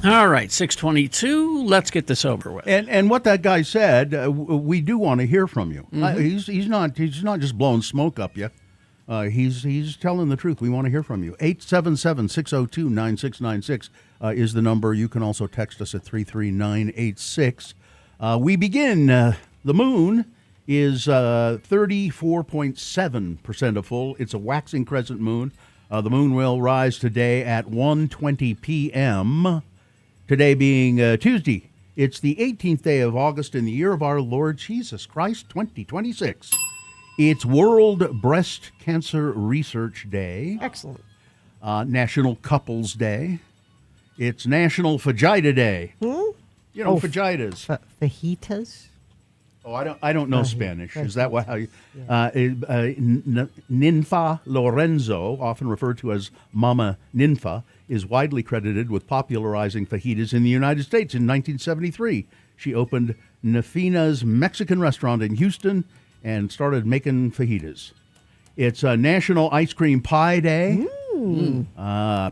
All right, 622. Let's get this over with. And what that guy said, we do want to hear from you. He's not just blowing smoke up you. He's telling the truth. We want to hear from you. 877-602-9696 is the number. You can also text us at 33986. We begin. The moon is 34.7% of full. It's a waxing crescent moon. The moon will rise today at 1:20 p.m., today being Tuesday. It's the 18th day of August in the year of our Lord Jesus Christ, 2026. It's World Breast Cancer Research Day. Excellent. National Couples Day. It's National Fajita Day. You know, fajitas. Fajitas? Oh, I don't know Spanish. Is that how you... Ninfa Lorenzo, often referred to as Mama Ninfa, is widely credited with popularizing fajitas in the United States in 1973. She opened Nafina's Mexican restaurant in Houston and started making fajitas. It's National Ice Cream Pie Day,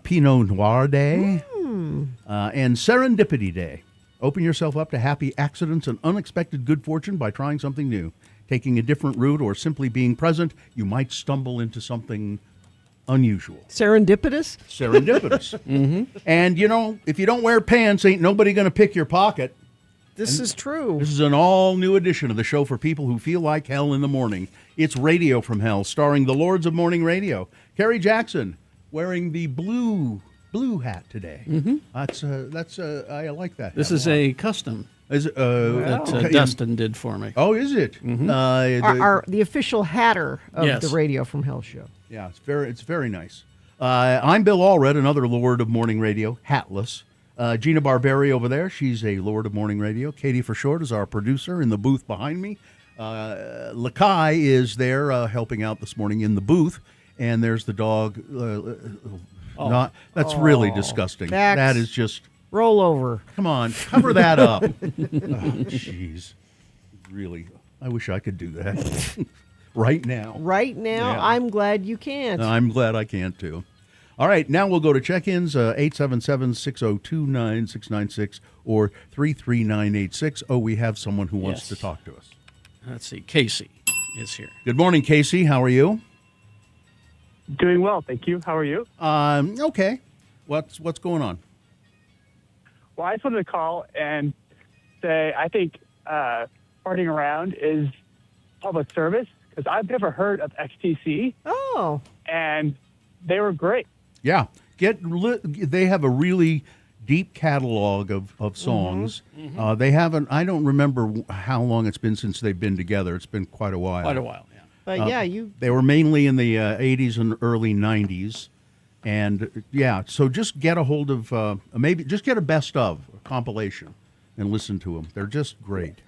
Pinot Noir Day, and Serendipity Day. Open yourself up to happy accidents and unexpected good fortune by trying something new. Taking a different route or simply being present, you might stumble into something unusual. Serendipitous? Serendipitous. And, you know, if you don't wear pants, ain't nobody going to pick your pocket. This is true. This is an all-new edition of the show for people who feel like hell in the morning. It's Radio from Hell, starring the Lords of Morning Radio. Kerry Jackson wearing the blue hat today. That's I like that. This is a custom Is it, that Dustin did for me. Oh, is it? The official hatter of Yes. the Radio from Hell show. Yeah, it's very nice. I'm Bill Allred, another Lord of Morning Radio, hatless. Gina Barberi over there, she's a Lord of Morning Radio. Katie for short is our producer in the booth behind me. Lakai is there helping out this morning in the booth, and there's the dog. That's really disgusting. Max. That is just... Roll over. Come on, cover that up. Jeez. Really, I wish I could do that right now. Right now, Yeah. I'm glad you can't. I'm glad I can't, too. All right, now we'll go to check-ins, 877-602-9696 or 33986. Oh, we have someone who wants Yes. to talk to us. Let's see. Casey is here. Good morning, Casey. How are you? Doing well, thank you. How are you? Okay. What's going on? Well, I just wanted to call and say I think farting around is public service because I've never heard of XTC, Oh. and they were great. Yeah, they have a really deep catalog of songs. They haven't. I don't remember how long it's been since they've been together. It's been quite a while. Quite a while, yeah. But you... They were mainly in the 80s and early 90s. And, yeah, so just get a hold of, maybe just get a best of, a compilation, and listen to them. They're just great.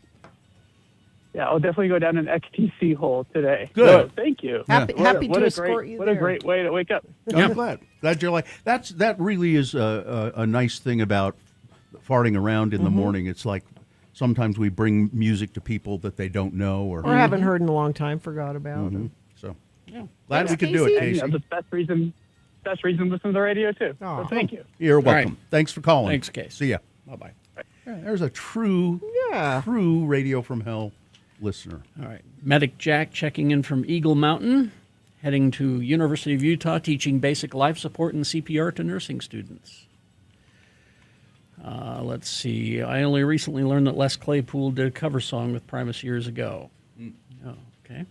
Yeah, I'll definitely go down an XTC hole today. Good. So, thank you. Happy to escort you What there. a great way to wake up. I'm glad you're like, that really is a nice thing about farting around in the morning. It's like sometimes we bring music to people that they don't know. Or haven't heard in a long time, forgot about. So, Yeah. glad Thanks, we could do it, Casey. You know, Casey. the best reason to listen to the radio, too. Aw. So thank you. You're All welcome. right. Thanks for calling. Thanks, Casey. See ya. Bye-bye. Yeah, there's a true Radio from Hell listener. All right. Medic Jack checking in from Eagle Mountain, heading to University of Utah, teaching basic life support and CPR to nursing students. Let's see. I only recently learned that Les Claypool did a cover song with Primus years ago. Oh, okay.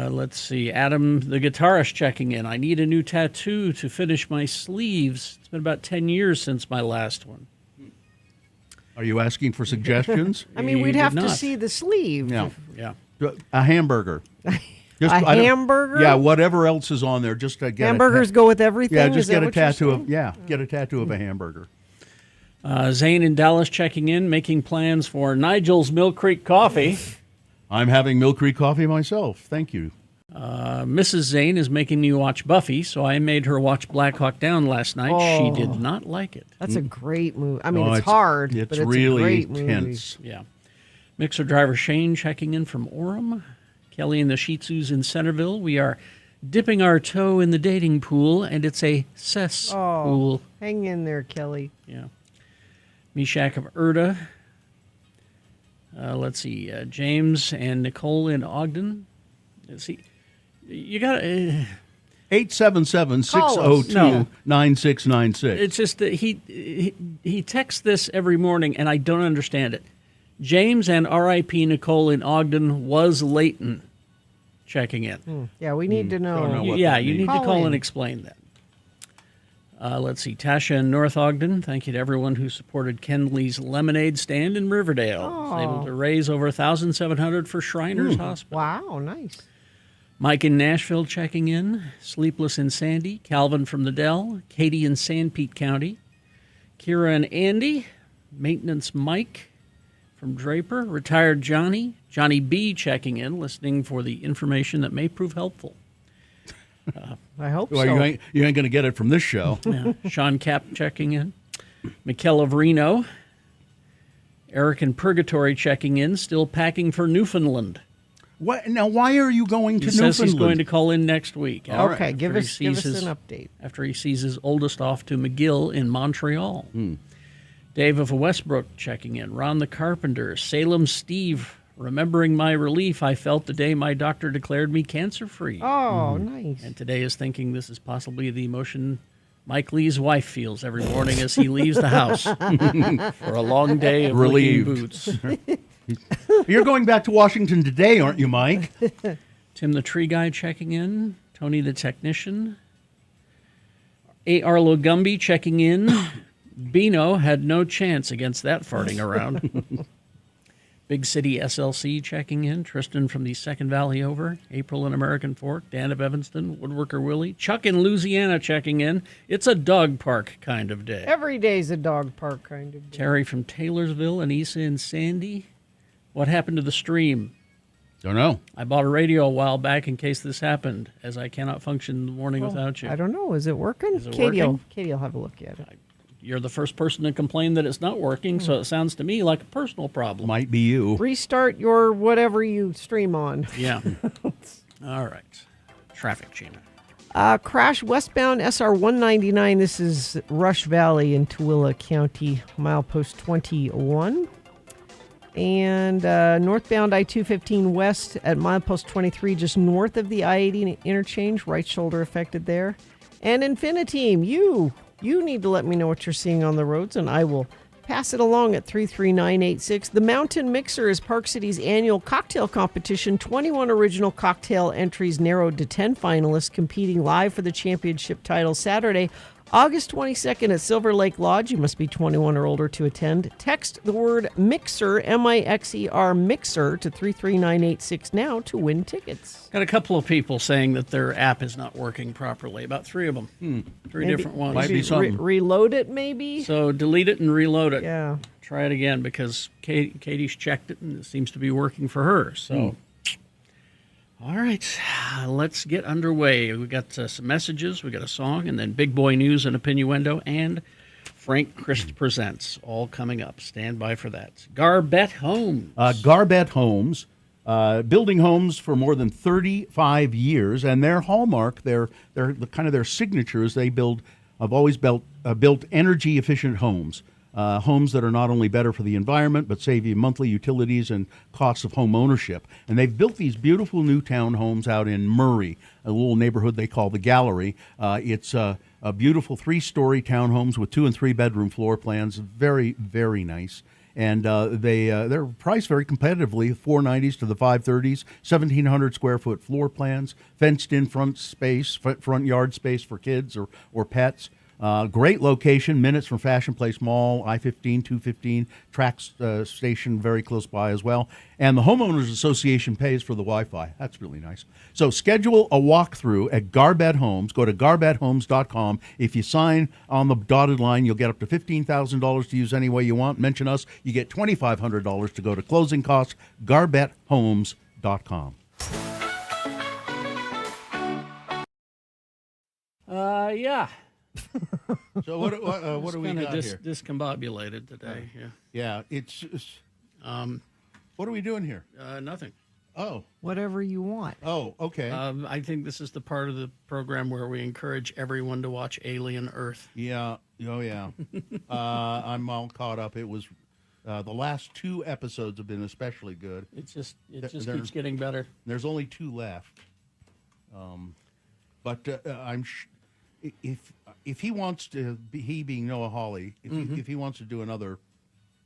Let's see. Adam, the guitarist, checking in. I need a new tattoo to finish my sleeves. It's been about 10 years since my last one. Are you asking for suggestions? I mean, You we'd did have to not. see the sleeve. Yeah. Yeah. A hamburger. Just, A I don't- hamburger? Yeah, whatever else is on there, just to get Hamburgers go with everything? Yeah, Is just that get a what you're tattoo saying? get a tattoo of a hamburger. Zane in Dallas checking in, making plans for Nigel's Mill Creek Coffee. I'm having Mill Creek coffee myself. Thank you. Mrs. Zane is making me watch Buffy, so I made her watch Black Hawk Down last night. She did not like it. That's a great movie. I mean, Oh, it's hard, It's but it's really a great movie. tense. Yeah. Mixer driver Shane checking in from Orem. Kelly and the Shih Tzus in Centerville. We are dipping our toe in the dating pool, and it's a cess Oh, pool. hang in there, Kelly. Yeah. Meshach of Erda. Let's see. James and Nicole in Ogden. Let's see. You got 877-602-9696. It's just that he texts this every morning, and I don't understand it. James and R.I.P. Nicole in Ogden was Leighton checking in. Yeah, we need to know. Don't know what Yeah, that you means. need to Call call in. and explain that. Let's see. Tasha in North Ogden. Thank you to everyone who supported Kenley's Lemonade stand in Riverdale. Was able to raise over $1,700 for Shriners Hospital. Wow, nice. Mike in Nashville checking in. Sleepless in Sandy. Calvin from the Dell. Katie in Sanpete County. Kira and Andy. Maintenance Mike from Draper. Retired Johnny. Johnny B checking in, listening for the information that may prove helpful. I hope Well, so. you ain't going to get it from this show. Yeah. Sean Cap checking in. Mikkel of Reno. Eric in Purgatory checking in, still packing for Newfoundland. What? Now, why are you going to He says Newfoundland? he's going to call in next week. All right. Okay, give After us he sees an update. After he sees his oldest off to McGill in Montreal. Dave of Westbrook checking in. Ron the Carpenter. Salem Steve. Remembering my relief I felt the day my doctor declared me cancer-free. Oh, nice. And today is thinking this is possibly the emotion Mike Lee's wife feels every morning as he leaves the house for a long day of licking Relieved. boots. You're going back to Washington today, aren't you, Mike? Tim the tree guy checking in. Tony the technician. A. Arlo Gumby checking in. Bino had no chance against that farting around. Big City SLC checking in. Tristan from the Second Valley over. April in American Fork. Dan of Evanston. Woodworker Willie. Chuck in Louisiana checking in. It's a dog park kind of day. Every day's a dog park kind of day. Terry from Taylorsville. Anissa and Sandy. What happened to the stream? Don't know. I bought a radio a while back in case this happened, as I cannot function in the morning without you. I don't know. Is it working? Is it Katie working? will have a look at it. You're the first person to complain that it's not working, so it sounds to me like a personal problem. Might be you. Restart your whatever you stream on. Yeah. All right. Traffic, Gina. Crash westbound SR 199. This is Rush Valley in Tooele County, milepost 21. And northbound I-215 west at milepost 23, just north of the I-80 interchange, right shoulder affected there. And Infiniteam, you need to let me know what you're seeing on the roads, and I will pass it along at 33986. The Mountain Mixer is Park City's annual cocktail competition. 21 original cocktail entries narrowed to 10 finalists competing live for the championship title Saturday, August 22nd at Silver Lake Lodge. You must be 21 or older to attend. Text the word MIXER, M-I-X-E-R, MIXER to 33986 now to win tickets. Got a couple of people saying that their app is not working properly. About three of them. Three different ones. Might be something. Reload it, maybe? So delete it and reload it. Yeah. Try it again because Katie's checked it and it seems to be working for her. So, all right, let's get underway. We got some messages, we got a song, and then big boy news and opinioendo, and Frank Christ Presents, all coming up. Stand by for that. Garbett Homes. Garbett Homes, building homes for more than 35 years, and their hallmark, their kind of their signature is they have always built energy efficient homes. Homes that are not only better for the environment, but save you monthly utilities and costs of home ownership. And they've built these beautiful new townhomes out in Murray, a little neighborhood they call the Gallery. It's a beautiful 3-story townhomes with 2 and 3 bedroom floor plans. Very, very nice. And they're priced very competitively, 490s to the 530s, 1,700 square foot floor plans, fenced in front space, front yard space for kids or pets. Great location, minutes from Fashion Place Mall, I-15, 215, track station very close by as well. And the Homeowners Association pays for the Wi-Fi. That's really nice. So schedule a walkthrough at Garbett Homes. Go to garbethomes.com. If you sign on the dotted line, you'll get up to $15,000 to use any way you want. Mention us. You get $2,500 to go to closing costs. garbethomes.com. Yeah. So what do we Kind got of here? discombobulated today. Yeah. Yeah, it's what are we doing here? Nothing. Oh, whatever you want. oh, okay. I think this is the part of the program where we encourage everyone to watch Alien Earth. Yeah. Oh, yeah. I'm all caught up. It was the last 2 episodes have been especially good. It just They're- keeps getting better. There's only 2 left. But if he wants to, he being Noah Hawley, if he wants to do another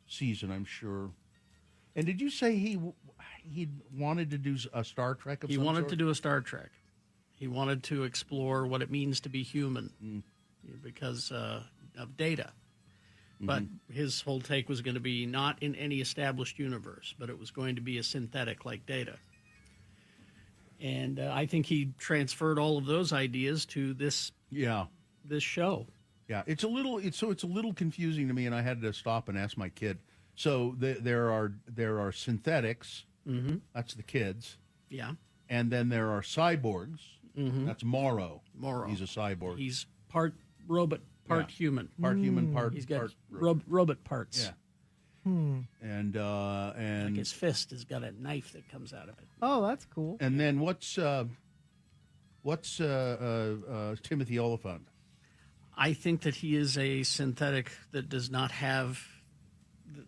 season, I'm sure. And did you say he wanted to do a Star Trek of He some wanted sort? to do a Star Trek. He wanted to explore what it means to be human because of Data. But his whole take was going to be not in any established universe, but it was going to be a synthetic like Data. And I think he transferred all of those ideas to this Yeah. show. Yeah, it's a little confusing to me, and I had to stop and ask my kid. So there are synthetics. Mm-hmm. That's the kids, Yeah, and then there are cyborgs. Mm-hmm. That's Morrow. Morrow. He's a cyborg. he's part robot, part Yeah. human. part human, part. He's got part robot parts. Yeah. And Like his fist has got a knife that comes out of it. Oh, that's cool. and then what's Timothy Oliphant? I think that he is a synthetic that does not have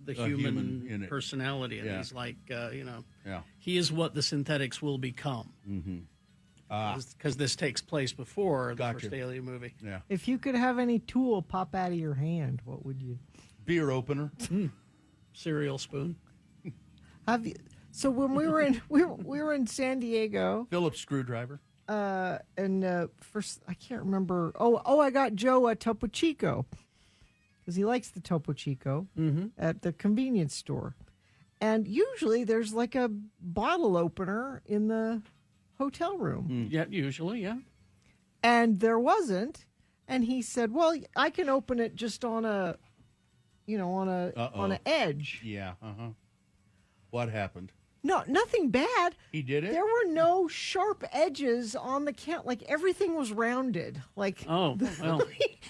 the A human in human it. personality. And Yeah. he's like, Yeah. he is what the synthetics will become. Because this takes place before the Gotcha. first Alien movie. Yeah. If you could have any tool pop out of your hand, what would you Beer opener. Cereal spoon. have? You, so when we were in we were in San Diego, Phillips screwdriver. and first I can't remember. Oh, I got Joe a Topo Chico because he likes the Topo Chico at the convenience store, and usually there's like a bottle opener in the hotel room, Yeah, usually, yeah. and there wasn't. And he said, "Well, I can open it just on a, on an edge." Yeah. What happened? No, nothing bad. He did it? There were no sharp edges on the count. Like everything was rounded. Like Oh, well,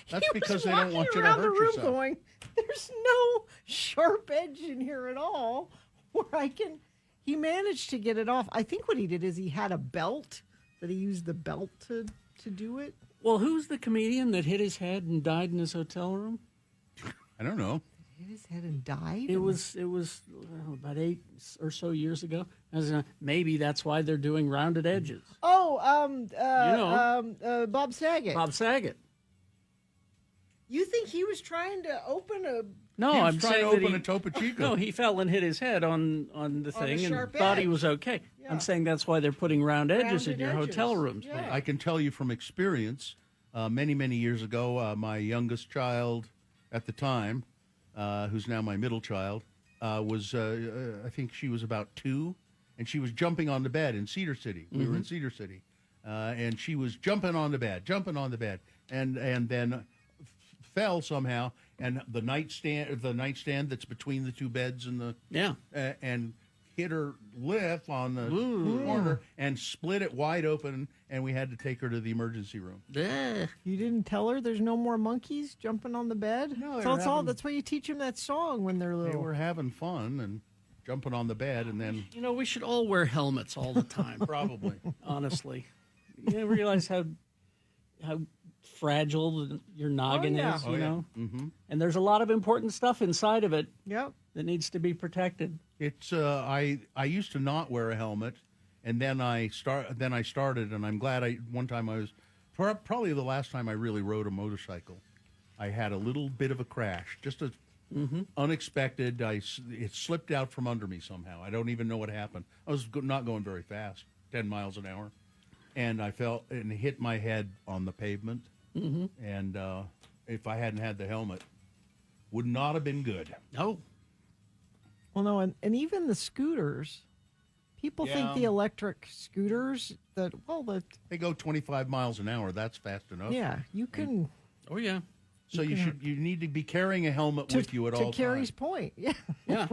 That's he because was they don't walking want you to around the hurt room yourself. going, "There's no sharp edge in here at all." Where I can. He managed to get it off. I think what he did is he had a belt that he used the belt to do it. well, who's the comedian that hit his head and died in his hotel room? I don't know. Hit his head and died. It was about 8 or so years ago. Maybe that's why they're doing rounded edges. Bob Saget. Bob Saget. You think he was trying to open a? No, He was I'm trying saying to that open he, a Topo Chico. No, he fell and hit his head on the thing and sharp thought he edge. was okay. Yeah. I'm saying that's why they're putting round edges in Rounded your edges. hotel rooms. Yeah. I can tell you from experience, many, many years ago, my youngest child at the time, who's now my middle child, was, I think she was about 2, and she was jumping on the bed in Cedar City. We were in Cedar City. And she was jumping on the bed, and then fell somehow, and the nightstand that's between the 2 beds and the Yeah. and hit her lip on the corner and split it wide open, and we had to take her to the emergency room. Yeah. You didn't tell her there's no more monkeys jumping on the bed? No, they so were it's all. having- That's why you teach them that song when they're They little. were having fun and jumping on the bed, and then You know, we should all wear helmets all the time. probably Honestly, you realize how fragile your noggin yeah. is. Oh, You yeah. know, and there's a lot of important stuff inside of it Yep. that needs to be protected. it's. I used to not wear a helmet, and then I started, and I'm glad. One time I was probably the last time I really rode a motorcycle. I had a little bit of a crash, just a unexpected. It slipped out from under me somehow. I don't even know what happened. I was not going very fast, 10 miles an hour, and I fell and hit my head on the pavement. And if I hadn't had the helmet, would not have been good. No, Well, no, and even the scooters. People think Yeah. the electric scooters that They go 25 miles an hour. That's fast enough. yeah, you can oh yeah, So you need to be carrying a helmet to, with you at to all Carrie's times. point. Yeah. yeah.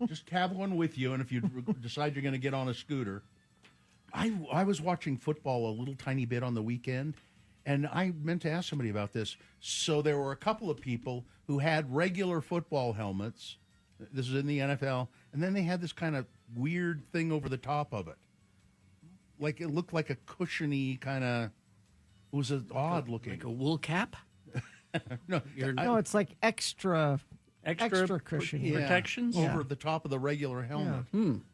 Just have one with you, and if you decide you're going to get on a scooter, I was watching football a little tiny bit on the weekend, and I meant to ask somebody about this. So there were a couple of people who had regular football helmets. This is in the NFL, and then they had this kind of weird thing over the top of it. like it looked like a cushiony kind of. It was odd looking. Like a wool cap? No, No, it's like extra Extra cushiony. yeah, protections? over the top of the regular helmet.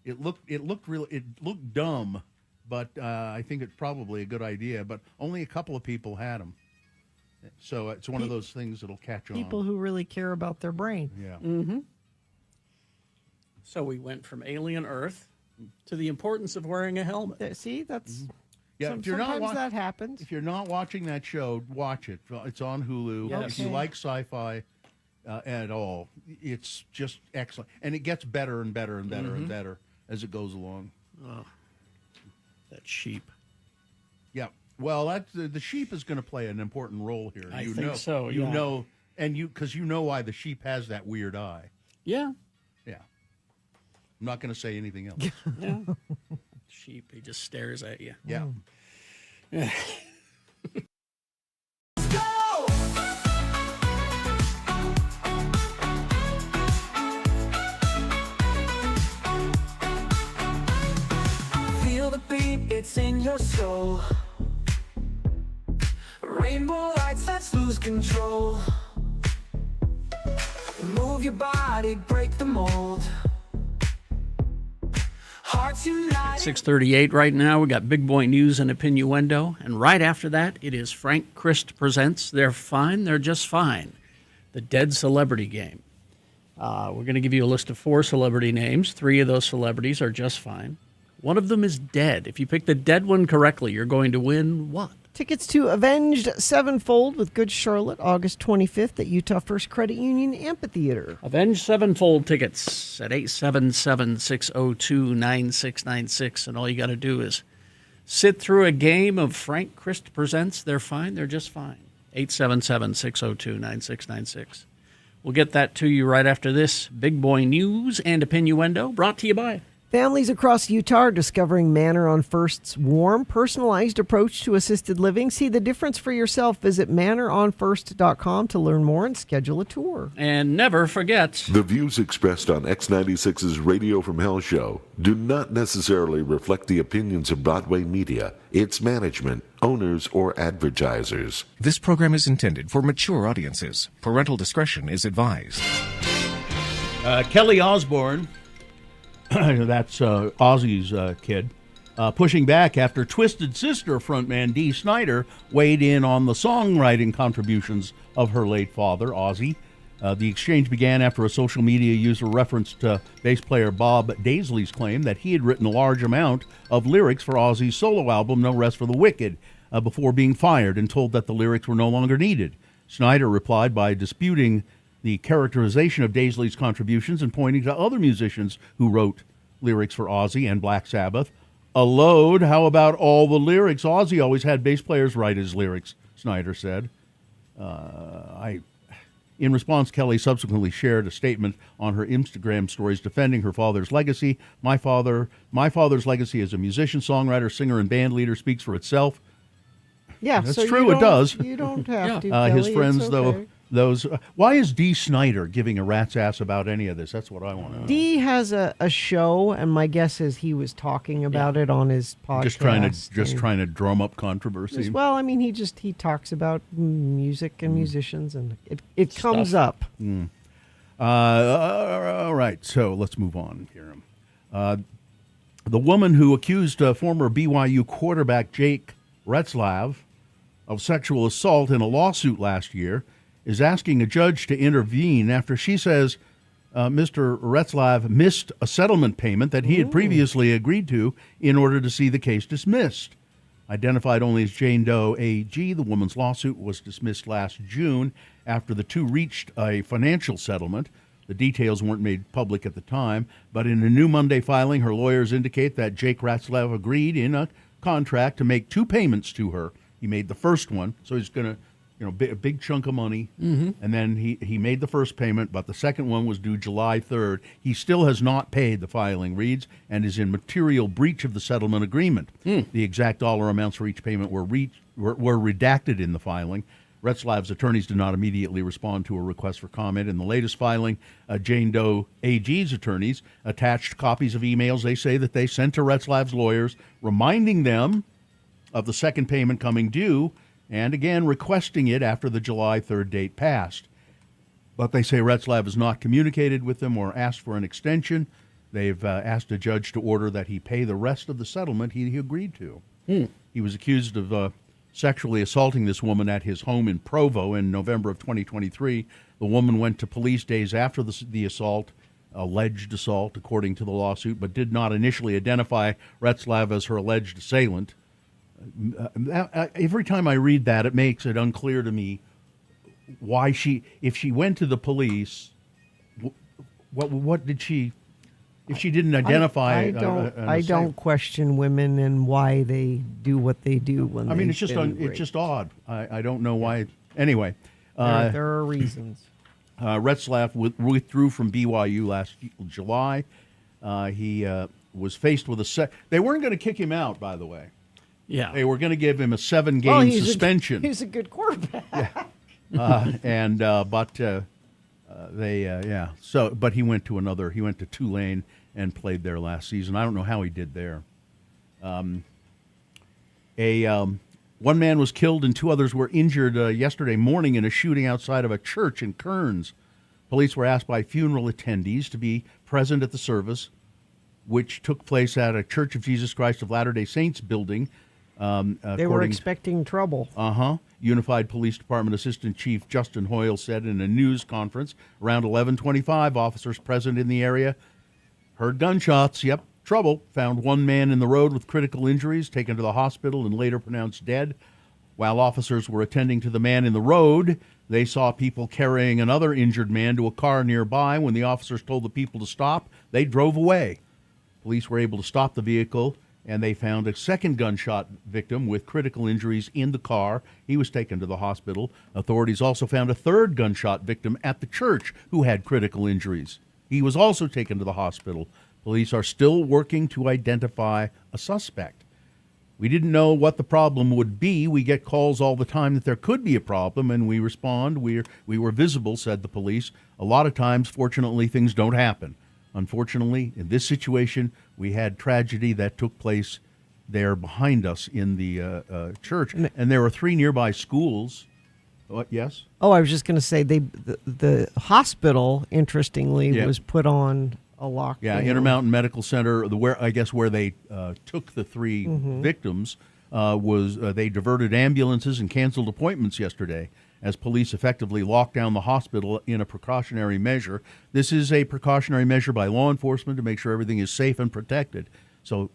It looked dumb, but I think it's probably a good idea. But only a couple of people had them, so it's one of those things that'll catch on. People who really care about their brain. Yeah. So we went from alien Earth to the importance of wearing a helmet. See, that's Yeah, if you're not sometimes wa- that happens. If you're not watching that show, watch it. It's on Hulu. Yes. If you Okay. like sci-fi at all, it's just excellent, and it gets better and better and better and better as it goes along. That sheep. Yeah. Well, the sheep is going to play an important role here. I think so, You yeah. know, and because you know why the sheep has that weird eye. Yeah. Yeah. I'm not going to say anything else. Yeah. Sheep, he just stares at you. Yeah. Feel the beat, it's in your soul. Rainbow lights, let's lose control. Move your body, break the mold. Hearts unite. 6:38 right now. We got Big Boy News and Opinioendo. And right after that, it is Frank Christ presents They're Fine, They're Just Fine, the Dead Celebrity Game. We're going to give you a list of 4 celebrity names. 3 of those celebrities are just fine. One of them is dead. If you pick the dead one correctly, you're going to win what? Tickets to Avenged Sevenfold with Good Charlotte, August 25th at Utah First Credit Union Amphitheater. Avenged Sevenfold tickets at 877-602-9696. And all you got to do is sit through a game of Frank Christ presents They're Fine, They're Just Fine. 877-602-9696. We'll get that to you right after this. Big Boy News and Opinioendo brought to you by... Families across Utah are discovering Manor on First's warm, personalized approach to assisted living. See the difference for yourself. Visit manoronfirst.com to learn more and schedule a tour. And never forget... The views expressed on X96's Radio from Hell show do not necessarily reflect the opinions of Broadway Media, its management, owners, or advertisers. This program is intended for mature audiences. Parental discretion is advised. Kelly Osbourne, that's Ozzy's kid, pushing back after Twisted Sister frontman Dee Snider weighed in on the songwriting contributions of her late father, Ozzy. The exchange began after a social media user referenced bass player Bob Daisley's claim that he had written a large amount of lyrics for Ozzy's solo album, No Rest for the Wicked, before being fired and told that the lyrics were no longer needed. Snider replied by disputing the characterization of Daisley's contributions and pointing to other musicians who wrote lyrics for Ozzy and Black Sabbath. A load, how about all the lyrics? Ozzy always had bass players write his lyrics, Snider said. In response, Kelly subsequently shared a statement on her Instagram stories defending her father's legacy. My father's legacy as a musician, songwriter, singer, and band leader speaks for itself. Yeah, That's so true, you it does. You don't have to. His Kelly, friends, it's though, okay. why is Dee Snider giving a rat's ass about any of this? That's what I want to know. Dee has a show, and my guess is he was talking about it on his podcast. Just trying to drum up controversy. Well, I mean, he talks about music and musicians, and it comes up. All right, so let's move on here. The woman who accused former BYU quarterback Jake Retzlaff of sexual assault in a lawsuit last year is asking a judge to intervene after she says Mr. Retzlaff missed a settlement payment that he had previously agreed to in order to see the case dismissed. Identified only as Jane Doe AG, the woman's lawsuit was dismissed last June after the two reached a financial settlement. The details weren't made public at the time, but in a new Monday filing, her lawyers indicate that Jake Retzlaff agreed in a contract to make 2 payments to her. He made the first one, so he's going to, a big chunk of money, and then he made the first payment, but the second one was due July 3rd. He still has not paid, the filing reads, and is in material breach of the settlement agreement. The exact dollar amounts for each payment were redacted in the filing. Retzlav's attorneys did not immediately respond to a request for comment. In the latest filing, Jane Doe AG's attorneys attached copies of emails they say that they sent to Retzlav's lawyers, reminding them of the second payment coming due, and again requesting it after the July 3rd date passed. But they say Retzlav has not communicated with them or asked for an extension. They've asked a judge to order that he pay the rest of the settlement he agreed to. He was accused of sexually assaulting this woman at his home in Provo in November of 2023. The woman went to police days after the assault, alleged assault, according to the lawsuit, but did not initially identify Retzlav as her alleged assailant. Every time I read that, it makes it unclear to me why if she went to the police, what did she, if she didn't identify? I don't question women and why they do what they do when I mean, they've been it's just raped. odd. I don't know why. Anyway, There are reasons. Retzlaff withdrew from BYU last July. He was faced with they weren't going to kick him out, by the way. Yeah. They were going to give him a 7-game suspension. He's a good quarterback. But he went to Tulane and played there last season. I don't know how he did there. One man was killed and 2 others were injured yesterday morning in a shooting outside of a church in Kearns. Police were asked by funeral attendees to be present at the service, which took place at a Church of Jesus Christ of Latter-day Saints building. They were expecting trouble. Unified Police Department Assistant Chief Justin Hoyle said in a news conference around 11:25, officers present in the area heard gunshots. Yep, trouble. Found one man in the road with critical injuries, taken to the hospital and later pronounced dead. While officers were attending to the man in the road, they saw people carrying another injured man to a car nearby. When the officers told the people to stop, they drove away. Police were able to stop the vehicle, and they found a second gunshot victim with critical injuries in the car. He was taken to the hospital. Authorities also found a third gunshot victim at the church who had critical injuries. He was also taken to the hospital. Police are still working to identify a suspect. We didn't know what the problem would be. We get calls all the time that there could be a problem, and we respond. We were visible, said the police. A lot of times, fortunately, things don't happen. Unfortunately, in this situation, we had tragedy that took place there behind us in the church, and there were 3 nearby schools. What? Yes? Oh, I was just going to say the hospital, interestingly, was put on a lockdown. Yeah, Intermountain Medical Center, where they took the 3 victims, they diverted ambulances and canceled appointments yesterday as police effectively locked down the hospital in a precautionary measure. This is a precautionary measure by law enforcement to make sure everything is safe and protected. So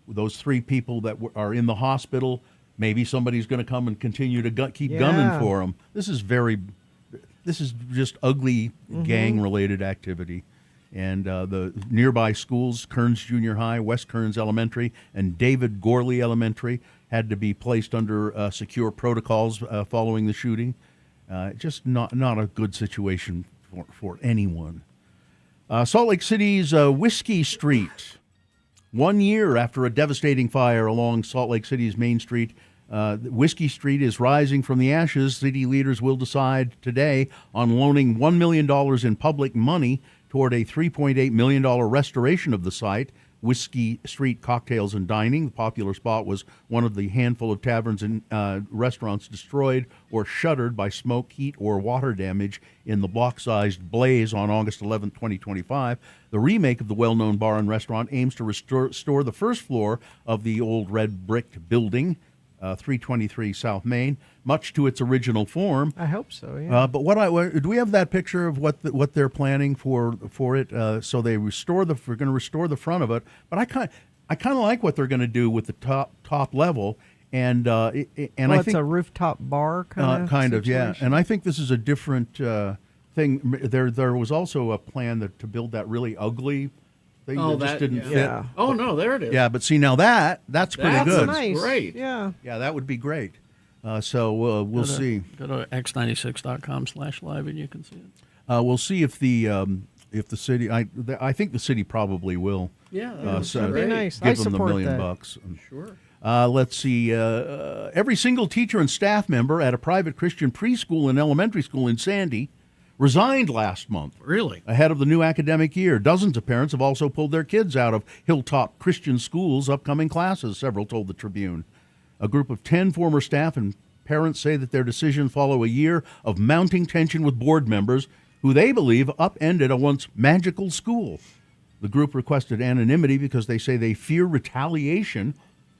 those 3 people that are in the hospital, maybe somebody's going to come and continue to keep gunning for them. This is just ugly gang-related activity. And the nearby schools, Kearns Junior High, West Kearns Elementary, and David Gorley Elementary, had to be placed under secure protocols following the shooting. Just not a good situation for anyone. Salt Lake City's Whiskey Street. 1 year after a devastating fire along Salt Lake City's Main Street, Whiskey Street is rising from the ashes. City leaders will decide today on loaning $1 million in public money toward a $3.8 million restoration of the site. Whiskey Street Cocktails and Dining, the popular spot, was one of the handful of taverns and restaurants destroyed or shuttered by smoke, heat, or water damage in the block-sized blaze on August 11, 2025. The remake of the well-known bar and restaurant aims to restore the first floor of the old red brick building, 323 South Main, much to its original form. I hope so. Yeah. But do we have that picture of what they're planning for it? So they we're going to restore the front of it. But I kind of like what they're going to do with the top level, and I think it's a rooftop bar kind of yeah. situation. And I think this is a different thing. There was also a plan to build that really ugly thing that just didn't fit. Yeah. Oh, no, there it is. Yeah, but see, now that's pretty That's good. Nice. Great. Yeah. Yeah, that would be great. So we'll see. Go to x96.com/live and you can see it. We'll see if the city. I think the city probably will. Yeah, that'd be nice. Give I them the $1 support million that. bucks. Sure. Let's see. Every single teacher and staff member at a private Christian preschool and elementary school in Sandy resigned last month. Really? Ahead of the new academic year. Dozens of parents have also pulled their kids out of Hilltop Christian School's upcoming classes, several told the Tribune. A group of 10 former staff and parents say that their decision follow a year of mounting tension with board members who they believe upended a once magical school. The group requested anonymity because they say they fear retaliation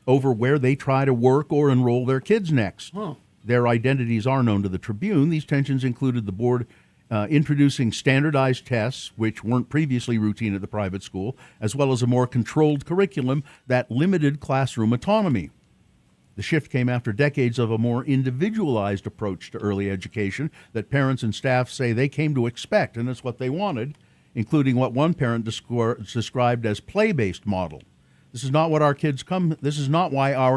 over where they try to work or enroll their kids next. Huh. Their identities are known to the Tribune. These tensions included the board introducing standardized tests, which weren't previously routine at the private school, as well as a more controlled curriculum that limited classroom autonomy. The shift came after decades of a more individualized approach to early education that parents and staff say they came to expect, and it's what they wanted, including what one parent described as play-based model. This is not why our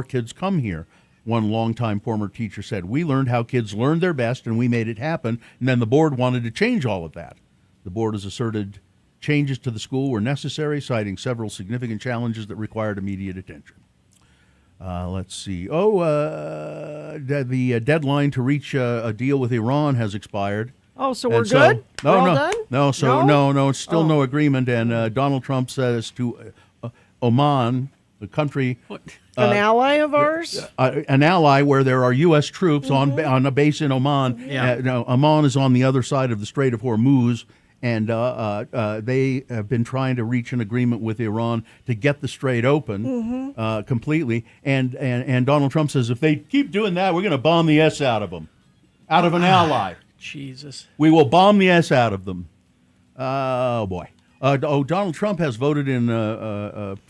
kids come here. One longtime former teacher said, "We learned how kids learned their best and we made it happen, and then the board wanted to change all of that." The board has asserted changes to the school were necessary, citing several significant challenges that required immediate attention. Let's see. The deadline to reach a deal with Iran has expired. Oh, so we're And good? No, We're all no, done? no. It's still no agreement. And Donald Trump says to Oman, the country, An ally of ours? an ally where there are U.S. troops on a base in Oman. Yeah. Oman is on the other side of the Strait of Hormuz, and they have been trying to reach an agreement with Iran to get the strait open completely. And Donald Trump says if they keep doing that, we're going to bomb the S out of them, out of an ally. Jesus. We will bomb the S out of them. Oh, boy. Donald Trump has voted in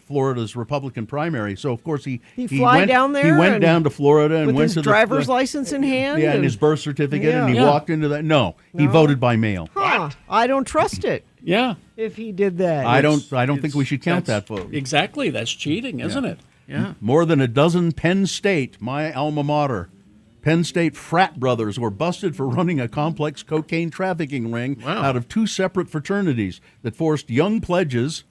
Florida's Republican primary, so of course he fly down there He went and down to Florida and with went his to driver's the license in hand? and his birth certificate, and he Yeah. walked into that. No, he voted by mail. Huh. I don't trust it Yeah. if he did that. I don't think we should count that That's- vote. Exactly. That's cheating, isn't it? Yeah. More than a dozen Penn State, my alma mater, Penn State frat brothers were busted for running a complex cocaine trafficking ring out of two separate fraternities that forced young pledges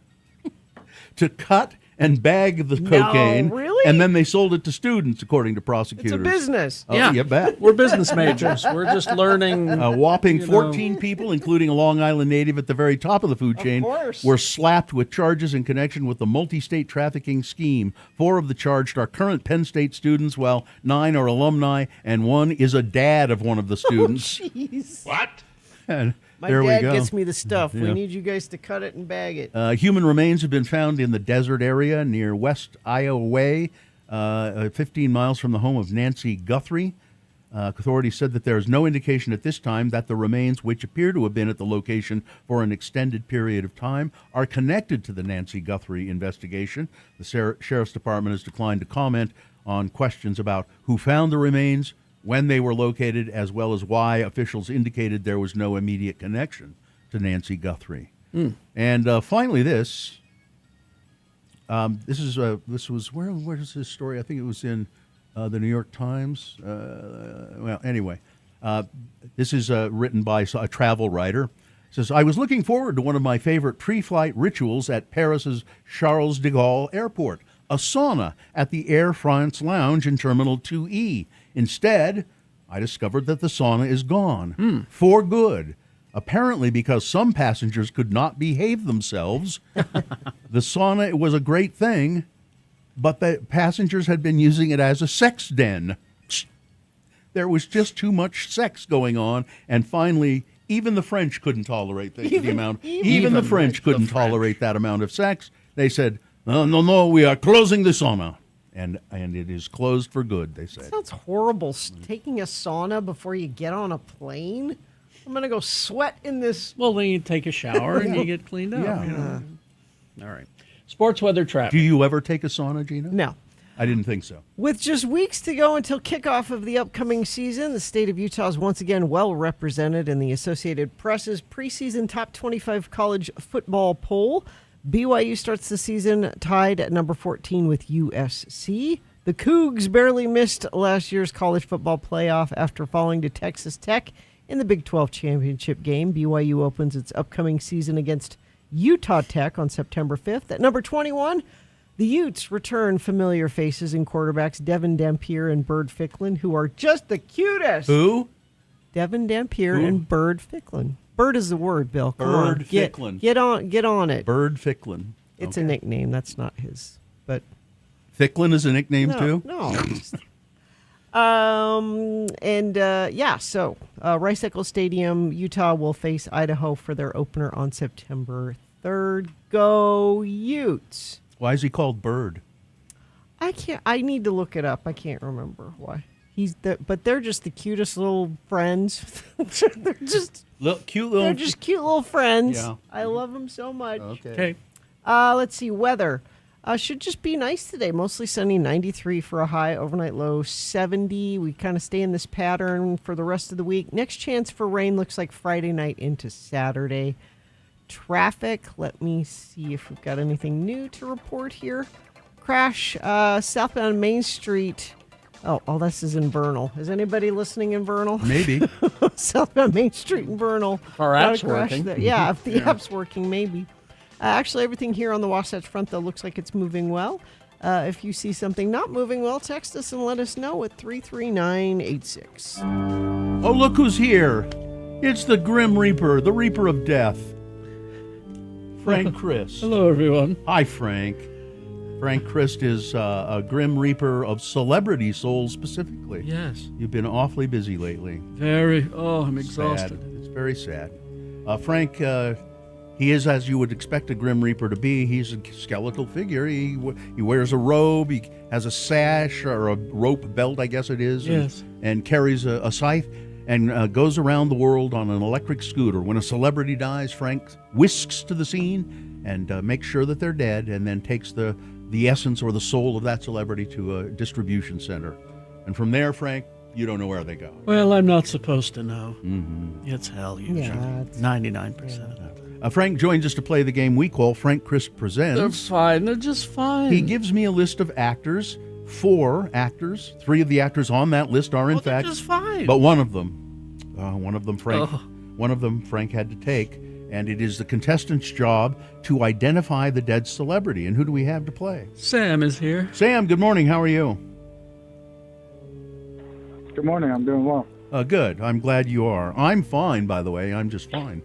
to cut and bag the cocaine. really? And then they sold it to students, according to It's prosecutors. a business. Oh, Yeah. you bet. We're business majors. We're just learning. A whopping 14 people, including a Long Island native at the very top of the food chain, course. were slapped with charges in connection with the multi-state trafficking scheme. 4 of the charged are current Penn State students, while 9 are alumni, and 1 is a dad of one of the students. Jeez. And My there dad we go. gets me the stuff. We Yeah. need you guys to cut it and bag it. Human remains have been found in the desert area near West Iowa Way, 15 miles from the home of Nancy Guthrie. Authorities said that there is no indication at this time that the remains, which appear to have been at the location for an extended period of time, are connected to the Nancy Guthrie investigation. The Sheriff's Department has declined to comment on questions about who found the remains, when they were located, as well as why officials indicated there was no immediate connection to Nancy Guthrie. And finally, this was where is this story? I think it was in the New York Times. Well, anyway, this is written by a travel writer. It says, "I was looking forward to one of my favorite pre-flight rituals at Paris's Charles de Gaulle Airport, a sauna at the Air France Lounge in Terminal 2E. Instead, I discovered that the sauna is gone for good. Apparently because some passengers could not behave themselves. The sauna was a great thing, but the passengers had been using it as a sex den. There was just too much sex going on, and finally, even the French couldn't tolerate the amount. Even the French couldn't tolerate that amount of sex. They said, no, we are closing the sauna. And it is closed for good, they say. Sounds horrible. Taking a sauna before you get on a plane? I'm going to go sweat in this. Well, then you take a shower and you get cleaned up. Yeah. You know? All right. Sports weather traffic. Do you ever take a sauna, Gina? No. I didn't think so. With just weeks to go until kickoff of the upcoming season, the state of Utah is once again well represented in the Associated Press's preseason top 25 college football poll. BYU starts the season tied at number 14 with USC. The Cougs barely missed last year's college football playoff after falling to Texas Tech in the Big 12 championship game. BYU opens its upcoming season against Utah Tech on September 5th. At number 21, The Utes return familiar faces and quarterbacks Devin Dampier and Bird Ficklin, who are just the cutest. Who? Devin Dampier Who? and Bird Ficklin. Bird is the word, Bill. Come on. Bird Ficklin. Get on it. Bird Ficklin. It's a nickname. That's not his. But Ficklin is a nickname too? No. So Rice Eccles Stadium, Utah will face Idaho for their opener on September 3rd. Go Utes. Why is he called Bird? I need to look it up. I can't remember why. But they're just the cutest little friends. they're just Cute little. they're just cute little friends. Yeah. I love them so much. Okay. Let's see. Weather. Should just be nice today. Mostly sunny, 93 for a high. Overnight low, 70. We kind of stay in this pattern for the rest of the week. Next chance for rain looks like Friday night into Saturday. Traffic. Let me see if we've got anything new to report here. Crash southbound Main Street. Oh, this is in Vernal. Is anybody listening in Vernal? Maybe. Southbound Main Street in Vernal. Our Got a app's crash working. there. Yeah, if the app's working, maybe. Actually, everything here on the Wasatch Front, though, looks like it's moving well. If you see something not moving well, text us and let us know at 33986. Oh, look who's here. It's the Grim Reaper, the Reaper of Death. Frank Christ. Hello, everyone. Hi, Frank. Frank Christ is a Grim Reaper of celebrity souls specifically. Yes. You've been awfully busy lately. Very. Oh, I'm exhausted. Sad. It's very sad. Frank, he is, as you would expect a Grim Reaper to be. He's a skeletal figure. He wears a robe. He has a sash or a rope belt, I guess it is. Yes. And carries a scythe and goes around the world on an electric scooter. When a celebrity dies, Frank whisks to the scene and makes sure that they're dead, and then takes the essence or the soul of that celebrity to a distribution center. And from there, Frank, you don't know where they go. Well, I'm not supposed to know. Mm-hmm. It's hell usually. Yeah, it's- 99% of the time. Frank joins us to play the game we call Frank Christ They're Presents. fine. They're just fine. He gives me a list of actors, 4 actors. 3 of the actors on that list are, in Well, they're fact, just fine. but one of them Frank, Oh. one of them Frank had to take, and it is the contestant's job to identify the dead celebrity. And who do we have to play? Sam is here. Sam, good morning. How are you? Good morning. I'm doing well. Good. I'm glad you are. I'm fine, by the way. I'm just fine.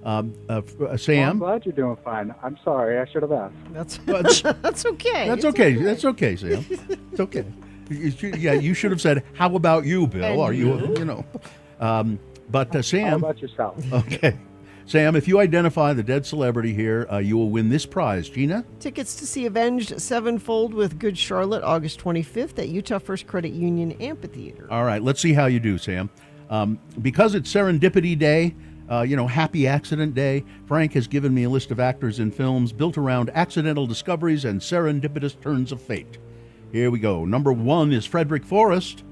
I'm Sam. glad you're doing fine. I'm sorry. I should have asked. That's That's that's okay. That's It's okay. That's okay, Sam. It's okay. You should have said, "How about you, Bill?" And Are you, you? you know? But How Sam. about yourself? Okay, Sam. If you identify the dead celebrity here, you will win this prize. Gina. Tickets to see Avenged Sevenfold with Good Charlotte, August 25th at Utah First Credit Union Amphitheater. All right. Let's see how you do, Sam. Because it's Serendipity Day. Happy Accident Day. Frank has given me a list of actors in films built around accidental discoveries and serendipitous turns of fate. Here we go. Number 1 is Frederick Forrest.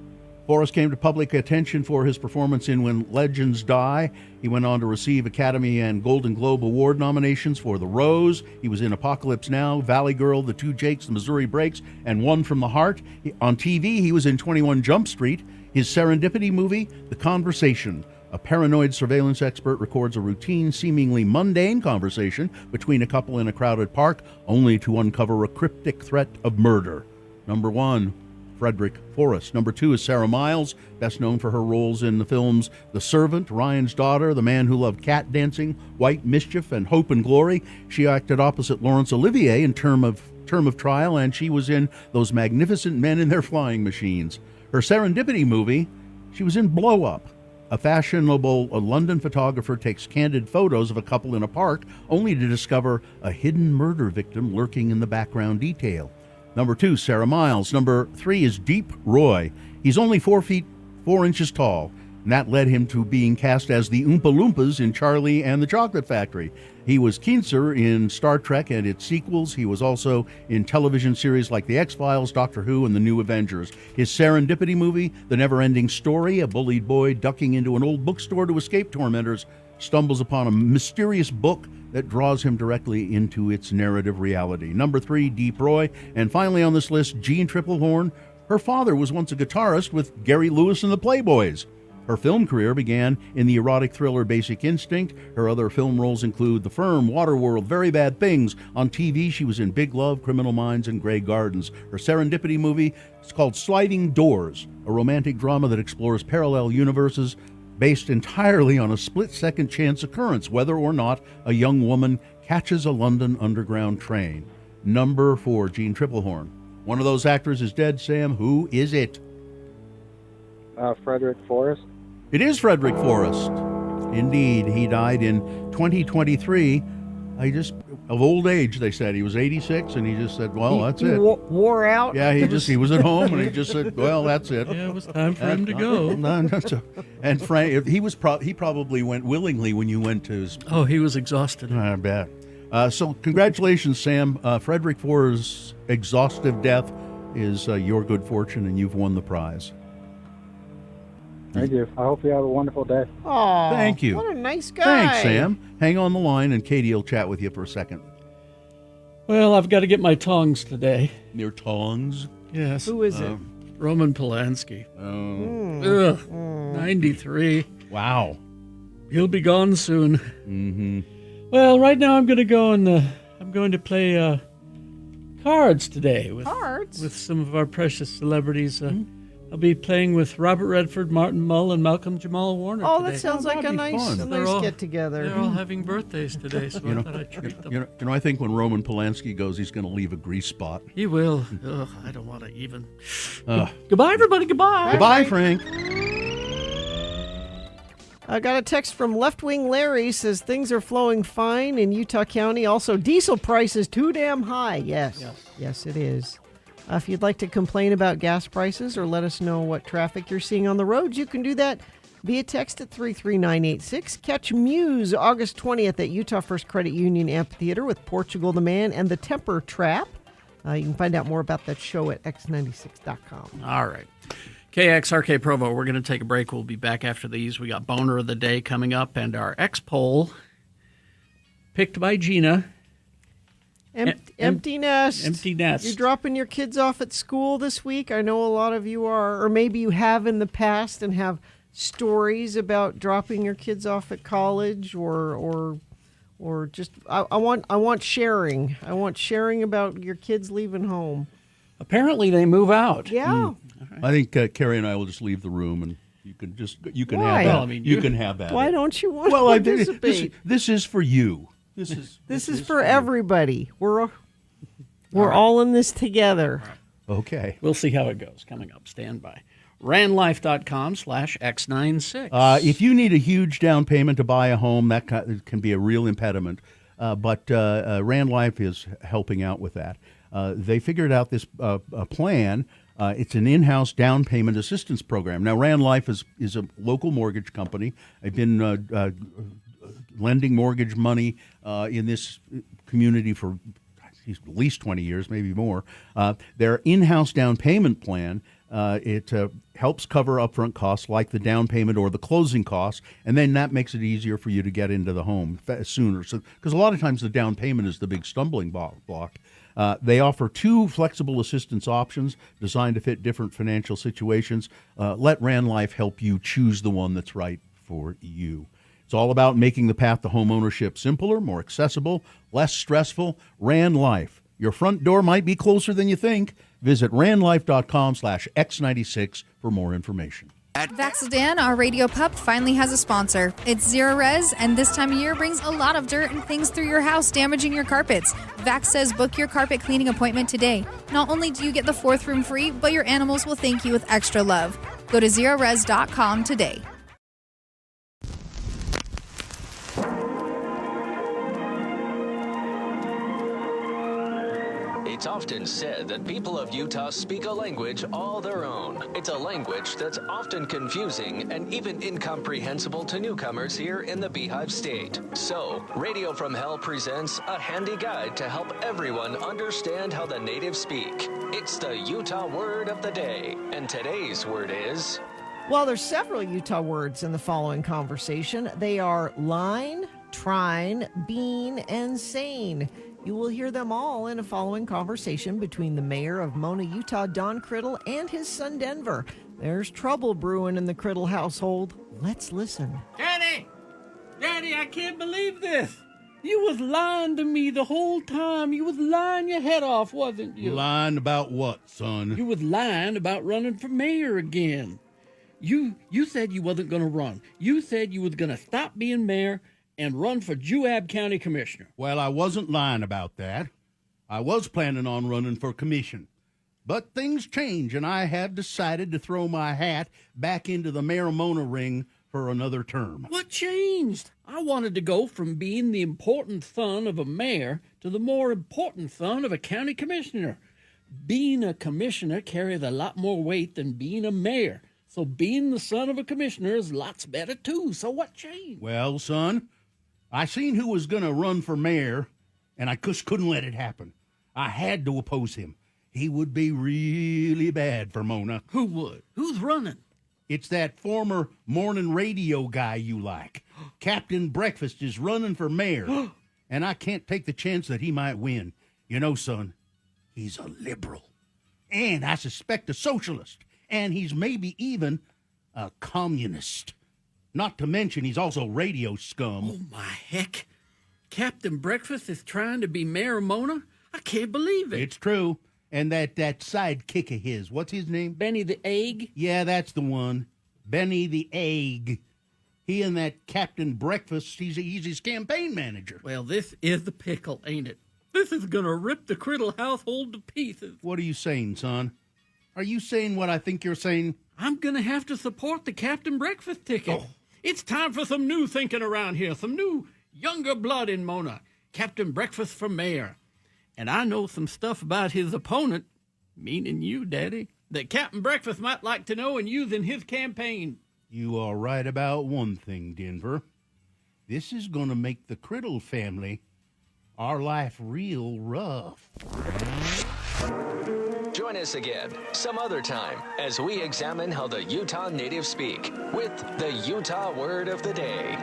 Forrest came to public attention for his performance in When Legends Die. He went on to receive Academy and Golden Globe Award nominations for The Rose. He was in Apocalypse Now, Valley Girl, The Two Jakes, The Missouri Breaks, and One from the Heart. On TV, he was in 21 Jump Street. His serendipity movie, The Conversation. A paranoid surveillance expert records a routine, seemingly mundane conversation between a couple in a crowded park, only to uncover a cryptic threat of murder. Number 1, Frederick Forrest. Number 2 is Sarah Miles, best known for her roles in the films The Servant, Ryan's Daughter, The Man Who Loved Cat Dancing, White Mischief, and Hope and Glory. She acted opposite Laurence Olivier in Term of Trial, and she was in Those Magnificent Men in Their Flying Machines. Her serendipity movie, she was in Blow Up. A fashionable London photographer takes candid photos of a couple in a park, only to discover a hidden murder victim lurking in the background detail. Number 2, Sarah Miles. Number 3 is Deep Roy. He's only 4 feet 4 inches tall, and that led him to being cast as the Oompa Loompas in Charlie and the Chocolate Factory. He was Keenser in Star Trek and its sequels. He was also in television series like The X-Files, Doctor Who, and The New Avengers. His serendipity movie, The Never-Ending Story, a bullied boy ducking into an old bookstore to escape tormentors, stumbles upon a mysterious book that draws him directly into its narrative reality. Number 3, Deep Roy. And finally on this list, Jean Triplehorn. Her father was once a guitarist with Gary Lewis and the Playboys. Her film career began in the erotic thriller Basic Instinct. Her other film roles include The Firm, Waterworld, Very Bad Things. On TV, she was in Big Love, Criminal Minds, and Grey Gardens. Her serendipity movie is called Sliding Doors, a romantic drama that explores parallel universes based entirely on a split-second chance occurrence, whether or not a young woman catches a London Underground train. Number 4, Gene Triplehorn. One of those actors is dead, Sam. Who is it? Frederick Forrest. It is Frederick Forrest. Indeed, he died in 2023. Of old age, they said. He was 86, and he just said, well, that's it. Wore out. Yeah, he was at home, and he just said, well, that's it. Yeah, it was time for him to go. And Frank, he probably went willingly when you went to his. Oh, he was exhausted. I bet. So congratulations, Sam. Frederick Forrest's exhaustive death is your good fortune, and you've won the prize. Thank you. I hope you have a wonderful day. Aw, Thank you. What a nice guy. Thanks, Sam. Hang on the line, and Katie will chat with you for a second. Well, I've got to get my tongs today. Your tongs? Yes. Who is it? Roman Polanski. Oh. Ugh, 93. Wow. He'll be gone soon. Mm-hmm. Well, right now I'm going to go and I'm going to play cards today with some of our precious celebrities. I'll be playing with Robert Redford, Martin Mull, and Malcolm Jamal Warner Oh, today. that sounds like a that'd be nice, fun. They're get-together. They're all having birthdays today, so I thought I'd treat them. I think when Roman Polanski goes, he's going to leave a grease spot. He will. Ugh, I don't want to even. Goodbye, everybody. Goodbye. Goodbye, Frank. I got a text from Left Wing Larry, says things are flowing fine in Utah County. Also, diesel prices too damn high. Yes, it is. If you'd like to complain about gas prices or let us know what traffic you're seeing on the roads, you can do that via text at 33986. Catch Muse August 20th at Utah First Credit Union Amphitheater with Portugal the Man and the Temper Trap. You can find out more about that show at x96.com. All right. KXRK Provo, we're going to take a break. We'll be back after these. We got Boner of the Day coming up and our X poll picked by Gina. Empty nest. Empty nest. You're dropping your kids off at school this week. I know a lot of you are, or maybe you have in the past and have stories about dropping your kids off at college, or just I want sharing. I want sharing about your kids leaving home. Apparently, they move out. Yeah. I think Carrie and I will just leave the room, and you can Why? have that. Well, I mean, you can have that. Why don't you want Well, to participate? this is for you. This is for everybody. We're all in this together. Okay. We'll see how it goes. Coming up. Stand by. Randlife.com/X96. If you need a huge down payment to buy a home, that can be a real impediment. But Rand Life is helping out with that. They figured out this plan. It's an in-house down payment assistance program. Now, Rand Life is a local mortgage company. They've been lending mortgage money in this community for at least 20 years, maybe more. Their in-house down payment plan, it helps cover upfront costs like the down payment or the closing costs, and then that makes it easier for you to get into the home sooner. So, because a lot of times the down payment is the big stumbling block. They offer 2 flexible assistance options designed to fit different financial situations. Let Rand Life help you choose the one that's right for you. It's all about making the path to home ownership simpler, more accessible, less stressful. Rand Life. Your front door might be closer than you think. Visit randlife.com/X96 for more information. Vaxildan, our radio pup, finally has a sponsor. It's Zero Res, and this time of year brings a lot of dirt and things through your house, damaging your carpets. Vax says book your carpet cleaning appointment today. Not only do you get the 4th room free, but your animals will thank you with extra love. Go to ZeroRes.com today. It's often said that people of Utah speak a language all their own. It's a language that's often confusing and even incomprehensible to newcomers here in the Beehive State. So, Radio from Hell presents a handy guide to help everyone understand how the natives speak. It's the Utah Word of the Day, and today's word is... Well, there's several Utah words in the following conversation. They are line, trine, bean, and sane. You will hear them all in a following conversation between the mayor of Mona, Utah, Don Criddle, and his son Denver. There's trouble brewing in the Criddle household. Let's listen. Daddy! Daddy, I can't believe this. You was lying to me the whole time. You was lying your head off, wasn't you? Lying about what, son? You was lying about running for mayor again. You said you wasn't going to run. You said you was going to stop being mayor and run for Juab County Commissioner. Well, I wasn't lying about that. I was planning on running for commission. But things change, and I have decided to throw my hat back into the Mayor-Mona ring for another term. What changed? I wanted to go from being the important son of a mayor to the more important son of a county commissioner. Being a commissioner carries a lot more weight than being a mayor. So being the son of a commissioner is lots better, too. So what changed? Well, son, I seen who was going to run for mayor, and I just couldn't let it happen. I had to oppose him. He would be really bad for Mona. Who would? Who's running? It's that former morning radio guy you like. Captain Breakfast is running for mayor, and I can't take the chance that he might win. You know, son, he's a liberal, and I suspect a socialist, and he's maybe even a communist. Not to mention he's also radio scum. Oh, my heck. Captain Breakfast is trying to be Mayor of Mona? I can't believe it. It's true. And that sidekick of his, what's his name? Benny the Egg? Yeah, that's the one. Benny the Egg. He and that Captain Breakfast, he's his campaign manager. Well, this is the pickle, ain't it? This is going to rip the Criddle household to pieces. What are you saying, son? Are you saying what I think you're saying? I'm going to have to support the Captain Breakfast ticket. Oh. It's time for some new thinking around here, some new, younger blood in Mona. Captain Breakfast for mayor. And I know some stuff about his opponent, meaning you, Daddy, that Captain Breakfast might like to know and use in his campaign. You are right about one thing, Denver. This is going to make the Criddle family, our life, real rough. Join us again some other time as we examine how the Utah natives speak with the Utah Word of the Day.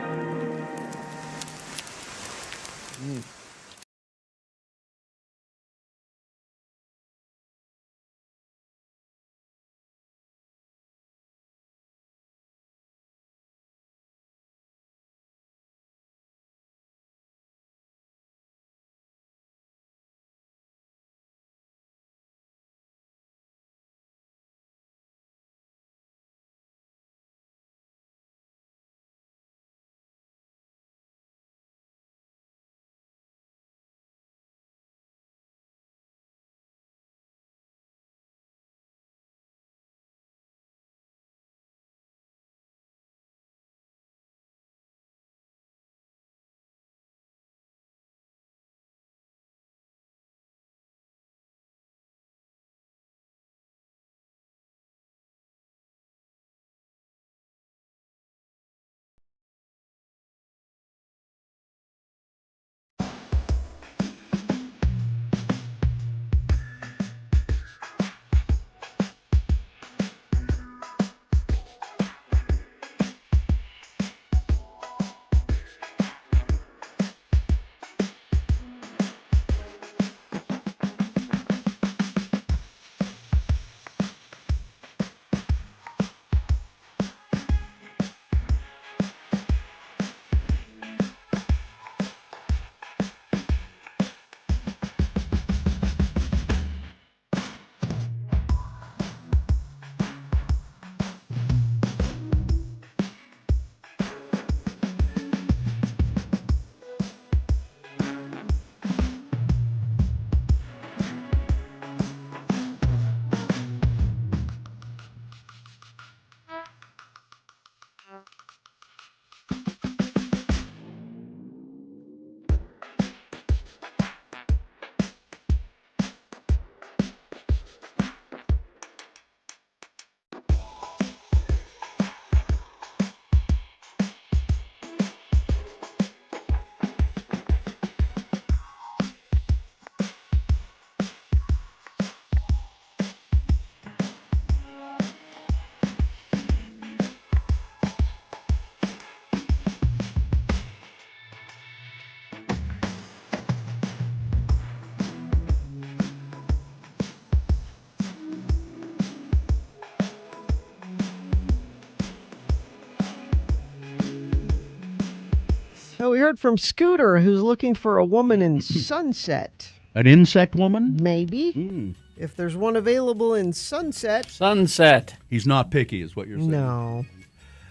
we heard from Scooter, who's looking for a woman in Sunset. An insect woman? Maybe. If there's one available in Sunset. Sunset. He's not picky, is what you're saying. No.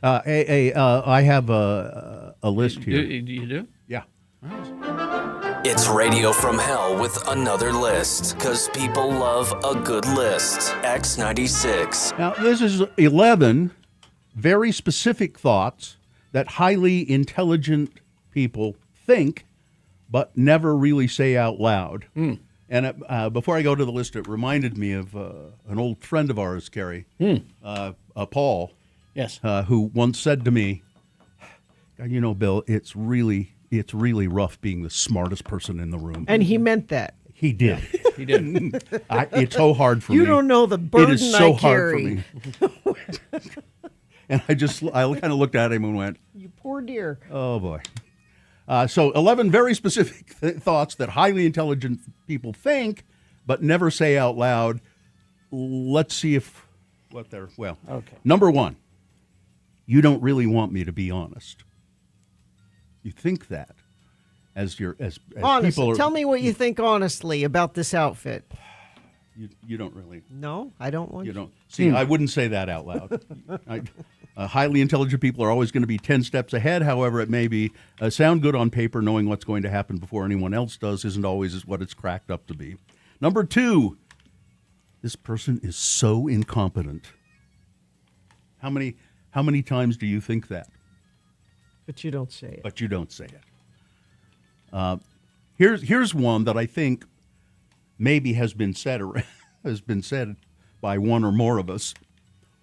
I have a list here. You do? Yeah. It's Radio from Hell with another list, because people love a good list. X96. Now, this is 11 very specific thoughts that highly intelligent people think, but never really say out loud. And before I go to the list, it reminded me of an old friend of ours, Carrie, Paul. Yes. Who once said to me, "You know, Bill, it's really rough being the smartest person in the room." And he meant that. He did. He did. It's so hard for me. You don't know the burden It is so I hard carry. for me. And I kind of looked at him and went, You poor dear. "Oh boy." So 11 very specific thoughts that highly intelligent people think, but never say out loud. Let's see what they're, Okay. Number 1, you don't really want me to be honest. You think that as Honestly, people are, tell me what you think honestly about this outfit. you don't really. No, I don't want You don't. See, I wouldn't say that out loud. Highly intelligent people are always going to be 10 steps ahead. However, it may be sound good on paper. Knowing what's going to happen before anyone else does isn't always what it's cracked up to be. Number 2, this person is so incompetent. How many times do you think that? But you don't say it. But you don't say it. Here's one that I think maybe has been said by one or more of us.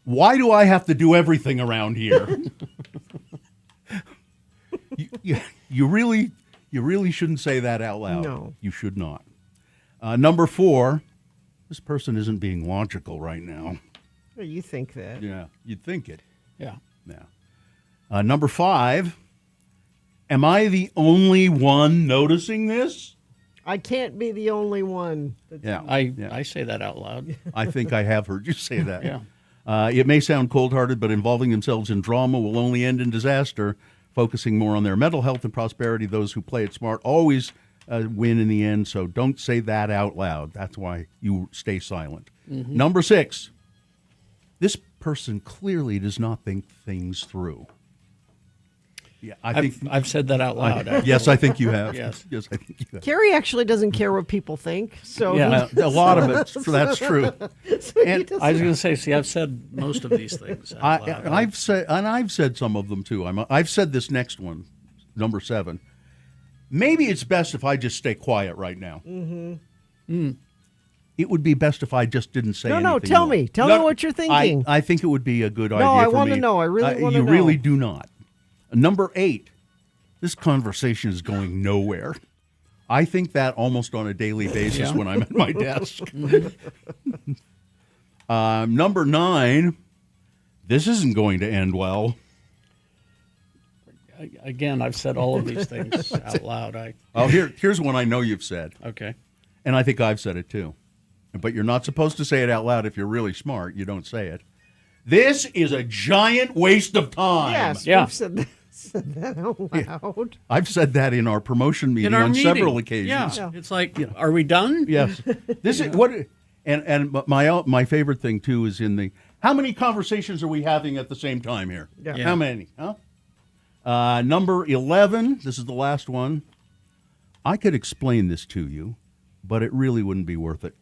Why do I have to do everything around here? you really shouldn't say that out loud. No. You should not. Number 4, this person isn't being logical right now. Well, you think that. Yeah, you'd think it. Yeah. Yeah. Number 5, am I the only one noticing this? I can't be the only one. Yeah. I say that out loud. I think I have heard you say that. Yeah. It may sound cold-hearted, but involving themselves in drama will only end in disaster. Focusing more on their mental health and prosperity, those who play it smart always win in the end, so don't say that out loud. That's why you stay silent. Mm-hmm. Number 6, this person clearly does not think things through. Yeah, I've said that out loud. Yes, I think you have. Yes. Yes, I think you have. Carrie actually doesn't care what people think. So Yeah. A lot of it, that's true. And I was going to say, see, I've said most of these things out loud. I've said some of them too. I've said this next one, number 7. Maybe it's best if I just stay quiet right now. Mm-hmm. It would be best if I just didn't say anything. No, tell more. me. Tell me what you're thinking. I think it would be a good idea. I for want to me. know. I really want to know. You really do not. Number 8, this conversation is going nowhere. I think that almost on a daily basis when I'm at my desk. Number 9, this isn't going to end well. Again, I've said all of these things out loud. Here's one I know you've said. Okay. And I think I've said it too. But you're not supposed to say it out loud if you're really smart. You don't say it. This is a giant waste of time. Yes, Yeah. we've said that out loud. I've said that in our promotion meeting on several occasions. Yeah. It's like, are we done? Yes. This is what and my favorite thing too is in the how many conversations are we having at the same time here? Yeah. How many? Huh? Number 11, this is the last one. I could explain this to you, but it really wouldn't be worth it.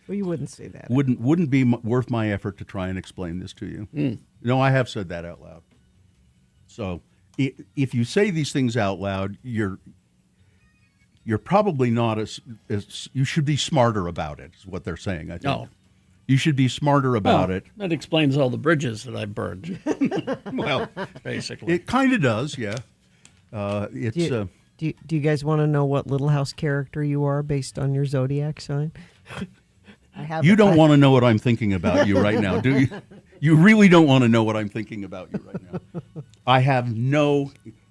Well, you wouldn't say that. Wouldn't be worth my effort to try and explain this to you. No, I have said that out loud. So if you say these things out loud, you're probably not as you should be smarter about it, is what they're saying, I think. No. You should be smarter about it. That explains all the bridges that I burned, Well, basically. it kind of does, yeah. It's Do you guys want to know what Little House character you are based on your zodiac sign? you don't want to know what I'm thinking about you right now, do you? You really don't want to know what I'm thinking about you right now. I have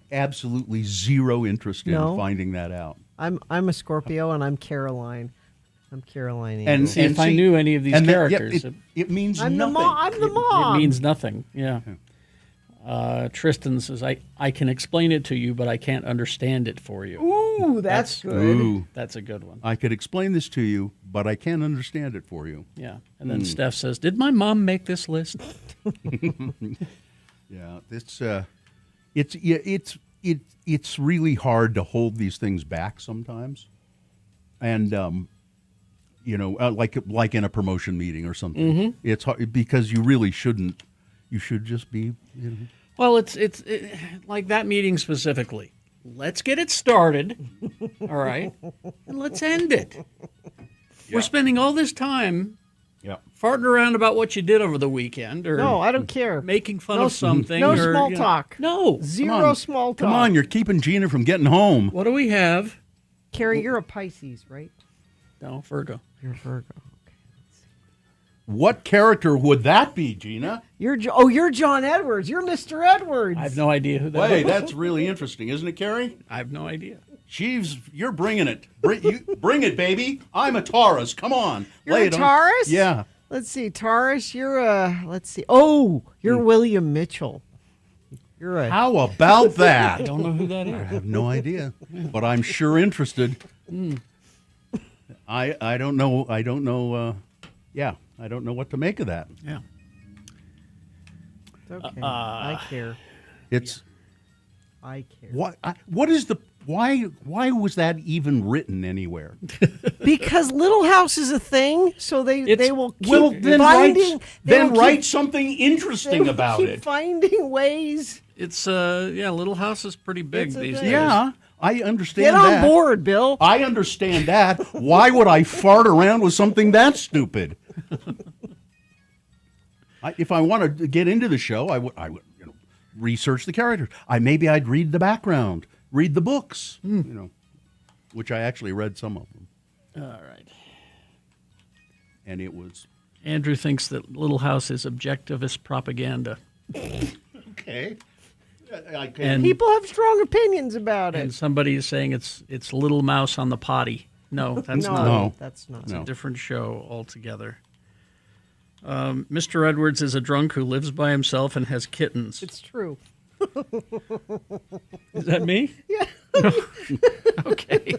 absolutely zero interest in finding that out. I'm a Scorpio and I'm Caroline. I'm Caroline. And See, if I knew any of these characters, it means I'm nothing. I'm the mom. it means nothing. Yeah. Tristan says, I can explain it to you, but I can't understand it for you. Ooh, that's good. Ooh, That's a good one. I could explain this to you, but I can't understand it for you. Yeah. And then Steph says, did my mom make this list? Yeah, it's really hard to hold these things back sometimes, and like in a promotion meeting or something. It's hard because you really shouldn't. You should just be. Well, it's like that meeting specifically. Let's get it started, all right, and let's end it. We're spending all this time farting around about what you did over the weekend, or No, I don't care. making fun of something. No or, small talk. No. Zero small talk. Come on, you're keeping Gina from getting home. What do we have? Carrie, you're a Pisces, right? No, Virgo. You're Virgo. What character would that be, Gina? You're John Edwards. You're Mr. Edwards. I have no idea who that Wait, is. that's really interesting, isn't it, Carrie? I have no idea. You're bringing it. Bring it, baby. I'm a Taurus. Come on. You're lay a it on. Taurus? Yeah. Let's see, Taurus. You're you're William Mitchell. You're a How about that? I don't know who that I is. have no idea, but I'm sure interested. I don't know. I don't know. I don't know what to make of that. Yeah. okay. I care. I care. What is the why was that even written anywhere? Because Little House is a thing, so they will keep write something interesting about keep it. Finding ways. It's Little House is pretty big It's a these thing. days. Yeah, I understand Get on that. board, Bill. I understand that. Why would I fart around with something that stupid? If I want to get into the show, I would research the characters. Maybe I'd read the background, read the books, which I actually read some of them. All right. And it was Andrew thinks that Little House is objectivist propaganda. okay. And People have strong opinions about and it. somebody is saying it's Little Mouse on the Potty. No, that's not. No. That's not. It's No. a different show altogether. Mr. Edwards is a drunk who lives by himself and has kittens. It's true. Is that me? Yeah. Okay.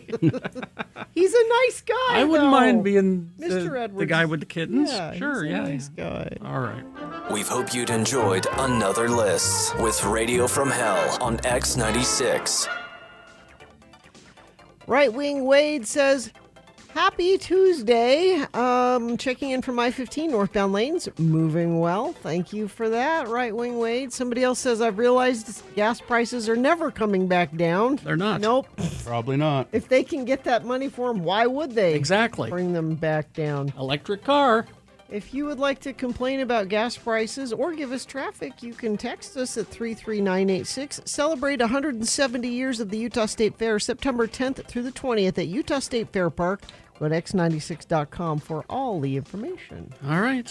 He's a nice guy. I wouldn't though. mind being Mr. the Edwards. guy with the kittens. Yeah, Sure, he's a yeah. nice guy. All right. We hope you'd enjoyed another list with Radio from Hell on X96. Right Wing Wade says, Happy Tuesday. Checking in from I-15 northbound lanes. Moving well. Thank you for that, Right Wing Wade. Somebody else says, I've realized gas prices are never coming back down. They're not. Nope. probably not. If they can get that money for them, why would they? Exactly. Bring them back down. Electric car. If you would like to complain about gas prices or give us traffic, you can text us at 33986. Celebrate 170 years of the Utah State Fair, September 10th through the 20th at Utah State Fair Park. Go to x96.com for all the information. All right.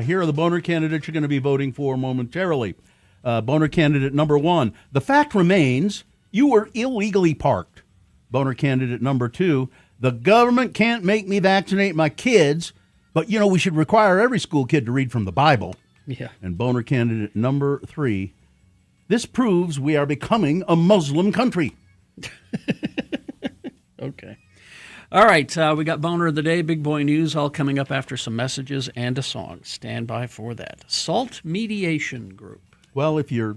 Here are the boner candidates you're going to be voting for momentarily. Boner candidate number 1. The fact remains you were illegally parked. Boner candidate number 2. The government can't make me vaccinate my kids, but, we should require every school kid to read from the Bible. Yeah. And boner candidate number 3. This proves we are becoming a Muslim country. Okay. All right. We got Boner of the Day, Big Boy News, all coming up after some messages and a song. Stand by for that. Salt Mediation Group. Well, if you're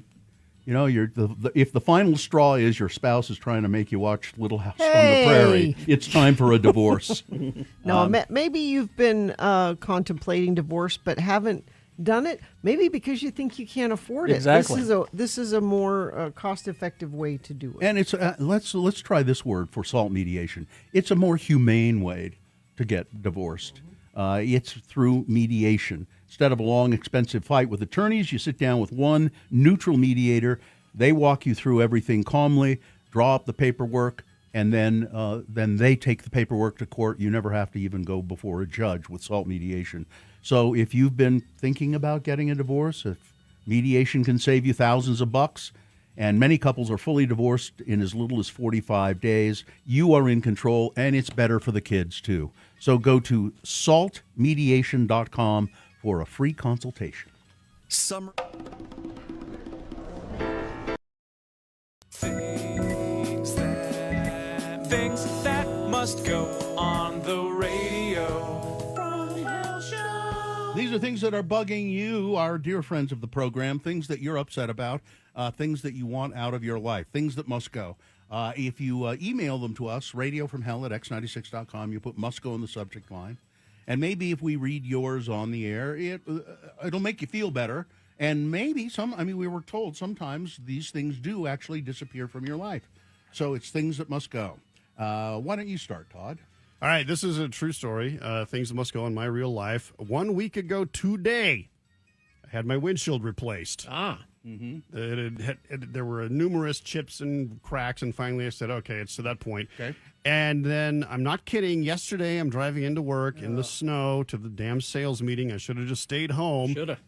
if the final straw is your spouse is trying to make you watch Little House on the Prairie, it's time for a divorce. No, maybe you've been contemplating divorce but haven't done it. Maybe because you think you can't afford it. Exactly. This is a more cost-effective way to do it. And it's let's try this word for salt mediation. It's a more humane way to get divorced. It's through mediation. Instead of a long, expensive fight with attorneys, you sit down with one neutral mediator. They walk you through everything calmly, draw up the paperwork, and then they take the paperwork to court. You never have to even go before a judge with salt mediation. So if you've been thinking about getting a divorce, if mediation can save you thousands of bucks, and many couples are fully divorced in as little as 45 days, you are in control, and it's better for the kids, too. So go to saltmediation.com for a free consultation. Summer. things that must go on the radio. From Hell Show. These are things that are bugging you, our dear friends of the program, things that you're upset about, things that you want out of your life, things that must go. If you email them to us, radiofromhell@x96.com, you put must go in the subject line. And maybe if we read yours on the air, it'll make you feel better. And maybe we were told sometimes these things do actually disappear from your life. So it's things that must go. Why don't you start, Todd? All right, this is a true story. Things that must go in my real life. 1 week ago today, I had my windshield replaced. There were numerous chips and cracks, and finally I said, okay, it's to that point. Okay. And then, I'm not kidding, yesterday I'm driving into work in the snow to the damn sales meeting. I should have just stayed home. Shoulda.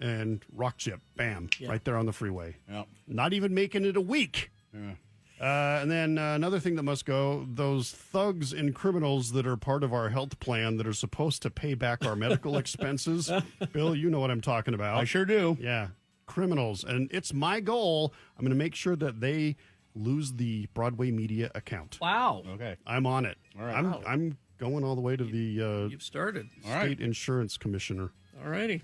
And rock chip, bam, Yeah. right there on the freeway. Yep. Not even making it a week. Yeah. And then another thing that must go, those thugs and criminals that are part of our health plan that are supposed to pay back our medical expenses. Bill, you know what I'm talking about. I sure do. Yeah, criminals. And it's my goal. I'm going to make sure that they lose the Broadway Media account. Wow. Okay. I'm on it. All right. I'm going all the way to the You've started. state insurance commissioner. All righty.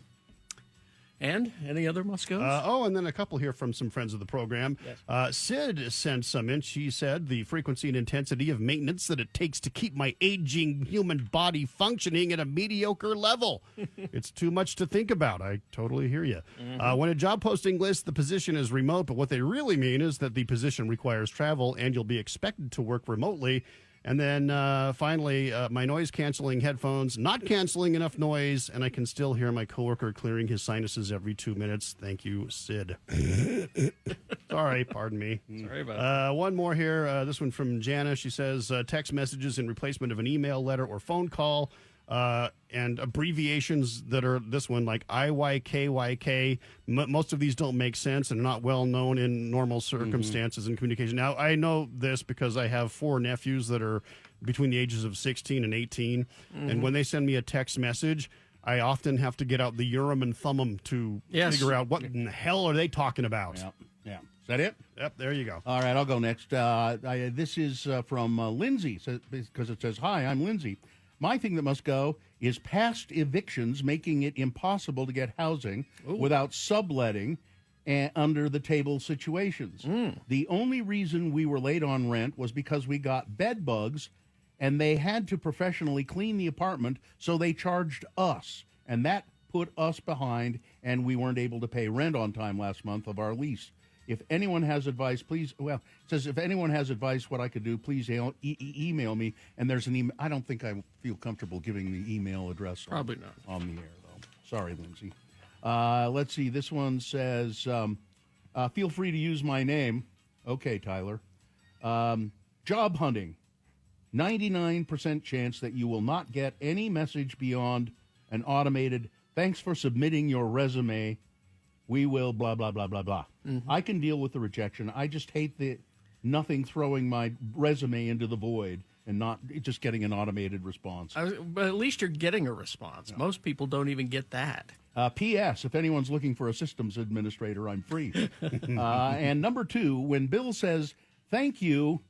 And any other must goes? And then a couple here from some friends of the program. Yes. Sid sent some in. She said the frequency and intensity of maintenance that it takes to keep my aging human body functioning at a mediocre level. It's too much to think about. I totally hear you. When a job posting lists the position is remote, but what they really mean is that the position requires travel and you'll be expected to work remotely. And then finally, my noise-canceling headphones, not canceling enough noise, and I can still hear my coworker clearing his sinuses every 2 minutes. Thank you, Sid. Sorry, pardon me. Sorry about that. One more here. This one from Jana. She says, text messages in replacement of an email, letter, or phone call. And abbreviations that are this one, like IYKYK. Most of these don't make sense and are not well known in normal circumstances and communication. Now, I know this because I have 4 nephews that are between the ages of 16 and 18. And when they send me a text message, I often have to get out the Urim and Thummim to figure out what in the hell are they talking about. Yeah. Is that it? Yep, there you go. All right, I'll go next. This is from Lindsay, because it says, "Hi, I'm Lindsay. My thing that must go is past evictions making it impossible to get housing without subletting and under-the-table situations. The only reason we were late on rent was because we got bed bugs, and they had to professionally clean the apartment, so they charged us, and that put us behind, and we weren't able to pay rent on time last month of our lease. If anyone has advice, please, it says, if anyone has advice what I could do, please email me. And there's an email. I don't think I feel comfortable giving the email address. Probably not. On the air, though. Sorry, Lindsay. Let's see. This one says, feel free to use my name. Okay, Tyler. Job hunting. 99% chance that you will not get any message beyond an automated, thanks for submitting your resume. We will blah, blah, blah, blah, blah. I can deal with the rejection. I just hate the nothing throwing my resume into the void and not just getting an automated response. But at least you're getting a response. No. Most people don't even get that. P.S. If anyone's looking for a systems administrator, I'm free. And number 2, when Bill says, thank you,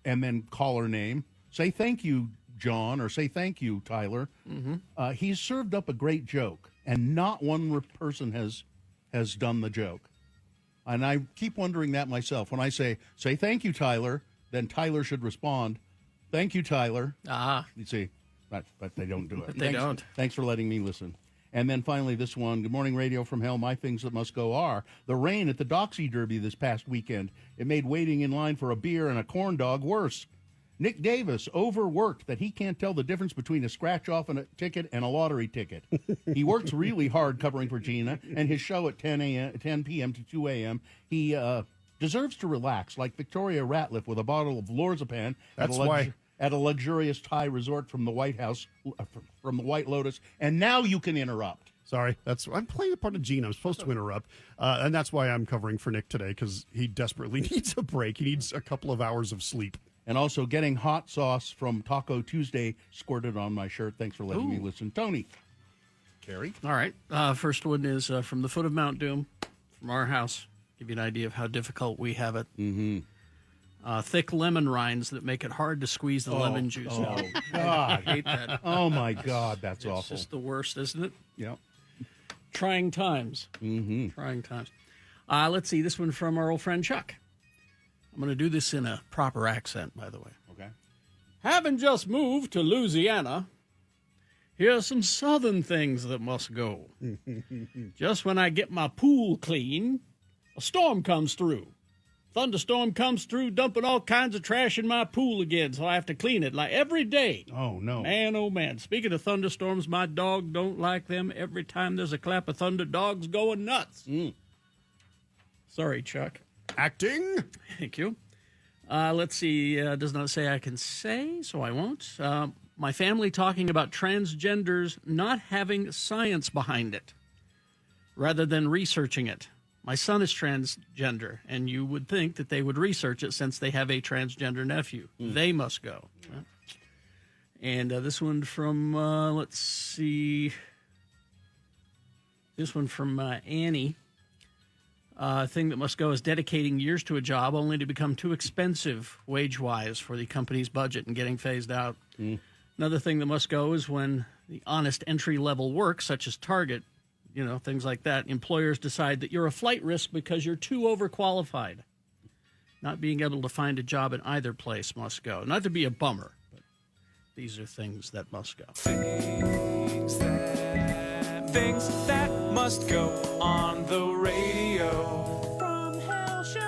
and then caller name, say thank you, John, or say thank you, Tyler. He's served up a great joke, and not one person has done the joke. And I keep wondering that myself. When I say thank you, Tyler, then Tyler should respond, thank you, Tyler. You see, but they don't do it. They don't. Thanks for letting me listen. And then finally this one, good morning, Radio from Hell. My things that must go are the rain at the Doxy Derby this past weekend. It made waiting in line for a beer and a corn dog worse. Nick Davis overworked that he can't tell the difference between a scratch-off and a ticket and a lottery ticket. He works really hard covering for Gina and his show at 10 p.m. to 2 a.m. He deserves to relax like Victoria Ratliff with a bottle of Lorazepam at a luxurious Thai resort from the White House, from the White Lotus. And now you can interrupt. Sorry, I'm playing the part of Gene. I'm supposed to interrupt, and that's why I'm covering for Nick today, because he desperately needs a break. He needs a couple of hours of sleep. And also getting hot sauce from Taco Tuesday squirted on my shirt. Thanks for letting me listen. Tony. Carrie? All right. First one is from the foot of Mount Doom, from our house. Give you an idea of how difficult we have it. thick lemon rinds that make it hard to squeeze the lemon juice out. God. I hate that. Oh, my God, that's It's awful. just the worst, isn't it? Yep. Trying times. Mm-hmm. Trying times. Let's see, this one from our old friend Chuck. I'm going to do this in a proper accent, by the way. Okay. Having just moved to Louisiana, here are some southern things that must go. Just when I get my pool clean, a storm comes through. Thunderstorm comes through, dumping all kinds of trash in my pool again, so I have to clean it like every day. Oh, no. Man, oh, man. Speaking of thunderstorms, my dog don't like them. Every time there's a clap of thunder, dog's going nuts. Sorry, Chuck. Acting. Thank you. Let's see. Does not say I can say, so I won't. My family talking about transgenders not having science behind it rather than researching it. My son is transgender, and you would think that they would research it since they have a transgender nephew. They must go. And this one from, let's see. This one from Annie. Thing that must go is dedicating years to a job only to become too expensive wage-wise for the company's budget and getting phased out. Another thing that must go is when the honest entry-level work, such as Target, things like that, employers decide that you're a flight risk because you're too overqualified. Not being able to find a job in either place must go. Not to be a bummer, but these are things that must go. Things that must go on the radio from Hell Show.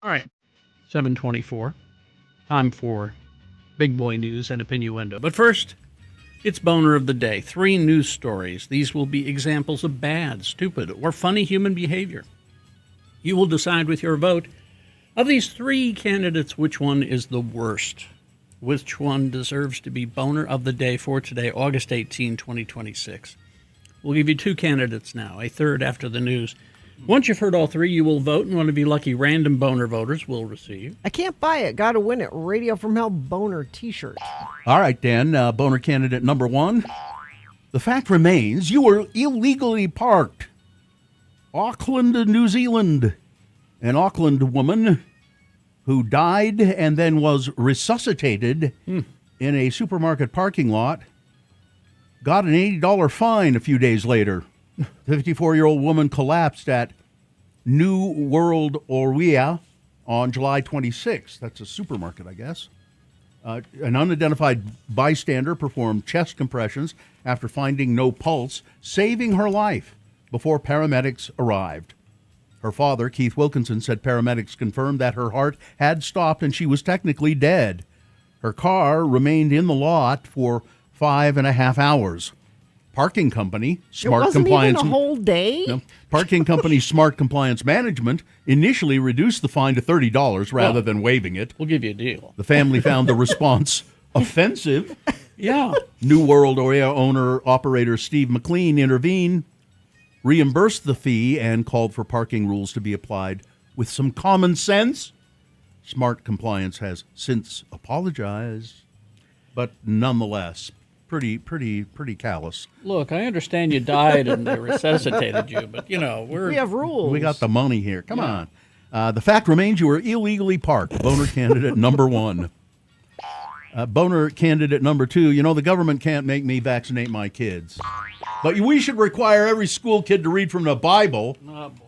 All right, 7:24. Time for big boy news and innuendo. But first, it's Boner of the Day. 3 news stories. These will be examples of bad, stupid, or funny human behavior. You will decide with your vote of these 3 candidates which one is the worst. Which one deserves to be Boner of the Day for today, August 18, 2026. We'll give you 2 candidates now, a third after the news. Once you've heard all 3, you will vote, and one of you lucky random Boner voters will receive. I can't buy it. Got to win it. Radio from Hell Boner t-shirt. All right, Dan, Boner candidate number 1. The fact remains you were illegally parked. Auckland, New Zealand. An Auckland woman who died and then was resuscitated in a supermarket parking lot got an $80 fine a few days later. The 54-year-old woman collapsed at New World Orea on July 26th. That's a supermarket, I guess. An unidentified bystander performed chest compressions after finding no pulse, saving her life before paramedics arrived. Her father, Keith Wilkinson, said paramedics confirmed that her heart had stopped and she was technically dead. Her car remained in the lot for 5.5 hours. Parking company, Smart It wasn't Compliance. even a whole day? No. Parking company Smart Compliance Management initially reduced the fine to $30 rather than waiving it. We'll give you a deal. The family found the response offensive. Yeah. New World Orea owner-operator Steve McLean intervened, reimbursed the fee, and called for parking rules to be applied with some common sense. Smart Compliance has since apologized, but nonetheless, pretty callous. Look, I understand you died and they resuscitated you, but, We have rules. We got the money here. Come on. The fact remains you were illegally parked. Boner candidate number 1. Boner candidate number 2. The government can't make me vaccinate my kids. But we should require every school kid to read from the Bible. Oh, boy.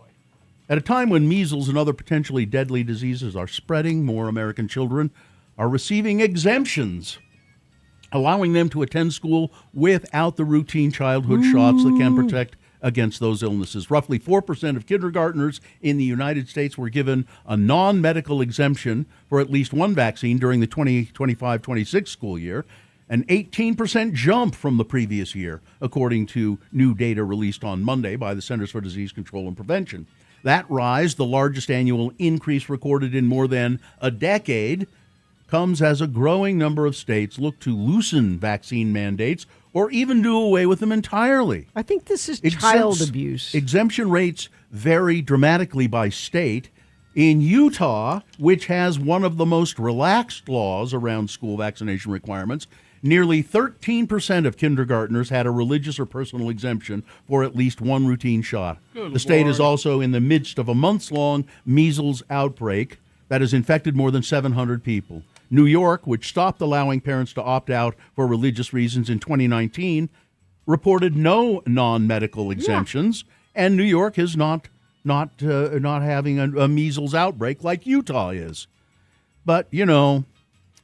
At a time when measles and other potentially deadly diseases are spreading, more American children are receiving exemptions, allowing them to attend school without the routine childhood shots that can protect against those illnesses. Roughly 4% of kindergartners in the United States were given a non-medical exemption for at least one vaccine during the 2025-26 school year, an 18% jump from the previous year, according to new data released on Monday by the Centers for Disease Control and Prevention. That rise, the largest annual increase recorded in more than a decade, comes as a growing number of states look to loosen vaccine mandates or even do away with them entirely. I think this is child abuse. Exemption rates vary dramatically by state. In Utah, which has one of the most relaxed laws around school vaccination requirements, nearly 13% of kindergartners had a religious or personal exemption for at least one routine shot. The state is also in the midst of a months-long measles outbreak that has infected more than 700 people. New York, which stopped allowing parents to opt out for religious reasons in 2019, reported no non-medical exemptions, and New York is not having a measles outbreak like Utah is. But, you know,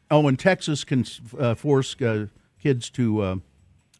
and Texas can force kids to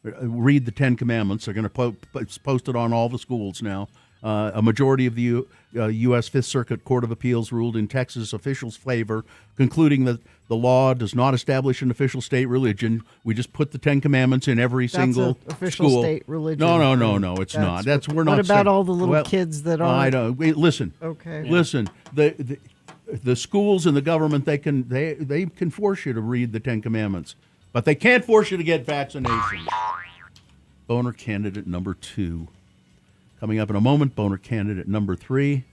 read the Ten Commandments. They're going to post it on all the schools now. A majority of the U.S. Fifth Circuit Court of Appeals ruled in Texas officials' favor, concluding that the law does not establish an official state religion. We just put the Ten Commandments in every single official school. State religion. No, it's not. We're not. What about saying, all the little kids that are? I don't. Listen. Okay. Listen. The schools and the government, they can force you to read the Ten Commandments, but they can't force you to get vaccinations. Boner candidate number 2. Coming up in a moment, boner candidate number 3.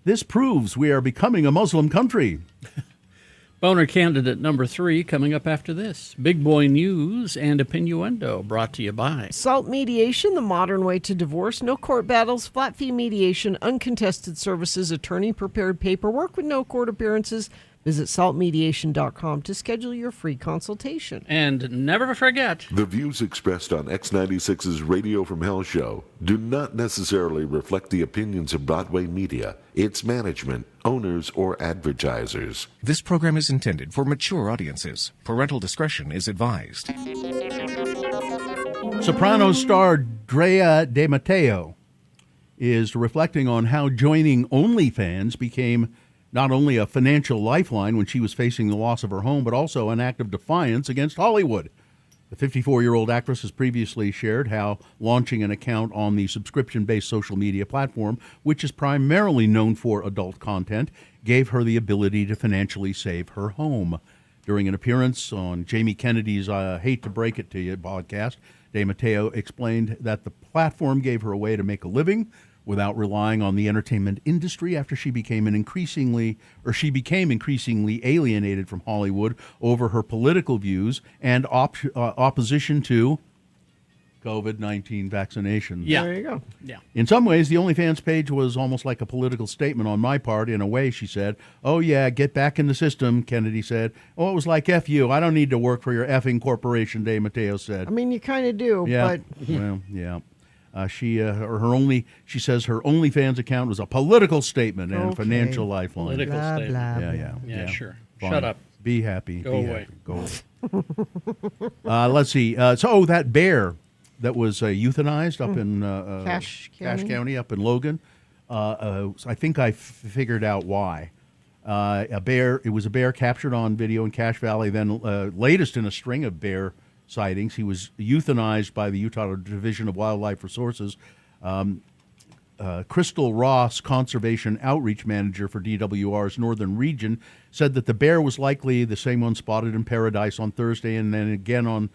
This proves we are becoming a Muslim country. Boner candidate number 3 coming up after this. Big Boy News and Opinioendo brought to you by SALT Mediation, the modern way to divorce. No court battles, flat fee mediation, uncontested services, attorney-prepared paperwork with no court appearances. Visit saltmediation.com to schedule your free consultation. And never forget, The views expressed on X96's Radio from Hell show do not necessarily reflect the opinions of Broadway Media, its management, owners, or advertisers. This program is intended for mature audiences. Parental discretion is advised. Sopranos star Drea De Matteo is reflecting on how joining OnlyFans became not only a financial lifeline when she was facing the loss of her home, but also an act of defiance against Hollywood. The 54-year-old actress has previously shared how launching an account on the subscription-based social media platform, which is primarily known for adult content, gave her the ability to financially save her home. During an appearance on Jamie Kennedy's Hate to Break It to You podcast, De Matteo explained that the platform gave her a way to make a living without relying on the entertainment industry after she became increasingly alienated from Hollywood over her political views and opposition to COVID-19 vaccinations. Yeah. There you go. Yeah. In some ways, the OnlyFans page was almost like a political statement on my part. In a way, she said, "Oh, yeah, get back in the system," Kennedy said. "Oh, it was like, F you. I don't need to work for your effing corporation," De Matteo said. I mean, you kind of do, Yeah. but Well, yeah. She says her OnlyFans account was a political statement and Okay. financial lifeline. Political blah, statement. blah, Yeah, blah. Yeah, sure. Fine. Shut up. Be happy. Go Be away. Happy. Go away. Let's see. That bear that was euthanized up in Cache Cache County? County up in Logan. I think I figured out why. It was a bear captured on video in Cache Valley, then latest in a string of bear sightings. He was euthanized by the Utah Division of Wildlife Resources. Crystal Ross, Conservation Outreach Manager for DWR's Northern Region, said that the bear was likely the same one spotted in Paradise on Thursday and then again on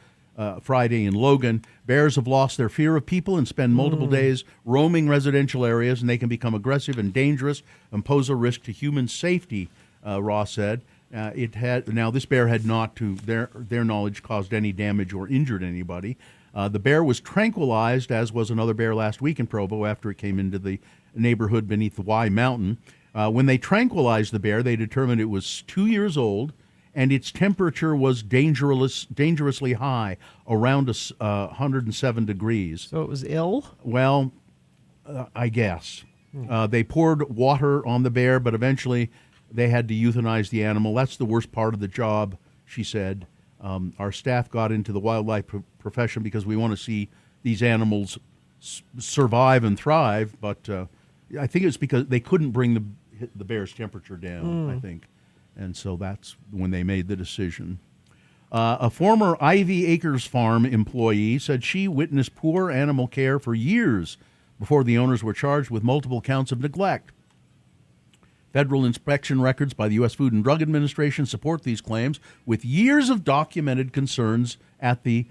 Friday in Logan. Bears have lost their fear of people and spend multiple days roaming residential areas, and they can become aggressive and dangerous and pose a risk to human safety, Ross said. This bear had not, to their knowledge, caused any damage or injured anybody. The bear was tranquilized, as was another bear last week in Provo after it came into the neighborhood beneath the Y Mountain. When they tranquilized the bear, they determined it was 2 years old, and its temperature was dangerously high, around 107 degrees. So it was ill? Well, I guess. They poured water on the bear, but eventually they had to euthanize the animal. That's the worst part of the job, she said. Our staff got into the wildlife profession because we want to see these animals survive and thrive. But I think it's because they couldn't bring the bear's temperature down, I think. And so that's when they made the decision. A former Ivy Acres Farm employee said she witnessed poor animal care for years before the owners were charged with multiple counts of neglect. Federal inspection records by the U.S. Food and Drug Administration support these claims, with years of documented concerns at the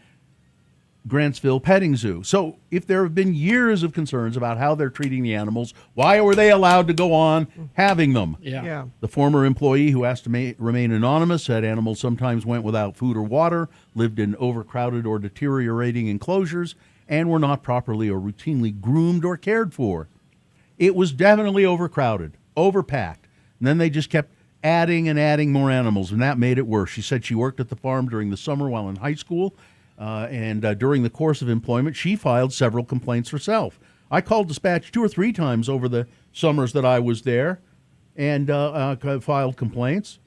Grantsville Petting Zoo. So if there have been years of concerns about how they're treating the animals, why were they allowed to go on having them? Yeah. The former employee, who asked to remain anonymous, said animals sometimes went without food or water, lived in overcrowded or deteriorating enclosures, and were not properly or routinely groomed or cared for. It was definitely overcrowded, overpacked. And then they just kept adding and adding more animals, and that made it worse. She said she worked at the farm during the summer while in high school, and during the course of employment, she filed several complaints herself. I called dispatch 2 or 3 times over the summers that I was there and filed complaints.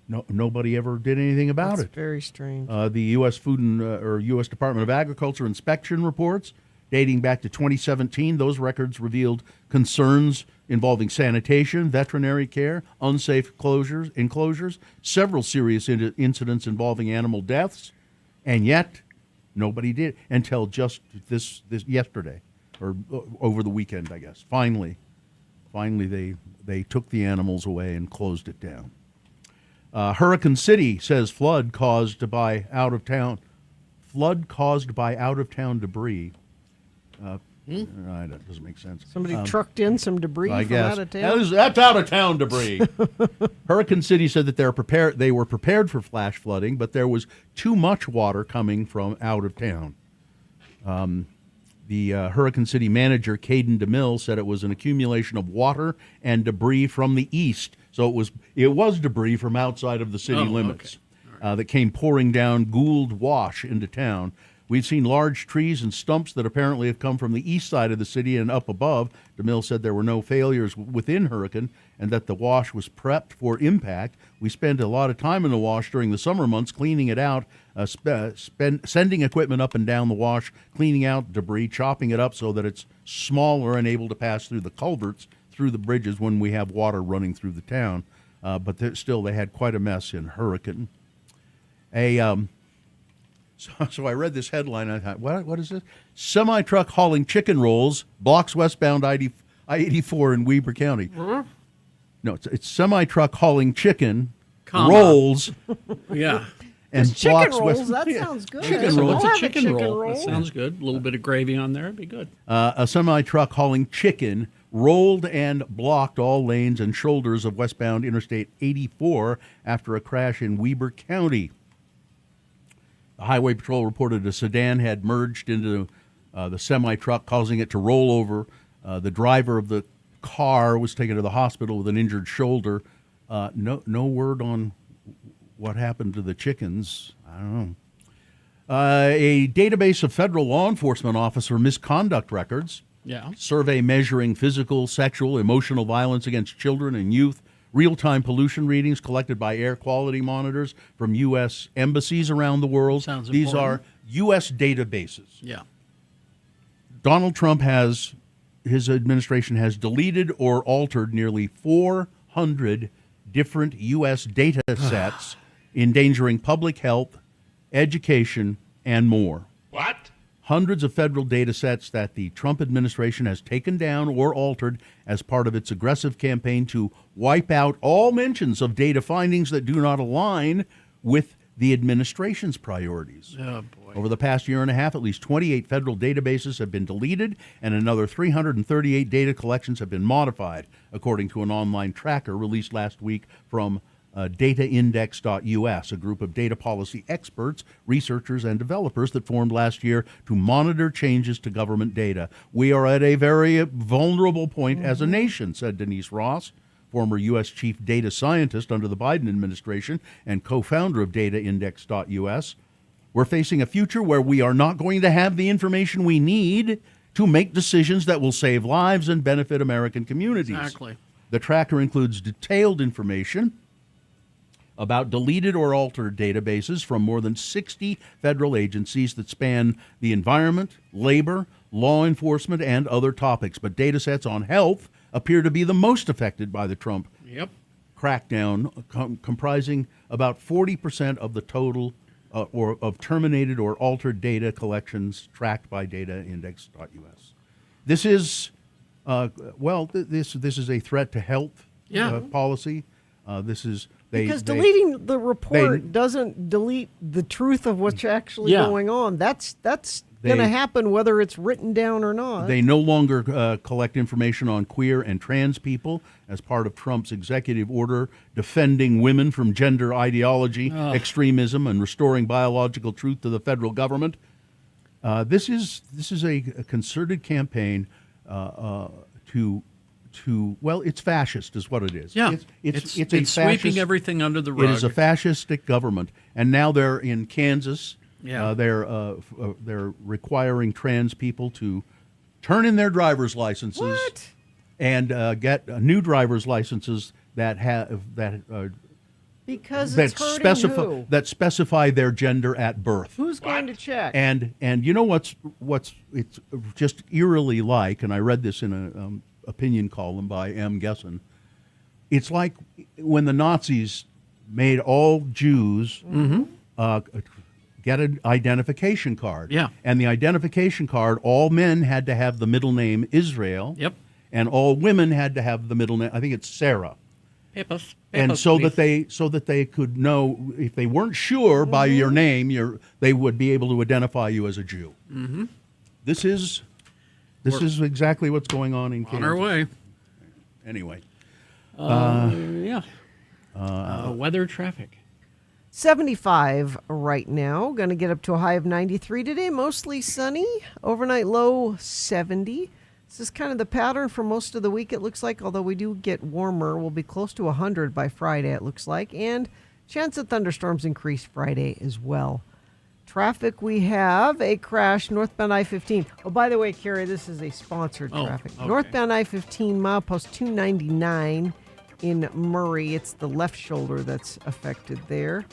Nobody ever did anything about That's it. very strange. The U.S. Food and or U.S. Department of Agriculture inspection reports dating back to 2017, those records revealed concerns involving sanitation, veterinary care, unsafe enclosures, several serious incidents involving animal deaths, and yet nobody did until just this yesterday or over the weekend, I guess. Finally, they took the animals away and closed it down. Hurricane City says flood caused by out of town debris. That doesn't make sense. Somebody trucked in some debris I from guess. out of town. That's out of town debris. Hurricane City said that they were prepared for flash flooding, but there was too much water coming from out of town. The Hurricane City manager, Caden DeMille, said it was an accumulation of water and debris from the east. So it was debris from outside of the city limits that came pouring down Gould Wash into town. We've seen large trees and stumps that apparently have come from the east side of the city and up above. DeMille said there were no failures within Hurricane and that the wash was prepped for impact. We spent a lot of time in the wash during the summer months cleaning it out, sending equipment up and down the wash, cleaning out debris, chopping it up so that it's smaller and able to pass through the culverts, through the bridges when we have water running through the town. But still, they had quite a mess in Hurricane. So I read this headline, and I thought, what is this? Semi-truck hauling chicken rolls blocks westbound I-84 in Weber County. Mm-hmm. No, it's semi-truck hauling chicken Comma. Rolls. Yeah. And chicken blocks rolls, that sounds good. Chicken So rolls. it's I'll a have chicken roll. That sounds good. A little bit of gravy on there would be good. A semi-truck hauling chicken rolled and blocked all lanes and shoulders of westbound Interstate 84 after a crash in Weber County. The Highway Patrol reported a sedan had merged into the semi-truck, causing it to roll over. The driver of the car was taken to the hospital with an injured shoulder. No word on what happened to the chickens. I don't know. A database of federal law enforcement officer misconduct records. Yeah. Survey measuring physical, sexual, emotional violence against children and youth. Real-time pollution readings collected by air quality monitors from U.S. embassies around the world. Sounds These important. are U.S. databases. Yeah. Donald Trump his administration has deleted or altered nearly 400 different U.S. data sets, endangering public health, education, and more. What? Hundreds of federal data sets that the Trump administration has taken down or altered as part of its aggressive campaign to wipe out all mentions of data findings that do not align with the administration's priorities. Oh, boy. Over the past year and a half, at least 28 federal databases have been deleted, and another 338 data collections have been modified, according to an online tracker released last week from DataIndex.us, a group of data policy experts, researchers, and developers that formed last year to monitor changes to government data. We are at a very vulnerable point as a nation, said Denise Ross, former U.S. chief data scientist under the Biden administration and co-founder of DataIndex.us. We're facing a future where we are not going to have the information we need to make decisions that will save lives and benefit American communities. Exactly. The tracker includes detailed information about deleted or altered databases from more than 60 federal agencies that span the environment, labor, law enforcement, and other topics. But data sets on health appear to be the most affected by the Trump Yep. crackdown, comprising about 40% of the total or of terminated or altered data collections tracked by dataindex.us. This is, this is a threat to health policy. This is because deleting the report doesn't delete the truth of what's actually going on. That's going to happen whether it's written down or not. They no longer collect information on queer and trans people as part of Trump's executive order defending women from gender ideology, extremism, and restoring biological truth to the federal government. This is a concerted campaign to it's fascist is what it is. Yeah, it's sweeping fascist, everything under the rug. It is a fascistic government, and now they're in Kansas. Yeah. They're requiring trans people to turn in their driver's licenses and get new driver's licenses that because it's hurting who? That specify their gender at birth. Who's going to check? And you know what's it's just eerily like, and I read this in an opinion column by M. Gessen. It's like when the Nazis made all Jews get an identification card. Yeah. And the identification card, all men had to have the middle name Israel. Yep. And all women had to have the middle name, I think it's Sarah. Papers, And so please. that they could know, if they weren't sure by your name, they would be able to identify you as a Jew. Mm-hmm. This is exactly what's going on in Kansas. On our way. Anyway. Weather, traffic. 75 right now. Going to get up to a high of 93 today. Mostly sunny. Overnight low 70. This is kind of the pattern for most of the week, it looks like, although we do get warmer. We'll be close to 100 by Friday, it looks like. And chance of thunderstorms increase Friday as well. Traffic, we have a crash northbound I-15. Oh, by the way, Carrie, this is a sponsored traffic. Okay. Northbound I-15, milepost 299 in Murray. It's the left shoulder that's affected there.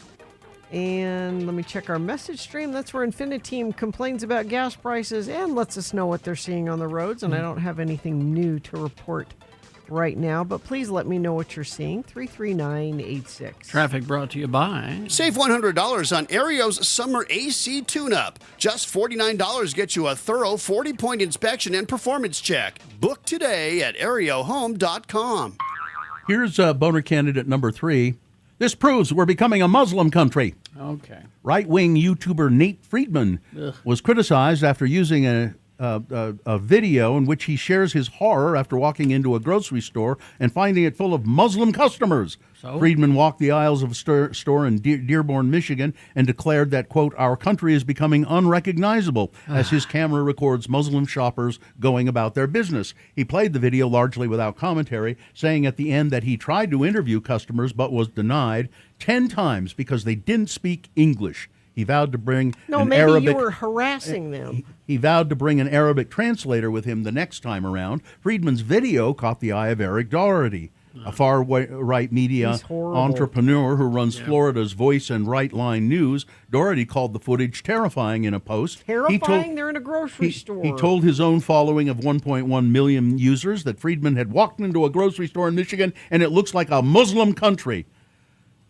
And let me check our message stream. That's where Infiniteam complains about gas prices and lets us know what they're seeing on the roads. And I don't have anything new to report right now, but please let me know what you're seeing. 33986. Traffic brought to you by... Save $100 on Aereo's summer AC tune-up. Just $49 gets you a thorough 40-point inspection and performance check. Book today at aereohome.com. Here's boner candidate number 3. This proves we're becoming a Muslim country. Okay. Right-wing YouTuber Nate Friedman was criticized after using a video in which he shares his horror after walking into a grocery store and finding it full of Muslim customers. So? Friedman walked the aisles of a store in Dearborn, Michigan, and declared that, quote, our country is becoming unrecognizable as his camera records Muslim shoppers going about their business. He played the video largely without commentary, saying at the end that he tried to interview customers but was denied 10 times because they didn't speak English. He vowed to bring maybe Arabic. You were harassing them. He vowed to bring an Arabic translator with him the next time around. Friedman's video caught the eye of Eric Doherty, a far-right media entrepreneur who runs Florida's Voice and Right Line News. Doherty called the footage terrifying in a post. Terrifying? They're in a grocery store. He told his own following of 1.1 million users that Friedman had walked into a grocery store in Michigan and it looks like a Muslim country.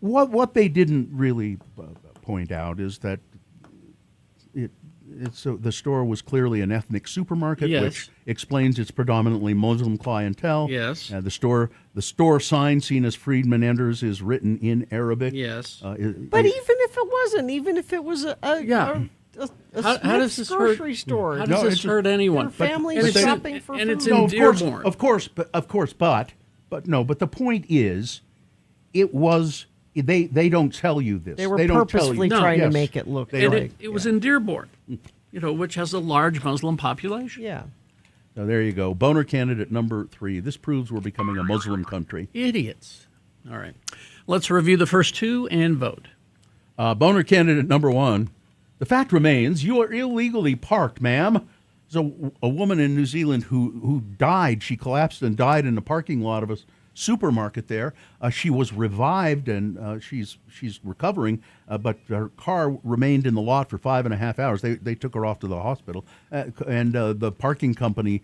What they didn't really point out is that the store was clearly an ethnic supermarket, which explains its predominantly Muslim clientele. Yes. The store sign seen as Friedman enters is written in Arabic. Yes. But even if it wasn't, even if it was a how does this grocery store, How does this hurt anyone? Their families shopping for and food. it's in Dearborn. Of course, but the point is, it was. They don't tell you this. They were don't purposely tell you. trying to make it look like. It was in Dearborn, which has a large Muslim population. Yeah. So there you go. Boner candidate number 3. This proves we're becoming a Muslim country. Idiots. All right. Let's review the first 2 and vote. Boner candidate number 1. The fact remains you are illegally parked, ma'am. There's a woman in New Zealand who died. She collapsed and died in the parking lot of a supermarket there. She was revived, and she's recovering, but her car remained in the lot for 5.5 hours. They took her off to the hospital, and the parking company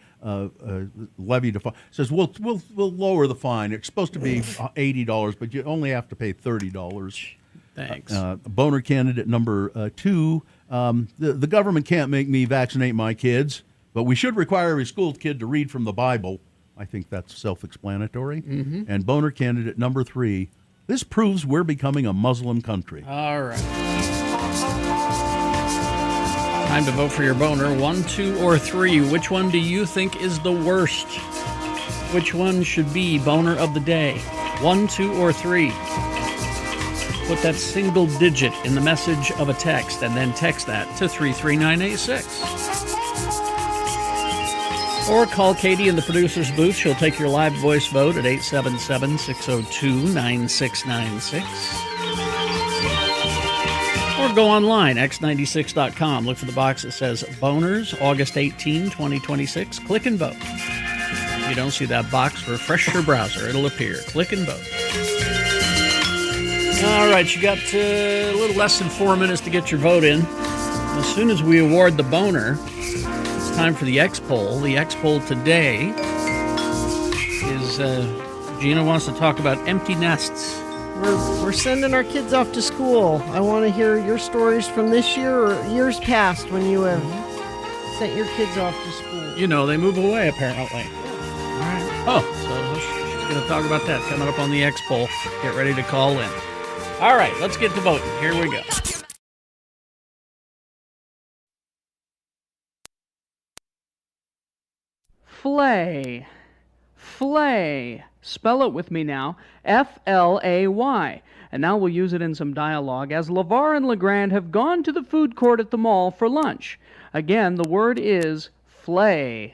levied a fine. Says we'll lower the fine. It's supposed to be $80, but you only have to pay $30. Thanks. Boner candidate number 2. The government can't make me vaccinate my kids, but we should require every school kid to read from the Bible. I think that's self-explanatory. Mm-hmm. And boner candidate number 3. This proves we're becoming a Muslim country. All right. Time to vote for your boner. 1, 2, or 3. Which one do you think is the worst? Which one should be boner of the day? 1, 2, or 3? Put that single digit in the message of a text and then text that to 33986. Or call Katie in the producer's booth. She'll take your live voice vote at 877-602-9696. Or go online, x96.com. Look for the box that says Boners, August 18, 2026. Click and vote. If you don't see that box, refresh your browser. It'll appear. Click and vote. All right, you got a little less than 4 minutes to get your vote in. As soon as we award the boner, it's time for the X-Poll. The X-Poll today is, Gina wants to talk about empty nests. We're sending our kids off to school. I want to hear your stories from this year or years past when you have sent your kids off to school. You know, they move away, apparently. All right. Oh, so she's going to talk about that coming up on the X-Poll. Get ready to call in. All right, let's get to voting. Here we go. Flay. Flay. Spell it with me now. F-L-A-Y. And now we'll use it in some dialogue as LeVar and LeGrand have gone to the food court at the mall for lunch. Again, the word is flay.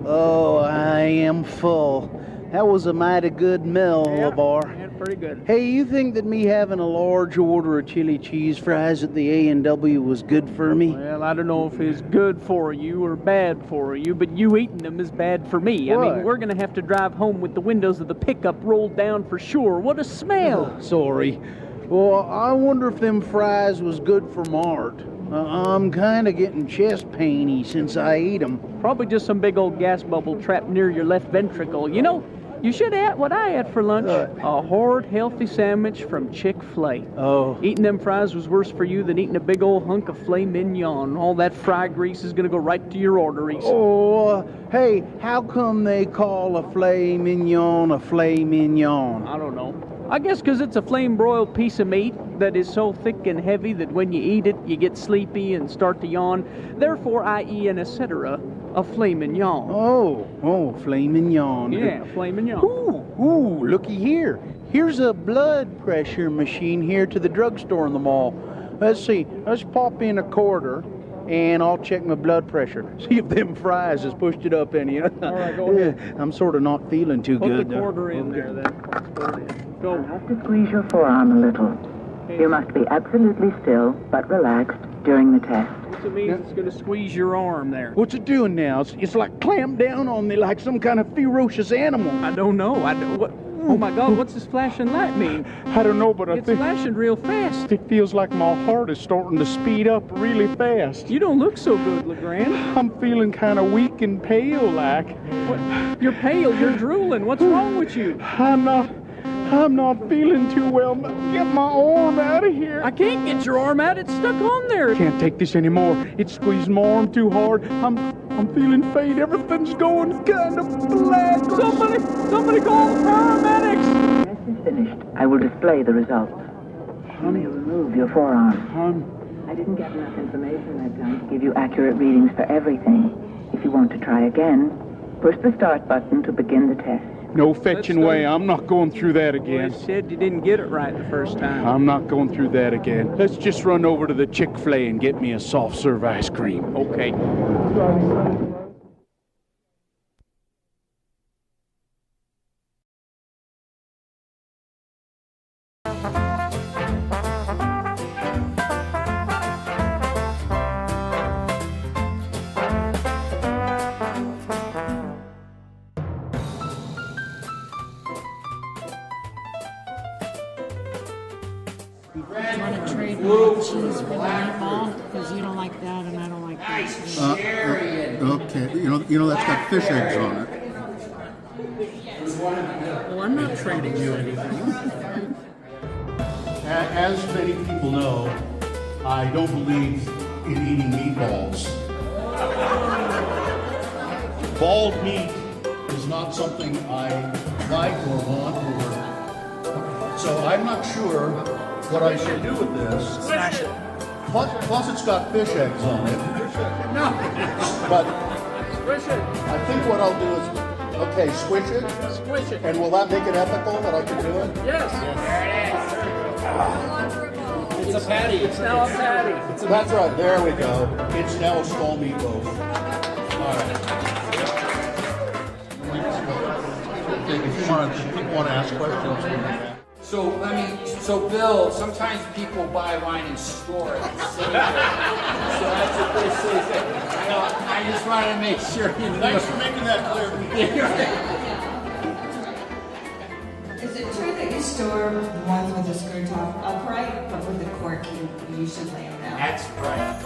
Oh, I am full. That was a mighty good meal, LeVar. Yeah, pretty good. Hey, you think that me having a large order of chili cheese fries at the A&W was good for me? Well, I don't know if it's good for you or bad for you, but you eating them is bad for me. What? I mean, we're going to have to drive home with the windows of the pickup rolled down for sure. What a smell! Sorry. Well, I wonder if them fries was good for Mart. I'm kind of getting chest painy since I ate them. Probably just some big old gas bubble trapped near your left ventricle. You know, you should have had what I had for lunch. A hard, healthy sandwich from Chick-fil-A. Oh. Eating them fries was worse for you than eating a big old hunk of filet mignon. All that fry grease is going to go right to your arteries. Oh, hey, how come they call a filet mignon a filet mignon? I don't know. I guess because it's a flame-broiled piece of meat that is so thick and heavy that when you eat it, you get sleepy and start to yawn. Therefore, i.e. and etc., a filet mignon. Oh, filet mignon. Yeah, filet mignon. Ooh, looky here. Here's a blood pressure machine here to the drugstore in the mall. Let's see. Let's pop in a quarter, and I'll check my blood pressure. See if them fries has pushed it up any. All right, go ahead. I'm sort of not feeling too good. Put the quarter in there, then. Put it in. Go. You'll have to squeeze your forearm a little. You must be absolutely still but relaxed during the test. What's it mean? It's going to squeeze your arm there. What's it doing now? It's like clamped down on me like some kind of ferocious animal. I don't know. What? Oh my God! What's this flashing light mean? I don't know, but It's flashing real fast. it feels like my heart is starting to speed up really fast. You don't look so good, LeGrand. I'm feeling kind of weak and pale, like. What? You're pale. You're drooling. What's wrong with you? I'm not feeling too well. Get my arm out of here. I can't get your arm out. It's stuck on there. Can't take this anymore. It's squeezed my arm too hard. I'm feeling faint. Everything's going kind of black. Somebody call the paramedics. Test is finished. I will display the results. You may remove your forearm. I didn't get enough information that time to give you accurate readings for everything. If you want to try again, push the start button to begin the test. No fetching way. I'm not going through that Well, again. you said you didn't get it right the first time. I'm not going through that again. Let's just run over to the Chick-fil-A and get me a soft serve ice cream. Okay. want to trade my cheese for the meatball? Because you don't like that and I don't like that. Okay, you know that's got fish eggs on it. Well, I'm not trading you anything. As many people know, I don't believe in eating meatballs. Bald meat is not something I like or want, so I'm not sure what I should do with this. Smash it. Plus it's got fish eggs on it. No. But Squish it. I think what I'll do is, okay, squish it. Squish it. And will that make it ethical that I can do it? Yes. There it is. It's a patty. It's now a patty. That's right. There we go. It's now a small meatloaf. All right. If people want to ask questions. So Bill, sometimes people buy wine and store it. So that's what this is. I just wanted to make sure you knew. Thanks for making that clear. Is it true that you store ones with the screw top upright, but with the cork you usually lay them down? That's right.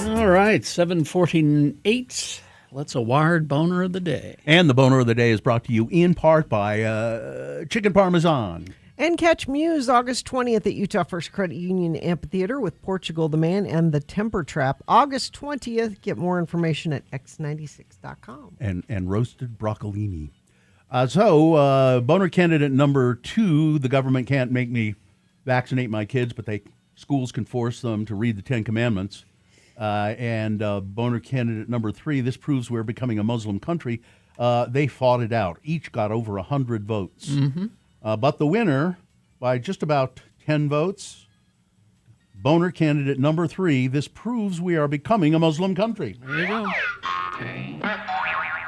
All right, 7:48. Let's a wired boner of the day. And the boner of the day is brought to you in part by Chicken Parmesan. And catch Muse August 20th at Utah First Credit Union Amphitheater with Portugal the Man and the Temper Trap. August 20th. Get more information at x96.com. And roasted broccolini. Boner candidate number 2, the government can't make me vaccinate my kids, but schools can force them to read the Ten Commandments. And boner candidate number 3, this proves we're becoming a Muslim country. They fought it out. Each got over 100 votes. Mm-hmm. But the winner, by just about 10 votes, boner candidate number 3, this proves we are becoming a Muslim country. There you go.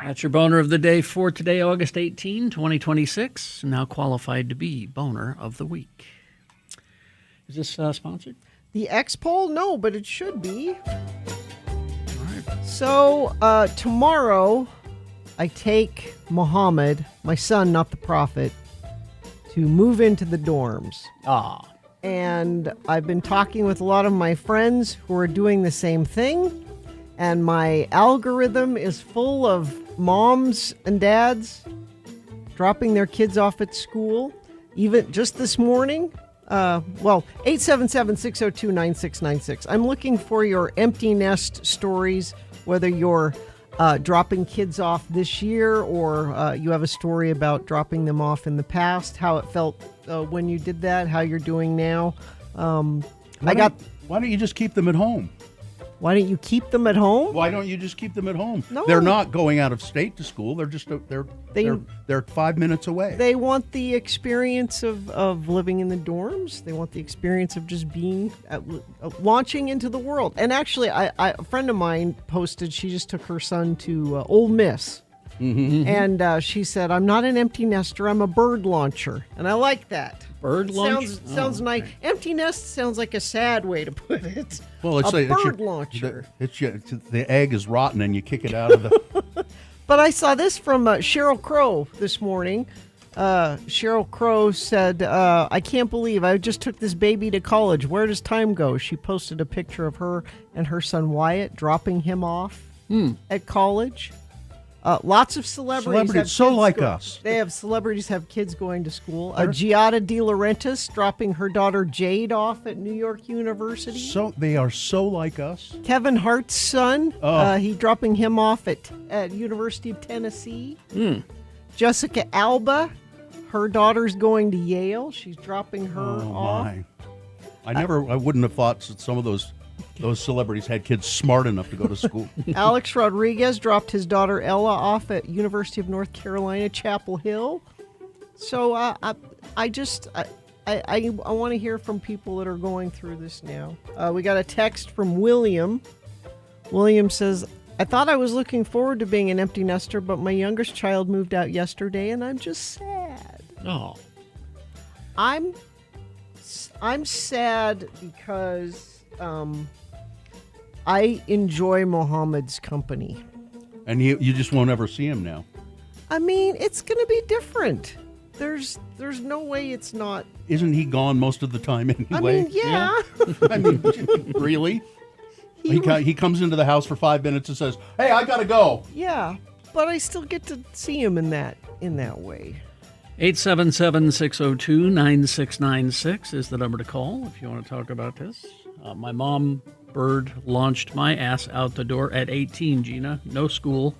That's your boner of the day for today, August 18, 2026. Now qualified to be boner of the week. Is this sponsored? The X poll? No, but it should be. All right. So tomorrow, I take Muhammad, my son, not the prophet, to move into the dorms. Ah. And I've been talking with a lot of my friends who are doing the same thing. And my algorithm is full of moms and dads dropping their kids off at school. Even just this morning, 877-602-9696. I'm looking for your empty nest stories, whether you're dropping kids off this year or you have a story about dropping them off in the past, how it felt when you did that, how you're doing now. Why don't you just keep them at home? Why don't you keep them at home? Why don't you just keep them at home? No. They're not going out of state to school. They're just they're 5 minutes away. They want the experience of living in the dorms. They want the experience of just being launching into the world. And actually, a friend of mine posted she just took her son to Ole Miss. Mm-hmm. And she said, "I'm not an empty nester. I'm a bird launcher." And I like that. Bird launcher? Sounds nice. Empty nest sounds like a sad way to put it. Well, it's a bird launcher. The egg is rotten and you kick it out of the... But I saw this from Sheryl Crow this morning. Sheryl Crow said, I can't believe I just took this baby to college. Where does time go? She posted a picture of her and her son Wyatt dropping him off at college. Lots of celebrities so like us. They have celebrities have kids going to school. Giada De Laurentiis dropping her daughter Jade off at New York University. So they are so like us. Kevin Hart's son, he dropping him off at University of Tennessee. Jessica Alba, her daughter's going to Yale. She's dropping her off. My. I wouldn't have thought that some of those celebrities had kids smart enough to go to school. Alex Rodriguez dropped his daughter Ella off at University of North Carolina, Chapel Hill. So I want to hear from people that are going through this now. We got a text from William. William says, I thought I was looking forward to being an empty nester, but my youngest child moved out yesterday, and I'm just sad. Oh. I'm sad because I enjoy Muhammad's company. And you just won't ever see him now. I mean, it's going to be different. There's no way it's not. Isn't he gone most of the time anyway? I mean, yeah. I mean, really? He comes into the house for 5 minutes and says, "Hey, I gotta go." Yeah, but I still get to see him in that way. 877-602-9696 is the number to call if you want to talk about this. My mom, bird, launched my ass out the door at 18, Gina. No school.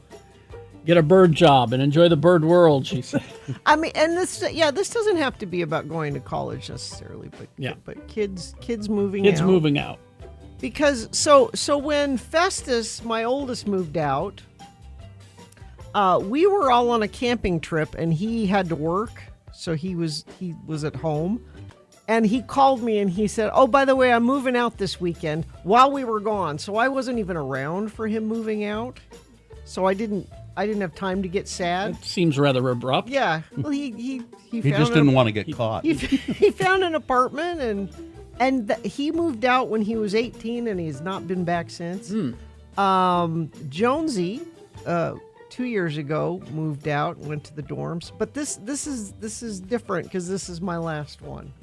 Get a bird job and enjoy the bird world, she said. I mean, and this doesn't have to be about going to college necessarily, but kids moving out. Kids moving out. Because so when Festus, my oldest, moved out, we were all on a camping trip, and he had to work, so he was at home, and he called me and he said, "Oh, by the way, I'm moving out this weekend," while we were gone. So I wasn't even around for him moving out, so I didn't have time to get sad. It seems rather abrupt. Yeah, well, he just didn't want to get caught. He found an apartment and he moved out when he was 18, and he's not been back since. Jonesy, 2 years ago, moved out and went to the dorms. But this is different because this is my last one.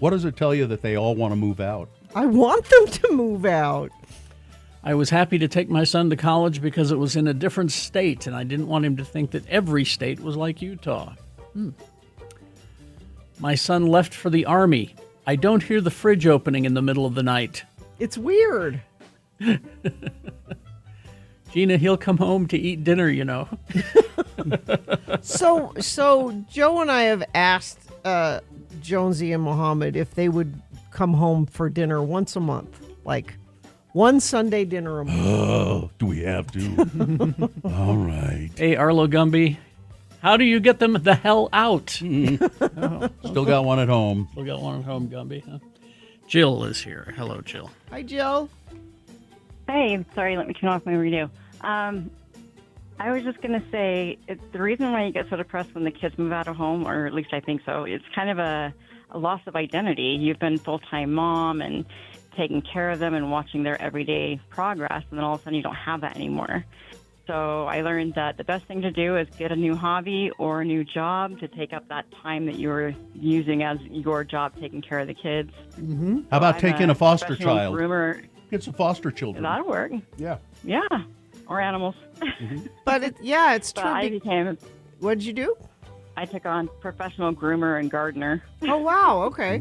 What does it tell you that they all want to move out? I want them to move out. I was happy to take my son to college because it was in a different state, and I didn't want him to think that every state was like Utah. My son left for the Army. I don't hear the fridge opening in the middle of the night. It's weird. Gina, he'll come home to eat dinner, you know. So Joe and I have asked Jonesy and Mohammed if they would come home for dinner once a month, like one Sunday dinner a month. Oh, do we have to? All right. Hey, Arlo Gumby, how do you get them the hell out? Still got one at home. Still got one at home, Gumby. Huh? Jill is here. Hello, Jill. Hi, Jill. Hey, sorry, let me turn off my radio. I was just going to say, the reason why you get so depressed when the kids move out of home, or at least I think so, it's kind of a loss of identity. You've been full-time mom and taking care of them and watching their everyday progress, and then all of a sudden you don't have that anymore. So I learned that the best thing to do is get a new hobby or a new job to take up that time that you were using as your job taking care of the kids. Mm-hmm. How about taking a foster child? Groomer. Get some foster children. That'll work. Yeah. Yeah. Or animals. But it's but true. I became. What did you do? I took on professional groomer and gardener. Oh wow! Okay.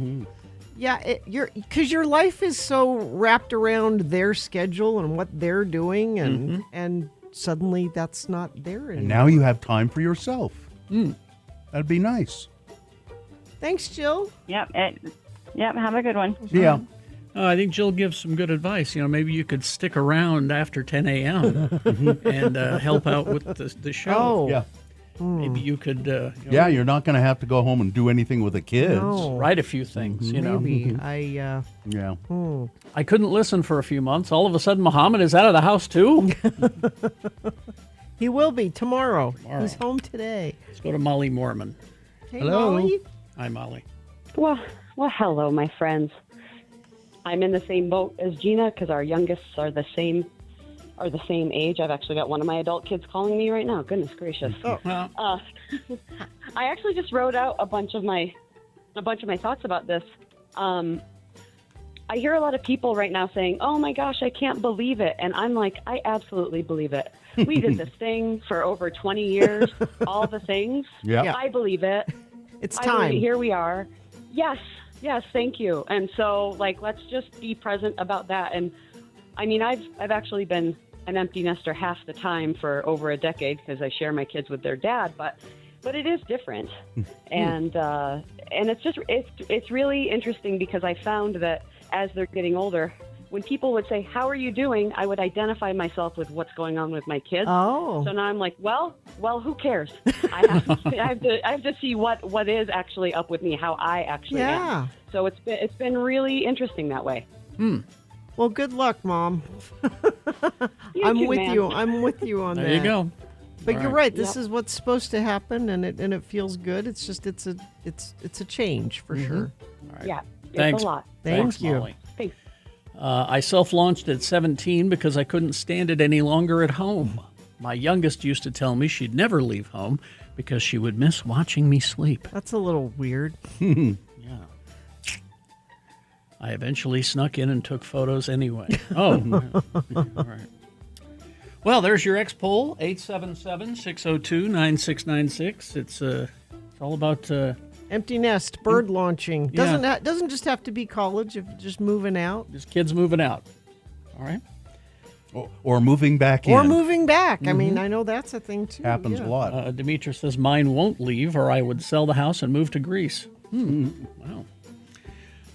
Yeah, because your life is so wrapped around their schedule and what they're doing, and suddenly that's not there anymore. And now you have time for yourself. That'd be nice. Thanks, Jill. Yep. Yep. Have a good one. Yeah. I think Jill gives some good advice. You know, maybe you could stick around after 10 a.m. and help out with the show. Oh. Yeah. Maybe you could. You're not going to have to go home and do anything with the kids. No. Write a few things, you know. Maybe. Yeah. I couldn't listen for a few months. All of a sudden, Muhammad is out of the house, too. He will be tomorrow. He's home today. Let's go to Molly Mormon. Hey, Hello. Molly. Hi, Molly. Well, hello, my friends. I'm in the same boat as Gina because our youngest are the same age. I've actually got one of my adult kids calling me right now. Goodness gracious. I actually just wrote out a bunch of my thoughts about this. I hear a lot of people right now saying, "Oh my gosh, I can't believe it," and I'm like, I absolutely believe it. We did this thing for over 20 years, all the things. Yeah. I believe it. It's I time. believe it. Here we are. Yes, thank you. And so, let's just be present about that. And I mean, I've actually been an empty nester half the time for over a decade because I share my kids with their dad, but it is different. And it's really interesting because I found that as they're getting older, when people would say, "How are you doing?" I would identify myself with what's going on with my kids. Oh. So now I'm like, well, who cares? I have to see what is actually up with me, how I actually am. So it's been really interesting that way. Well, good luck, Mom. You I'm too, with ma'am. you. I'm with you on that. There you go. But All you're right. right. This is what's supposed to happen, and it feels good. It's just it's a change for sure. All right. Yeah, it's Thanks. a lot. Thanks, you. Molly. Thanks. I self-launched at 17 because I couldn't stand it any longer at home. My youngest used to tell me she'd never leave home because she would miss watching me sleep. That's a little weird. Yeah. I eventually snuck in and took photos anyway. Oh, all right. Well, there's your X poll, 877-602-9696. It's all about empty nest, bird launching. Doesn't just have to be college, if just moving out. Just kids moving out. All right. Or moving back in. Or moving back. I mean, I know that's a thing too. Happens a lot. Demetra says, mine won't leave or I would sell the house and move to Greece. Wow.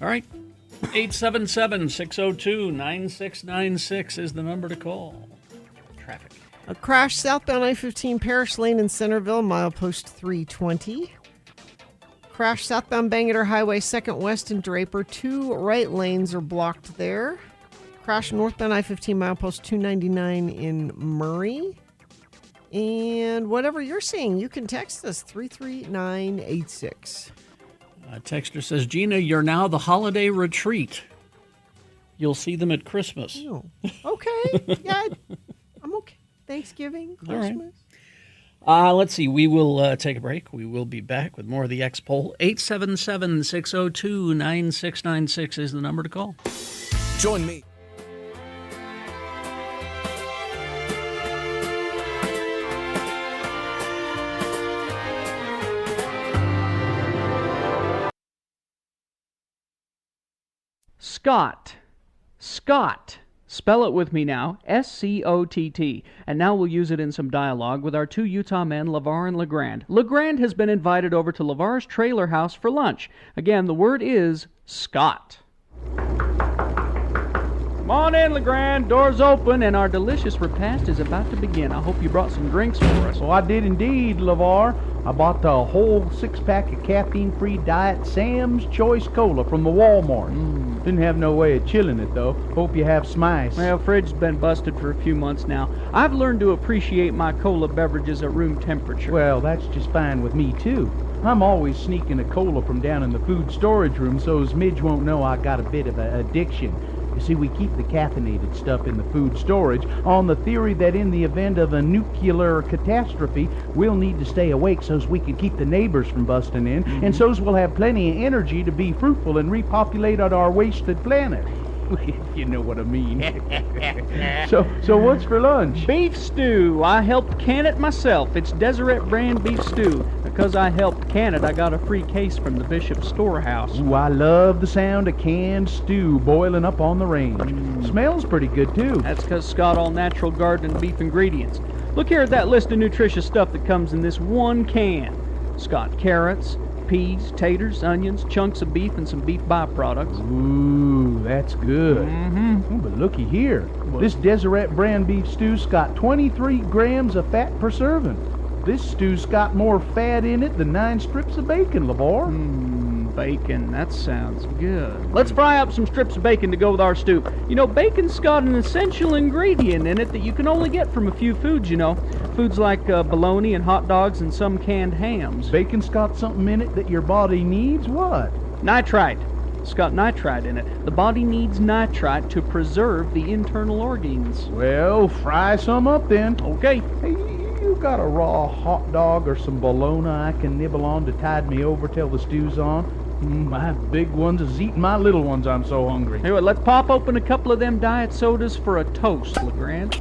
All right. 877-602-9696 is the number to call. Traffic. A crash southbound I-15 Parish Lane in Centerville, milepost 320. Crash southbound Bangor Highway 2nd West in Draper. 2 right lanes are blocked there. Crash northbound I-15 milepost 299 in Murray. And whatever you're seeing, you can text us 33986. Texter says, Gina, you're now the holiday retreat. You'll see them at Christmas. Oh, okay. Yeah, I'm okay. Thanksgiving, Christmas. All right. Let's see. We will take a break. We will be back with more of the X poll. 877-602-9696 is the number to call. Join me. Scott. Scott. Spell it with me now. S-C-O-T-T. And now we'll use it in some dialogue with our 2 Utah men, LeVar and LeGrand. LeGrand has been invited over to LeVar's trailer house for lunch. Again, the word is Scott. Come on in, LeGrand. Door's open, and our delicious repast is about to begin. I hope you brought some drinks for us. Well, I did indeed, LeVar. I bought the whole 6-pack of caffeine-free Diet Sam's Choice Cola from the Walmart. Didn't have no way of chilling it, though. Hope you have smice. Well, fridge's been busted for a few months now. I've learned to appreciate my cola beverages at room temperature. Well, that's just fine with me, too. I'm always sneaking a cola from down in the food storage room so as Midge won't know I got a bit of an addiction. You see, we keep the caffeinated stuff in the food storage on the theory that in the event of a nuclear catastrophe, we'll need to stay awake so's we can keep the neighbors from busting in, and so's we'll have plenty of energy to be fruitful and repopulate our wasted planet. You know what I mean. So what's for lunch? Beef stew. I helped can it myself. It's Deseret brand beef stew. Because I helped can it, I got a free case from the Bishop Storehouse. Ooh, I love the sound of canned stew boiling up on the range. Smells pretty good, too. That's because Scott All Natural Garden and Beef Ingredients. Look here at that list of nutritious stuff that comes in this one can. Scott carrots, peas, taters, onions, chunks of beef, and some beef byproducts. Ooh, that's good. Ooh, but looky here. What? This Deseret brand beef stew's got 23 grams of fat per serving. This stew's got more fat in it than 9 strips of bacon, LeVar. Bacon, that sounds good. Let's fry up some strips of bacon to go with our stew. You know, bacon's got an essential ingredient in it that you can only get from a few foods, you know. Foods like bologna and hot dogs and some canned hams. Bacon's got something in it that your body needs? What? Nitrite. It's got nitrite in it. The body needs nitrite to preserve the internal organs. Well, fry some up then. Okay. Hey, you got a raw hot dog or some bologna I can nibble on to tide me over till the stew's on? My big ones is eating my little ones. I'm so hungry. Hey, let's pop open a couple of them diet sodas for a toast, LeGrand.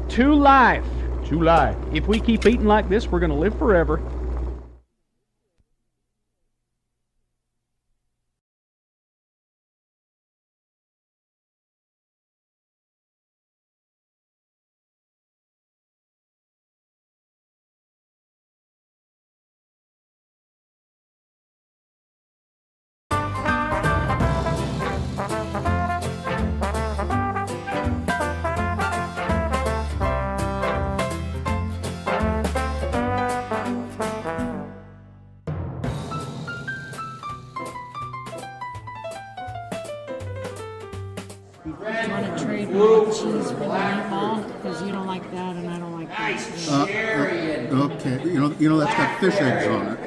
To life. To life. If we keep eating like this, we're going to live forever. Want to trade blue cheese for the meatball? Because you don't like that and I don't like that. Okay, you know that's got fish eggs on it.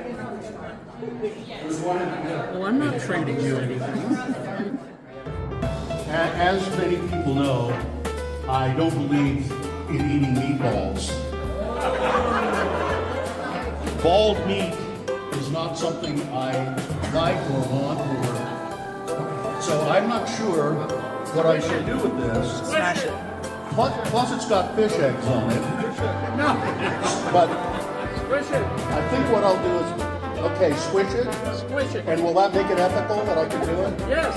Well, I'm not trading you anything. As many people know, I don't believe in eating meatballs. Bald meat is not something I like or want so I'm not sure what I should do with this. Smash it. Plus it's got fish eggs on it. No. But Squish it. I think what I'll do is, okay, squish it. Squish it. And will that make it ethical that I can do it? Yes.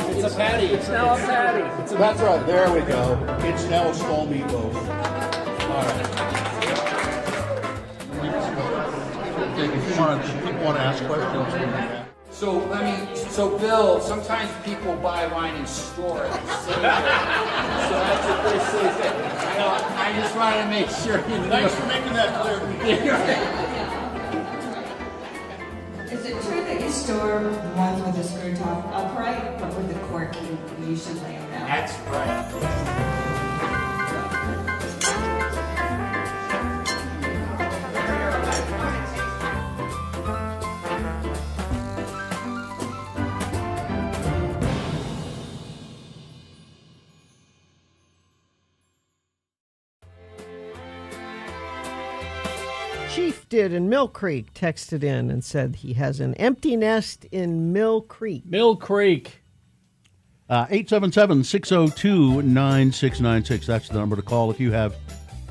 It's a patty. It's now a patty. That's right, there we go. It's now a small meatloaf. All right. If people want to ask questions, So Bill, sometimes people buy wine and store it. So that's what this is. I just wanted to make sure you knew. Thanks for making that clear. Is it true that you store ones with the screw top upright, but with the cork you usually lay them down? That's right. Chief did in Mill Creek texted in and said he has an empty nest in Mill Creek. Mill Creek. 877-602-9696. That's the number to call if you have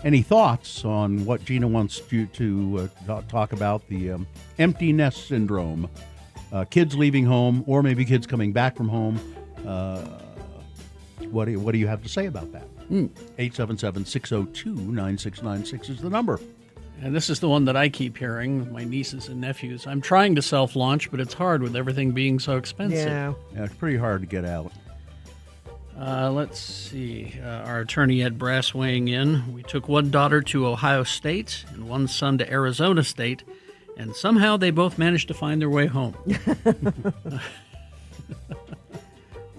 any thoughts on what Gina wants you to talk about, the empty nest syndrome. Kids leaving home, or maybe kids coming back from home. What do you have to say about that? 877-602-9696 is the number. And this is the one that I keep hearing with my nieces and nephews. I'm trying to self-launch, but it's hard with everything being so expensive. Yeah, it's pretty hard to get out. Let's see. Our attorney Ed Brass weighing in. We took one daughter to Ohio State and one son to Arizona State, and somehow they both managed to find their way home.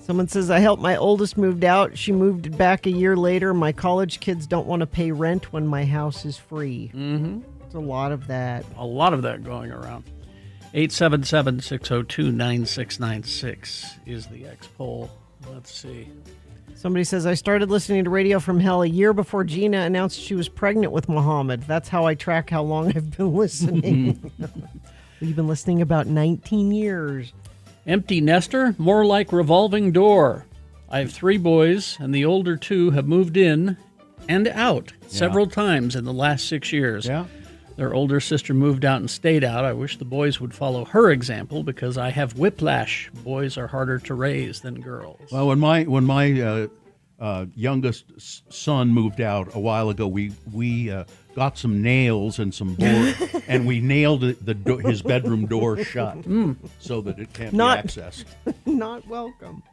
Someone says, I helped my oldest moved out. She moved back a year later. My college kids don't want to pay rent when my house is free. Mm-hmm. There's a lot of that. A lot of that going around. 877-602-9696 is the X-Poll. Let's see. Somebody says, I started listening to Radio from Hell a year before Gina announced she was pregnant with Muhammad. That's how I track how long I've been listening. We've been listening about 19 years. Empty nester, more like revolving door. I have 3 boys, and the older 2 have moved in and out several times in the last 6 years. Yeah. Their older sister moved out and stayed out. I wish the boys would follow her example because I have whiplash. Boys are harder to raise than girls. Well, when my youngest son moved out a while ago, we got some nails and some board, and we nailed his bedroom door shut so that it can't be accessed. Not welcome.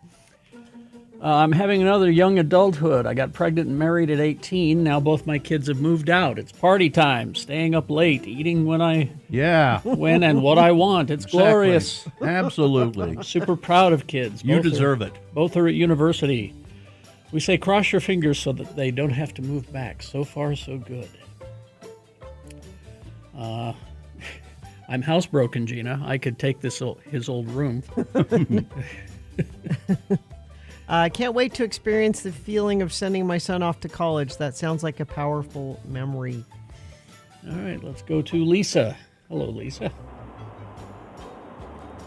I'm having another young adulthood. I got pregnant and married at 18. Now both my kids have moved out. It's party time, staying up late, eating when and what I want. It's glorious. Absolutely. Super proud of kids. You deserve it. Both are at university. We say cross your fingers so that they don't have to move back. So far, so good. I'm housebroken, Gina. I could take his old room. I can't wait to experience the feeling of sending my son off to college. That sounds like a powerful memory. All right, let's go to Lisa. Hello, Lisa.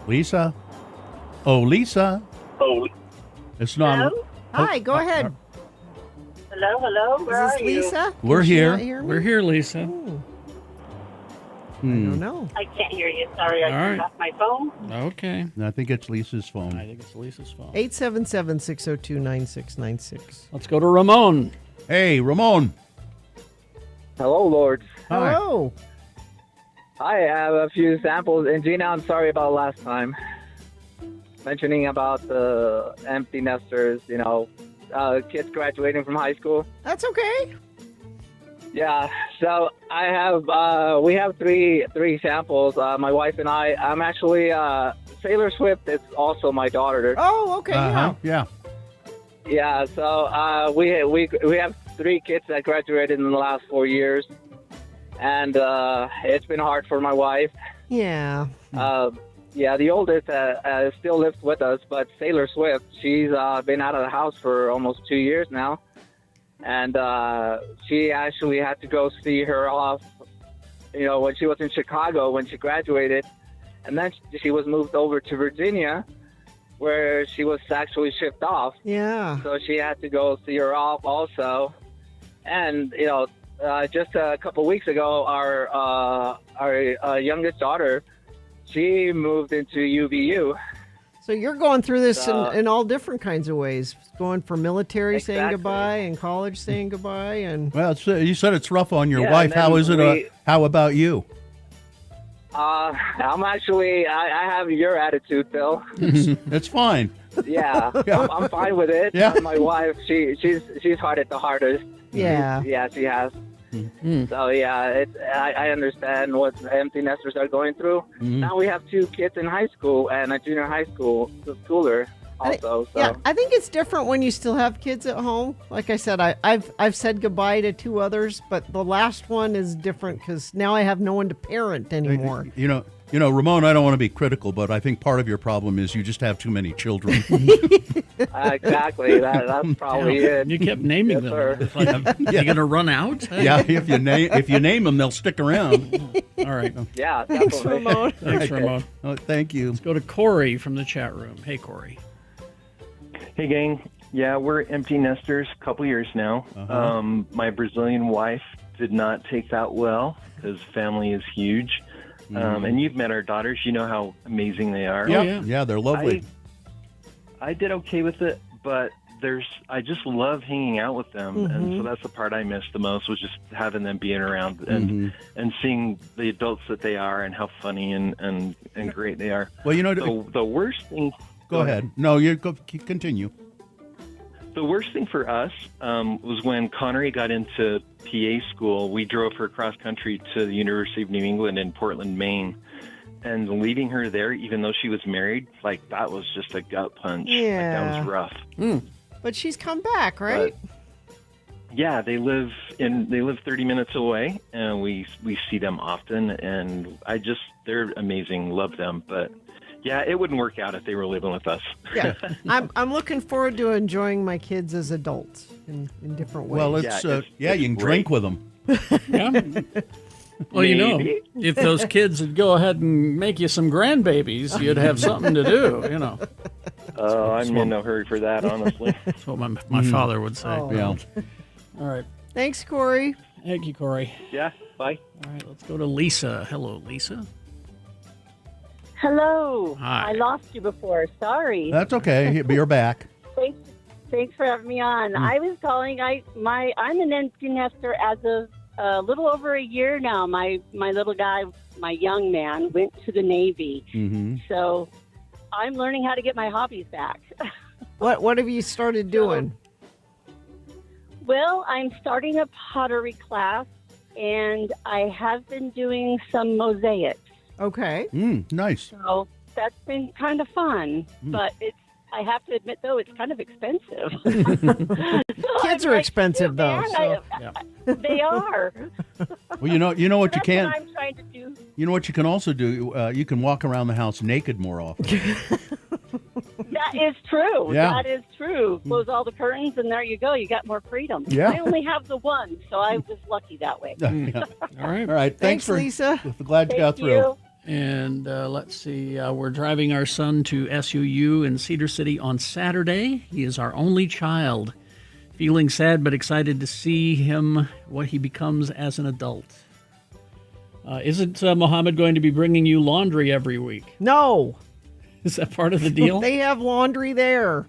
Lisa? Oh, Lisa. Oh. It's not. Hello? Hi, go ahead. Hello. Where Is this are you? Lisa? We're Can she here. not hear me? We're here, Lisa. I don't know. I can't hear you. Sorry, I turned off my phone. Okay. I think it's Lisa's phone. I think it's Lisa's phone. 877-602-9696. Let's go to Ramon. Hey, Ramon. Hello, Lords. Hi. Hello. I have a few samples. And Gina, I'm sorry about last time. Mentioning about the empty nesters, kids graduating from high school. That's okay. Yeah, so we have three samples. My wife and I'm actually, Taylor Swift is also my daughter. Oh, okay, yeah. Yeah, so we have 3 kids that graduated in the last 4 years, and it's been hard for my wife. Yeah. Yeah, the oldest still lives with us, but Sailor Swift, she's been out of the house for almost 2 years now. And she actually had to go see her off, when she was in Chicago when she graduated. And then she was moved over to Virginia, where she was actually shipped off. Yeah. So she had to go see her off also. And, just a couple weeks ago, our youngest daughter, she moved into UVU. So you're going through this in all different kinds of ways. Going for military, saying Exactly. goodbye, and college, saying goodbye, and Well, you said it's rough on your Yeah, wife. and How then is it? How about you? I'm actually, I have your attitude, Phil. It's fine. Yeah, I'm fine with it. Yeah. My wife, she's hard at the hardest. Yeah. Yeah, she has. So yeah, I understand what empty nesters are going through. Now we have 2 kids in high school and a junior high schooler also. yeah, I think it's different when you still have kids at home. Like I said, I've said goodbye to 2 others, but the last one is different because now I have no one to parent anymore. You know, Ramon, I don't want to be critical, but I think part of your problem is you just have too many children. Exactly. That's probably it. You kept naming Yes, them. sir. It's like, you going to run out? Yeah, if you name them, they'll stick around. All right. Yeah, Thanks, definitely. Ramon. Thanks, Ramon. Oh, thank you. Let's go to Corey from the chat room. Hey, Corey. Hey, gang. Yeah, we're empty nesters a couple years now. My Brazilian wife did not take that well because family is huge. And you've met our daughters. You know how amazing they are. Yeah, they're lovely. I did okay with it, but I just love hanging out with them. And so that's the part I missed the most, was just having them being around and seeing the adults that they are and how funny and great they are. Well, the worst thing... Go ahead. No, continue. The worst thing for us was when Connery got into PA school. We drove her cross country to the University of New England in Portland, Maine. And leaving her there, even though she was married, that was just a gut punch. Yeah. That was rough. But she's come back, right? Yeah, they live 30 minutes away, and we see them often. And they're amazing. Love them, but. Yeah, it wouldn't work out if they were living with us. Yeah, I'm looking forward to enjoying my kids as adults in different ways. Well, you can drink with them. Well, if those kids would go ahead and make you some grandbabies, you'd have something to do, I'm in no hurry for that, honestly. That's what my father would say. Oh. Yeah. All right. Thanks, Corey. Thank you, Corey. Yeah, bye. All right, let's go to Lisa. Hello, Lisa. Hello. Hi. I lost you before. Sorry. That's okay. You're back. Thanks for having me on. I was calling. I'm an empty nester as of a little over a year now. My little guy, my young man, went to the Navy. So I'm learning how to get my hobbies back. What have you started doing? Well, I'm starting a pottery class, and I have been doing some mosaics. Okay. Nice. So that's been kind of fun, but I have to admit, though, it's kind of expensive. Kids are expensive, though. Man, they are. Well, you know what That's you can. what I'm trying to do. You know what you can also do. You can walk around the house naked more often. That is true. Yeah. That is true. Close all the curtains, and there you go. You got more freedom. Yeah. I only have the one, so I was lucky that way. Yeah. All right. All right. Thanks Lisa. Glad you got Thank through. you. And let's see, we're driving our son to SUU in Cedar City on Saturday. He is our only child. Feeling sad but excited to see him, what he becomes as an adult. Isn't Mohammed going to be bringing you laundry every week? No. Is that part of the deal? They have laundry there.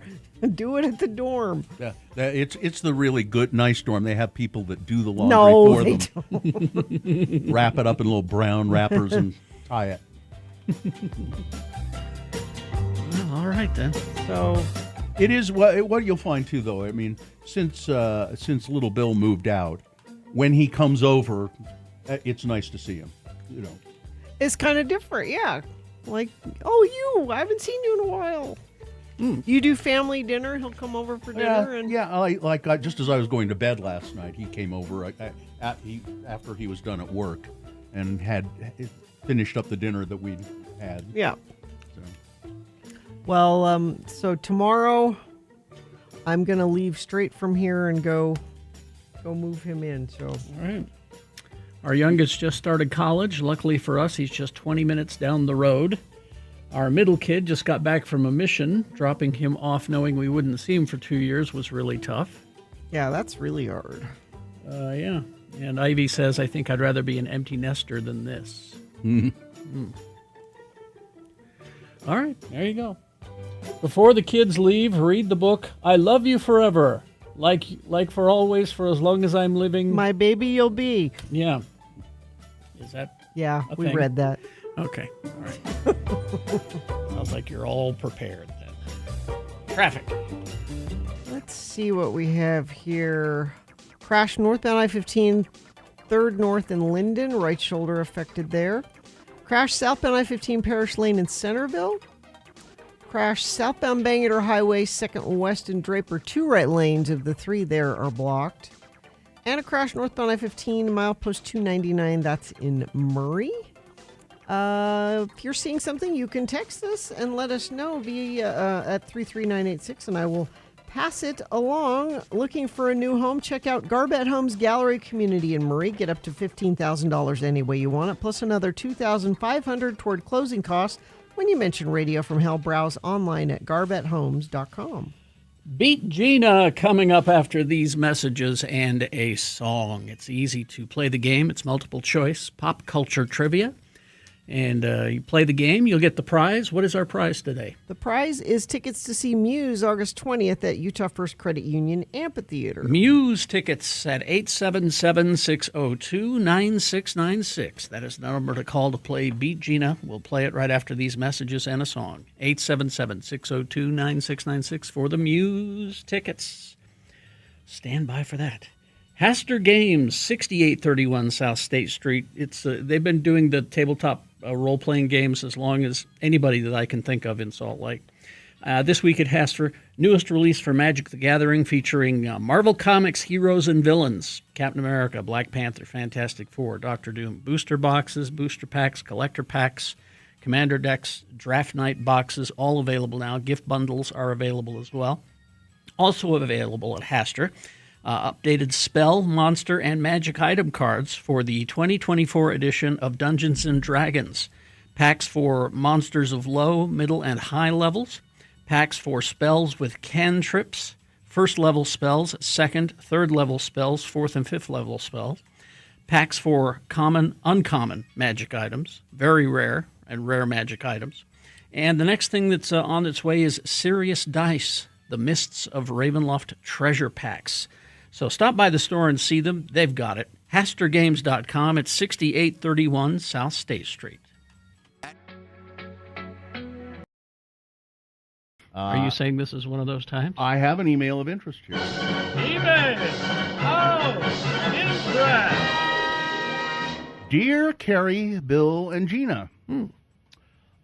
Do it at the dorm. Yeah, it's the really good, nice dorm. They have people that do the laundry No, for they them. Wrap it up in little brown wrappers and tie it. Well, all right then. So it is what you'll find too, though. I mean, since little Bill moved out, when he comes over, it's nice to see him. It's kind of different, yeah. Like, I haven't seen you in a while. You do family dinner. He'll come over for dinner. Just as I was going to bed last night, he came over after he was done at work and had finished up the dinner that we had. Yeah. Well, so tomorrow I'm going to leave straight from here and go move him in. So, All right. Our youngest just started college. Luckily for us, he's just 20 minutes down the road. Our middle kid just got back from a mission. Dropping him off knowing we wouldn't see him for 2 years was really tough. yeah, that's really hard. Yeah. And Ivy says, I think I'd rather be an empty nester than this. All right, there you go. Before the kids leave, read the book, I Love You Forever. Like for always, for as long as I'm living. My baby you'll be. Yeah. Is that Yeah, a we thing? read that. Okay. All right. Sounds like you're all prepared then. Traffic. Let's see what we have here. Crash northbound I-15, 3rd North in Linden. Right shoulder affected there. Crash southbound I-15 Parish Lane in Centerville. Crash southbound Bangor Highway, 2nd West in Draper. 2 right lanes of the 3 there are blocked. And a crash northbound I-15, milepost 299. That's in Murray. If you're seeing something, you can text us and let us know via at 33986, and I will pass it along. Looking for a new home? Check out Garbett Homes Gallery Community in Murray. Get up to $15,000 any way you want it, plus another $2,500 toward closing costs when you mention Radio from Hell. Browse online at garbethomes.com. Beat Gina coming up after these messages and a song. It's easy to play the game. It's multiple choice, pop culture trivia. And you play the game, you'll get the prize. What is our prize today? The prize is tickets to see Muse August 20th at Utah First Credit Union Amphitheater. Muse tickets at 877-602-9696. That is the number to call to play Beat Gina. We'll play it right after these messages and a song. 877-602-9696 for the Muse tickets. Stand by for that. Haster Games, 6831 South State Street. It's they've been doing the tabletop role-playing games as long as anybody that I can think of in Salt Lake. This week at Haster, newest release for Magic the Gathering featuring Marvel Comics heroes and villains. Captain America, Black Panther, Fantastic Four, Doctor Doom. Booster boxes, booster packs, collector packs, commander decks, draft night boxes, all available now. Gift bundles are available as well. Also available at Haster. Updated spell, monster, and magic item cards for the 2024 edition of Dungeons & Dragons. Packs for monsters of low, middle, and high levels. Packs for spells with cantrips. First level spells, second, third level spells, fourth and fifth level spells. Packs for common, uncommon magic items. Very rare and rare magic items. And the next thing that's on its way is Sirius Dice, the Mists of Ravenloft treasure packs. So stop by the store and see them. They've got it. HasterGames.com at 6831 South State Street. Are you saying this is one of those times? I have an email of interest here. Email of interest. Dear Carrie, Bill, and Gina,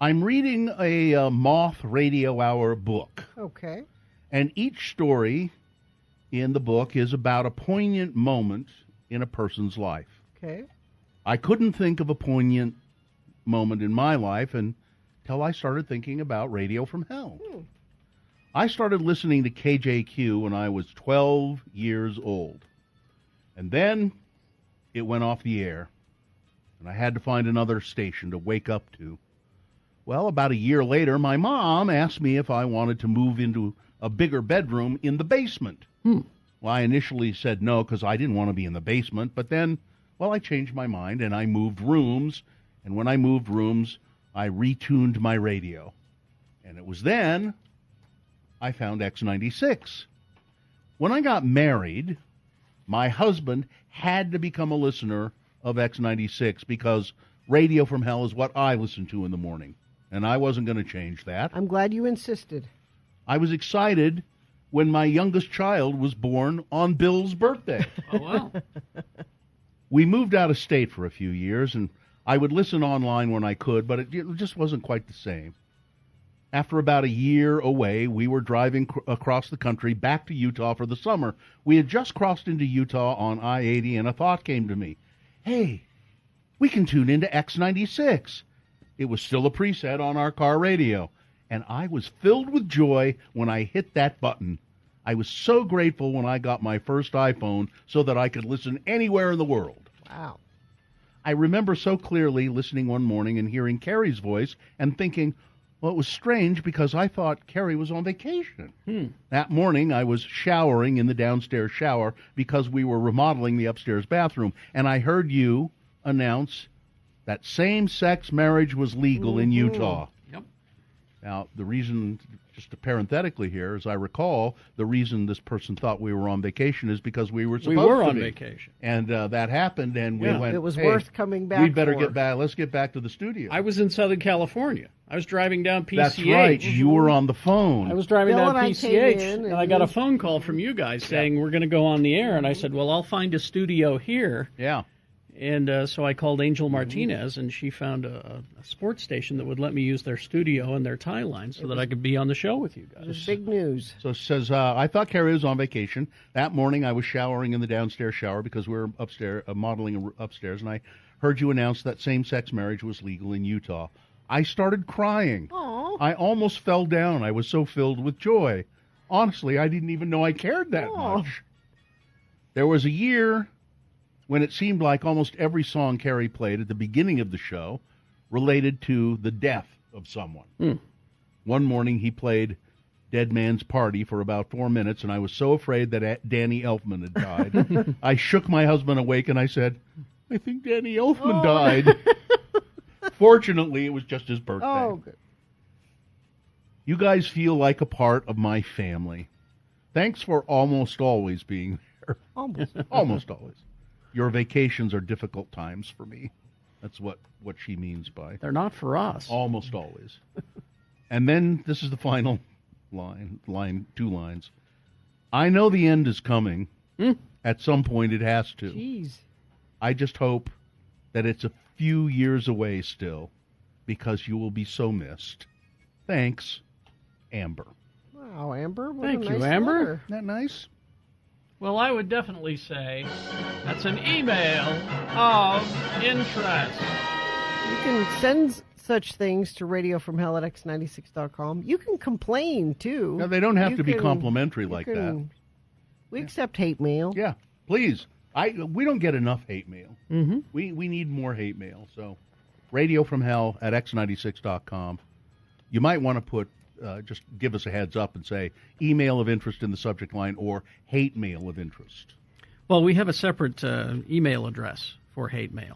I'm reading a Moth Radio Hour book. Okay. And each story in the book is about a poignant moment in a person's life. Okay. I couldn't think of a poignant moment in my life until I started thinking about Radio from Hell. I started listening to KJQ when I was 12 years old. And then it went off the air, and I had to find another station to wake up to. Well, about a year later, my mom asked me if I wanted to move into a bigger bedroom in the basement. Well, I initially said no because I didn't want to be in the basement, but then, well, I changed my mind and I moved rooms, and when I moved rooms, I retuned my radio. And it was then I found X96. When I got married, my husband had to become a listener of X96 because Radio from Hell is what I listen to in the morning, and I wasn't going to change that. I'm glad you insisted. I was excited when my youngest child was born on Bill's birthday. Oh, wow. We moved out of state for a few years, and I would listen online when I could, but it just wasn't quite the same. After about a year away, we were driving across the country back to Utah for the summer. We had just crossed into Utah on I-80, and a thought came to me. Hey, we can tune into X96. It was still a preset on our car radio. And I was filled with joy when I hit that button. I was so grateful when I got my first iPhone so that I could listen anywhere in the world. Wow. I remember so clearly listening one morning and hearing Carrie's voice and thinking, well, it was strange because I thought Carrie was on vacation. That morning, I was showering in the downstairs shower because we were remodeling the upstairs bathroom, and I heard you announce that same-sex marriage was legal in Utah. Yep. Now, the reason, just parenthetically here, as I recall, the reason this person thought we were on vacation is because we were supposed to be. We were on vacation. And that happened, and we went, It was hey, worth coming back we'd better for. get back. Let's get back to the studio. I was in Southern California. I was driving down PCH. That's right. You were on the phone. I was driving Bill down and I came PCH, in, and I got a phone call from you guys saying we're going to go on the air, and I said, well, I'll find a studio here. Yeah. And so I called Angel Martinez, and she found a sports station that would let me use their studio and their tie line so that I could be on the show with you guys. It was big news. So it says, I thought Carrie was on vacation. That morning I was showering in the downstairs shower because we were upstairs, modeling upstairs, and I heard you announce that same-sex marriage was legal in Utah. I started crying. Aww. I almost fell down. I was so filled with joy. Honestly, I didn't even know I cared that much. There was a year when it seemed like almost every song Carrie played at the beginning of the show related to the death of someone. One morning he played Dead Man's Party for about 4 minutes, and I was so afraid that Danny Elfman had died. I shook my husband awake, and I said, I think Danny Elfman died. Fortunately, it was just his birthday. Oh, good. You guys feel like a part of my family. Thanks for almost always being there. Almost. Almost always. Your vacations are difficult times for me. That's what she means by. They're not for us. Almost always. And then this is the final two lines. I know the end is coming. At some point it has to. Jeez. I just hope that it's a few years away still, because you will be so missed. Thanks, Amber. Wow, Amber. What Thank a you, nice Amber. letter. Isn't that nice? Well, I would definitely say that's an email of interest. You can send such things to radiofromhell@x96.com. You can complain, too. No, they don't have You to be can- complimentary you like can- that. We accept hate mail. Yeah, please. We don't get enough hate mail. Mm-hmm. We need more hate mail. So, radiofromhell@x96.com. You might want to put, just give us a heads up and say email of interest in the subject line or hate mail of interest. Well, we have a separate email address for hate mail.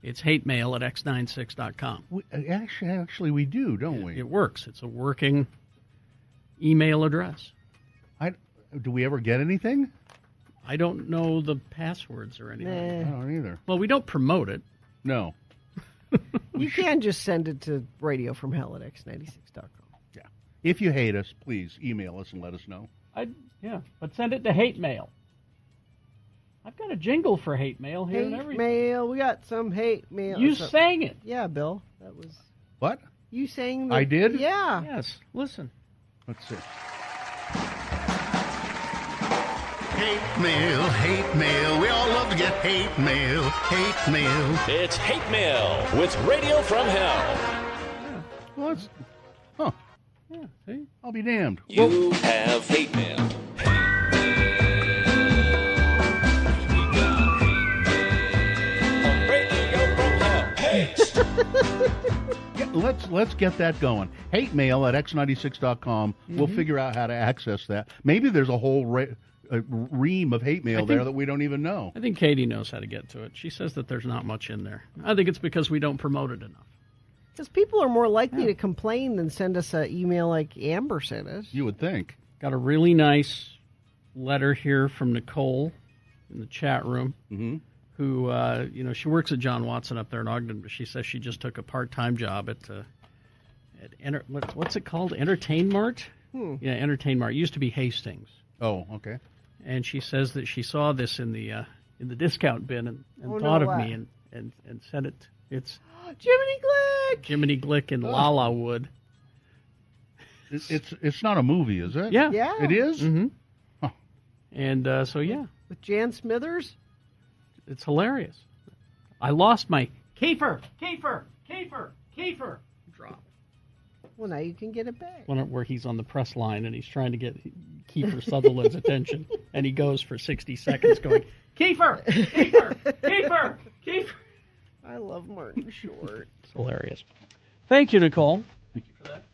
It's hatemail@x96.com. Actually, we do, don't we? It works. It's a working email address. Do we ever get anything? I don't know the passwords or anything. I don't either. Well, we don't promote it. No. You can just send it to radiofromhell@x96.com. Yeah. If you hate us, please email us and let us know. Yeah, but send it to hate mail. I've got a jingle for hate mail here and Hate everything. mail. We got some hate mail. You sang it. Yeah, Bill. That was. What? You sang. I did? Yeah. Yes. Listen. Let's see. Hate mail, we all love to get hate mail, hate mail. It's Hate Mail with Radio from Hell. Well, that's, huh. Yeah, see? I'll be damned. You have hate mail. Let's get that going. Hate mail at x96.com. We'll figure out how to access that. Maybe there's a whole ream of hate mail there that we don't even know. I think Katie knows how to get to it. She says that there's not much in there. I think it's because we don't promote it enough. Because people are more likely to complain than send us an email like Amber sent us. You would think. Got a really nice letter here from Nicole in the chat room, who, she works at John Watson up there in Ogden, but she says she just took a part-time job at what's it called? Entertain Mart? Yeah, Entertain Mart. It used to be Hastings. Oh, okay. And she says that she saw this in the discount bin and Oh, thought no of way. me and sent it. It's Jiminy Glick! Jiminy Glick in Lala Wood. It's not a movie, is it? Yeah. Yeah. It is? Mm-hmm. Huh. And so, yeah. With Jan Smithers? It's hilarious. I lost my Kiefer drop. Well, now you can get it back. One where he's on the press line and he's trying to get Kiefer Sutherland's attention, and he goes for 60 seconds going, Kiefer! Kiefer! Kiefer! Kiefer! I love Martin Short. It's hilarious. Thank you, Nicole. Thank you for that.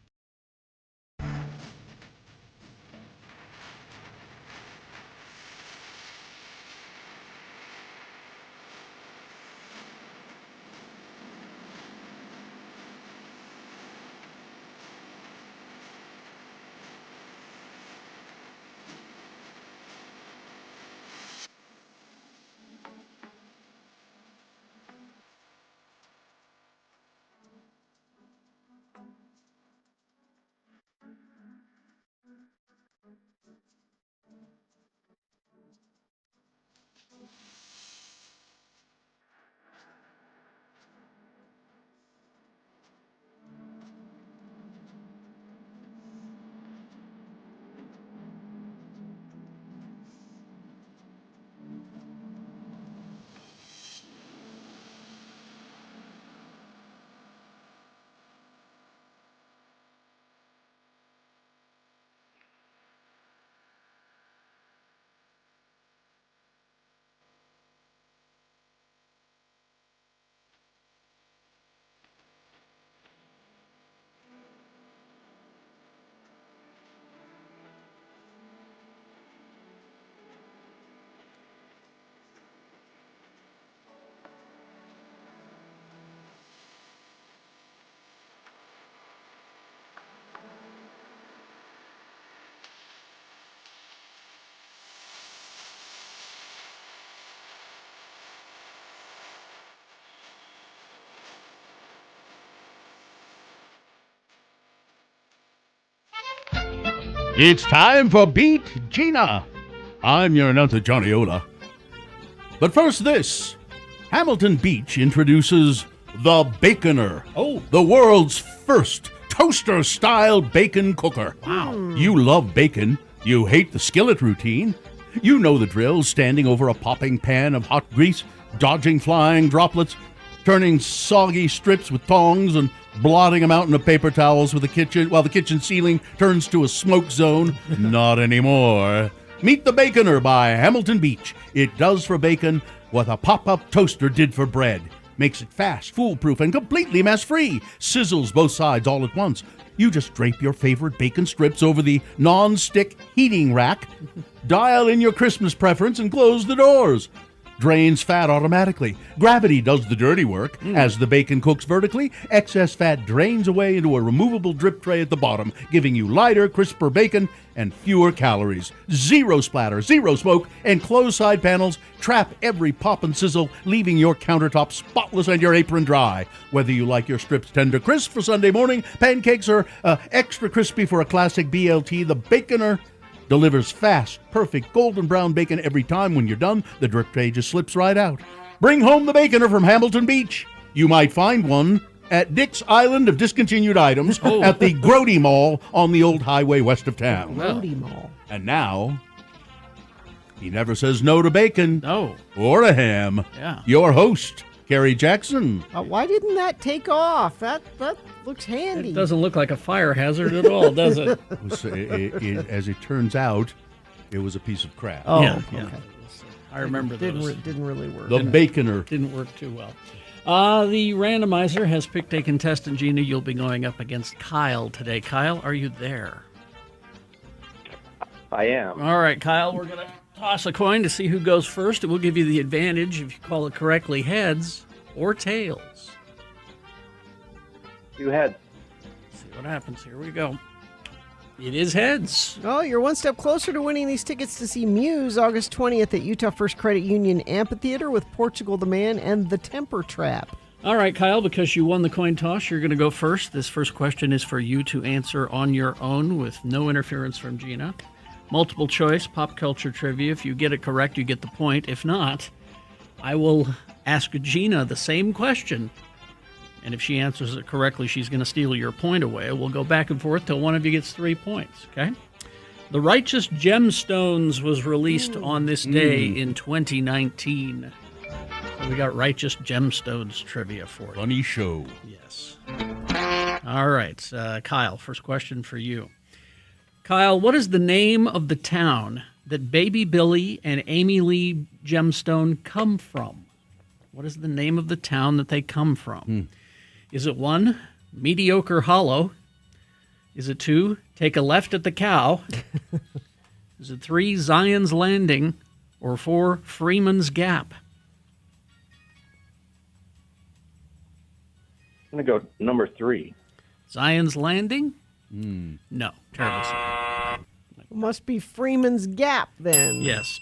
It's time for Beat Gina. I'm your announcer, Johnny Ola. But first this. Hamilton Beach introduces the Baconer. Oh. The world's first toaster-style bacon cooker. Wow. You love bacon. You hate the skillet routine. You know the drill, standing over a popping pan of hot grease, dodging flying droplets, turning soggy strips with tongs and blotting them out into paper towels while the kitchen ceiling turns to a smoke zone. Not anymore. Meet the Baconer by Hamilton Beach. It does for bacon what a pop-up toaster did for bread. Makes it fast, foolproof, and completely mess-free. Sizzles both sides all at once. You just drape your favorite bacon strips over the non-stick heating rack, dial in your Christmas preference, and close the doors. Drains fat automatically. Gravity does the dirty work. As the bacon cooks vertically, excess fat drains away into a removable drip tray at the bottom, giving you lighter, crisper bacon and fewer calories. Zero splatter, zero smoke, and closed side panels trap every pop and sizzle, leaving your countertop spotless and your apron dry. Whether you like your strips tender crisp for Sunday morning, pancakes, or extra crispy for a classic BLT, the Baconer delivers fast, perfect golden brown bacon every time. When you're done, the drip tray just slips right out. Bring home the Baconer from Hamilton Beach. You might find one at Dick's Island of Discontinued Items at the Grody Mall on the old highway west of town. Grody Mall. And now, he never says no to bacon. No. Or a ham. Yeah. Your host, Kerry Jackson. Why didn't that take off? That looks handy. It doesn't look like a fire hazard at all, does it? As it turns out, it was a piece of crap. Oh, yeah. okay. I remember those. Didn't really work. The Baconer. Didn't work too well. The randomizer has picked a contestant, Gina. You'll be going up against Kyle today. Kyle, are you there? I am. All right, Kyle, we're going to toss a coin to see who goes first. It will give you the advantage if you call it correctly, heads or tails. You heads. See what happens. Here we go. It is heads. Oh, you're one step closer to winning these tickets to see Muse August 20th at Utah First Credit Union Amphitheater with Portugal the Man and The Temper Trap. All right, Kyle, because you won the coin toss, you're going to go first. This first question is for you to answer on your own with no interference from Gina. Multiple choice, pop culture trivia. If you get it correct, you get the point. If not, I will ask Gina the same question. And if she answers it correctly, she's going to steal your point away. We'll go back and forth till one of you gets 3 points, okay? The Righteous Gemstones was released on this day in 2019. So we got Righteous Gemstones trivia for you. Funny show. Yes. All All right, Kyle, first question for you. Kyle, what is the name of the town that Baby Billy and Amy Lee Gemstone come from? What is the name of the town that they come from? Is it 1, Mediocre Hollow? Is it 2, Take a Left at the Cow? Is it 3, Zion's Landing? Or 4, Freeman's Gap? I'm going to go number 3. Zion's Landing? No, terrible. Must be Freeman's Gap then. Yes,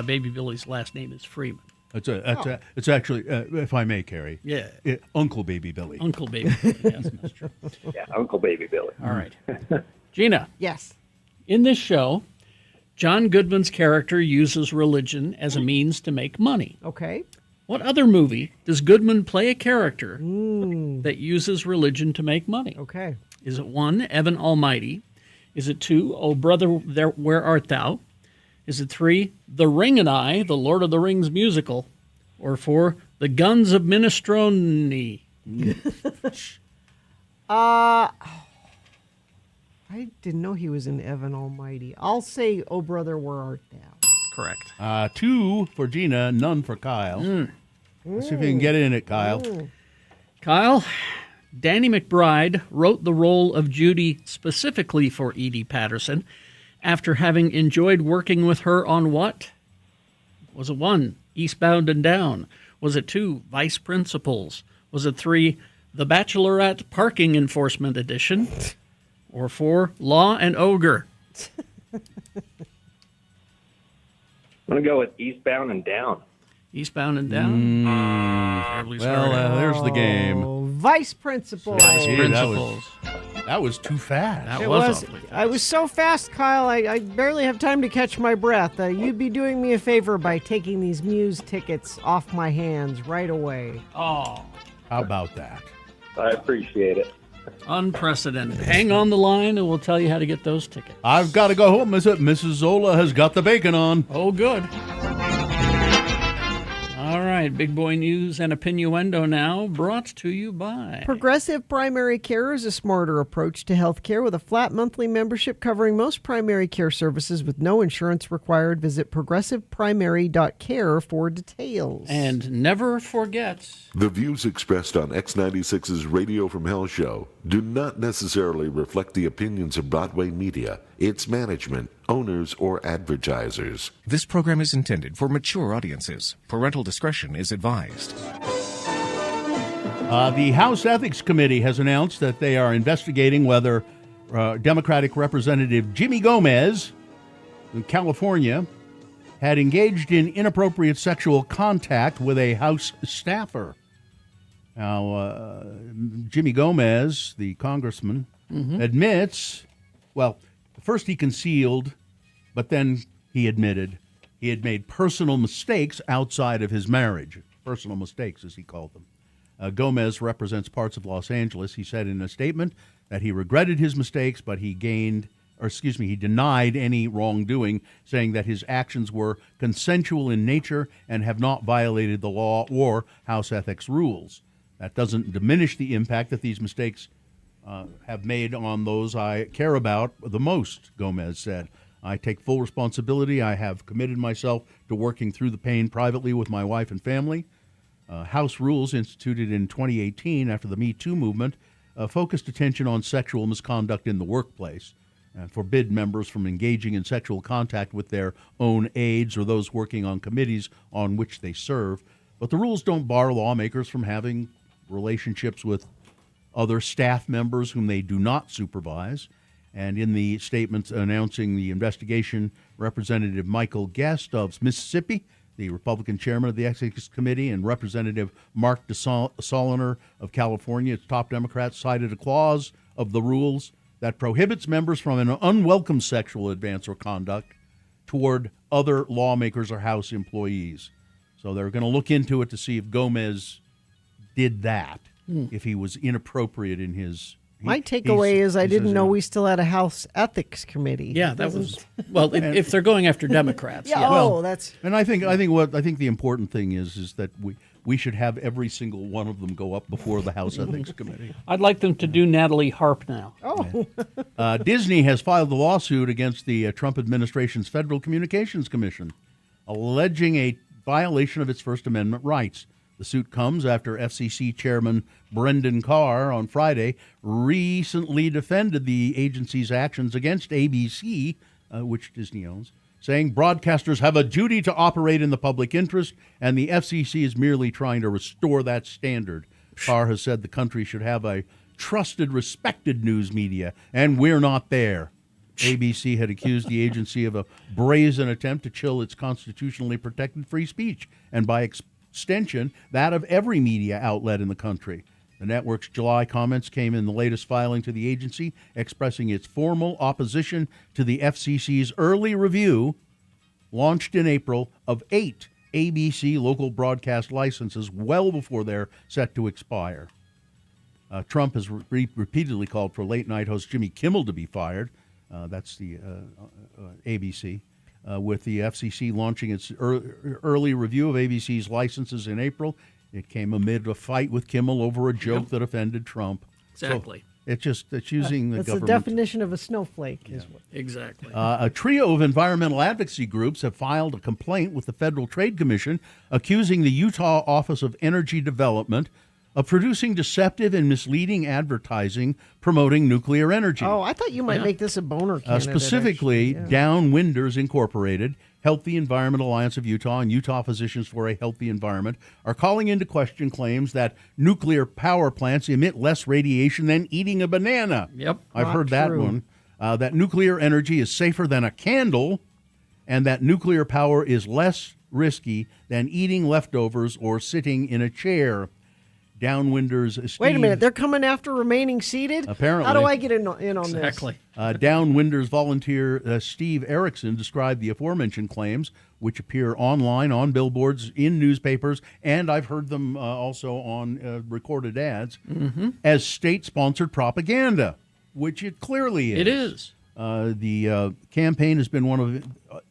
Baby Billy's last name is Freeman. It's actually, if I may, Carrie. Yeah. Uncle Baby Billy. Uncle Baby Billy, yes, that's true. Yeah, Uncle Baby Billy. All right. Gina. Yes. In this show, John Goodman's character uses religion as a means to make money. Okay. What other movie does Goodman play a character that uses religion to make money? Okay. Is it 1, Evan Almighty? Is it 2, Oh Brother, Where Art Thou? Is it 3, The Ring and I, the Lord of the Rings musical? Or 4, The Guns of Minestrone? I didn't know he was in Evan Almighty. I'll say, Oh Brother, Where Art Thou? Correct. 2 for Gina, none for Kyle. Let's see if you can get in it, Kyle. Kyle, Danny McBride wrote the role of Judy specifically for Edie Patterson after having enjoyed working with her on what? Was it 1, Eastbound and Down? Was it 2, Vice Principals? Was it 3, The Bachelorette Parking Enforcement Edition? Or 4, Law and Ogre? I'm going to go with Eastbound and Down. Eastbound and Down? Terribly sorry. There's the game. Vice Principal. That was too fast. That was awfully fast. I was so fast, Kyle, I barely have time to catch my breath. You'd be doing me a favor by taking these Muse tickets off my hands right away. Oh. How about that? I appreciate it. Unprecedented. Hang on the line and we'll tell you how to get those tickets. I've got to go home. Mrs. Zola has got the bacon on. Oh, good. All right, Big Boy News and Opinioendo now, brought to you by Progressive Primary Care is a smarter approach to health care with a flat monthly membership covering most primary care services with no insurance required. Visit progressiveprimary.care for details. And never forget, the views expressed on X96's Radio from Hell show do not necessarily reflect the opinions of Broadway Media, its management, owners, or advertisers. This program is intended for mature audiences. Parental discretion is advised. The House Ethics Committee has announced that they are investigating whether Democratic Representative Jimmy Gomez in California had engaged in inappropriate sexual contact with a House staffer. Now, Jimmy Gomez, the congressman, admits, well, first he concealed, but then he admitted he had made personal mistakes outside of his marriage. Personal mistakes, as he called them. Gomez represents parts of Los Angeles. He said in a statement that he regretted his mistakes, but he denied any wrongdoing, saying that his actions were consensual in nature and have not violated the law or House ethics rules. That doesn't diminish the impact that these mistakes have made on those I care about the most, Gomez said. I take full responsibility. I have committed myself to working through the pain privately with my wife and family. House rules instituted in 2018 after the Me Too movement focused attention on sexual misconduct in the workplace and forbid members from engaging in sexual contact with their own aides or those working on committees on which they serve. But the rules don't bar lawmakers from having relationships with other staff members whom they do not supervise. And in the statement announcing the investigation, Representative Michael Guest of Mississippi, the Republican chairman of the Ethics Committee, and Representative Mark DeSoliner of California, its top Democrat, cited a clause of the rules that prohibits members from an unwelcome sexual advance or conduct toward other lawmakers or House employees. So they're going to look into it to see if Gomez did that, if he was inappropriate in his... My takeaway is I didn't know we still had a House Ethics Committee. Yeah, that was... Well, if they're going after Democrats. Yeah, yeah. well, that's... And I think the important thing is that we should have every single one of them go up before the House Ethics Committee. I'd like them to do Natalie Harp now. Oh. Disney has filed a lawsuit against the Trump administration's Federal Communications Commission, alleging a violation of its First Amendment rights. The suit comes after FCC Chairman Brendan Carr on Friday recently defended the agency's actions against ABC, which Disney owns, saying broadcasters have a duty to operate in the public interest, and the FCC is merely trying to restore that standard. Carr has said the country should have a trusted, respected news media, and we're not there. ABC had accused the agency of a brazen attempt to chill its constitutionally protected free speech, and by extension, that of every media outlet in the country. The network's July comments came in the latest filing to the agency, expressing its formal opposition to the FCC's early review, launched in April, of 8 ABC local broadcast licenses well before they're set to expire. Trump has repeatedly called for late-night host Jimmy Kimmel to be fired. That's the ABC. With the FCC launching its early review of ABC's licenses in April, it came amid a fight with Kimmel over a joke that offended Trump. Exactly. So it's using the That's government. the definition of a snowflake. Is what. Exactly. A trio of environmental advocacy groups have filed a complaint with the Federal Trade Commission accusing the Utah Office of Energy Development of producing deceptive and misleading advertising promoting nuclear energy. Oh, I thought you might make this a boner candidate. Specifically, actually. Yeah. Downwinders Incorporated, Healthy Environment Alliance of Utah, and Utah Physicians for a Healthy Environment are calling into question claims that nuclear power plants emit less radiation than eating a banana. Yep. I've Not heard that true. one. That nuclear energy is safer than a candle, and that nuclear power is less risky than eating leftovers or sitting in a chair. Downwinders. Wait a minute, they're coming after remaining seated? Apparently. How do I get in on this? Exactly. Downwinders volunteer Steve Erickson described the aforementioned claims, which appear online, on billboards, in newspapers, and I've heard them also on recorded ads, as state-sponsored propaganda, which it clearly is. It is. The campaign has been one of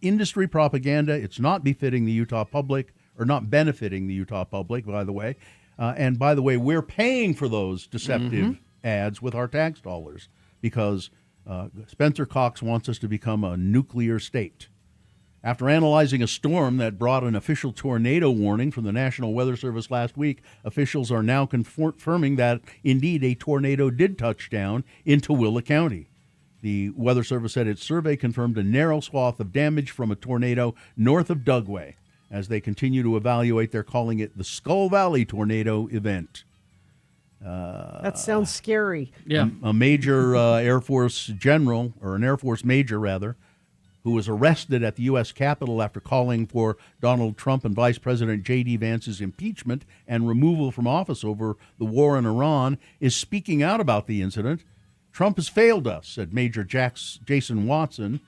industry propaganda. It's not befitting the Utah public, or not benefiting the Utah public, by the way. And by the way, we're paying for those deceptive ads with our tax dollars because Spencer Cox wants us to become a nuclear state. After analyzing a storm that brought an official tornado warning from the National Weather Service last week, officials are now confirming that indeed a tornado did touch down in Tooele County. The Weather Service said its survey confirmed a narrow swath of damage from a tornado north of Dugway. As they continue to evaluate, they're calling it the Skull Valley tornado event. That sounds scary. Yeah. A major Air Force general, or an Air Force major rather, who was arrested at the U.S. Capitol after calling for Donald Trump and Vice President J.D. Vance's impeachment and removal from office over the war in Iran, is speaking out about the incident. Trump has failed us, said Major Jason Watson.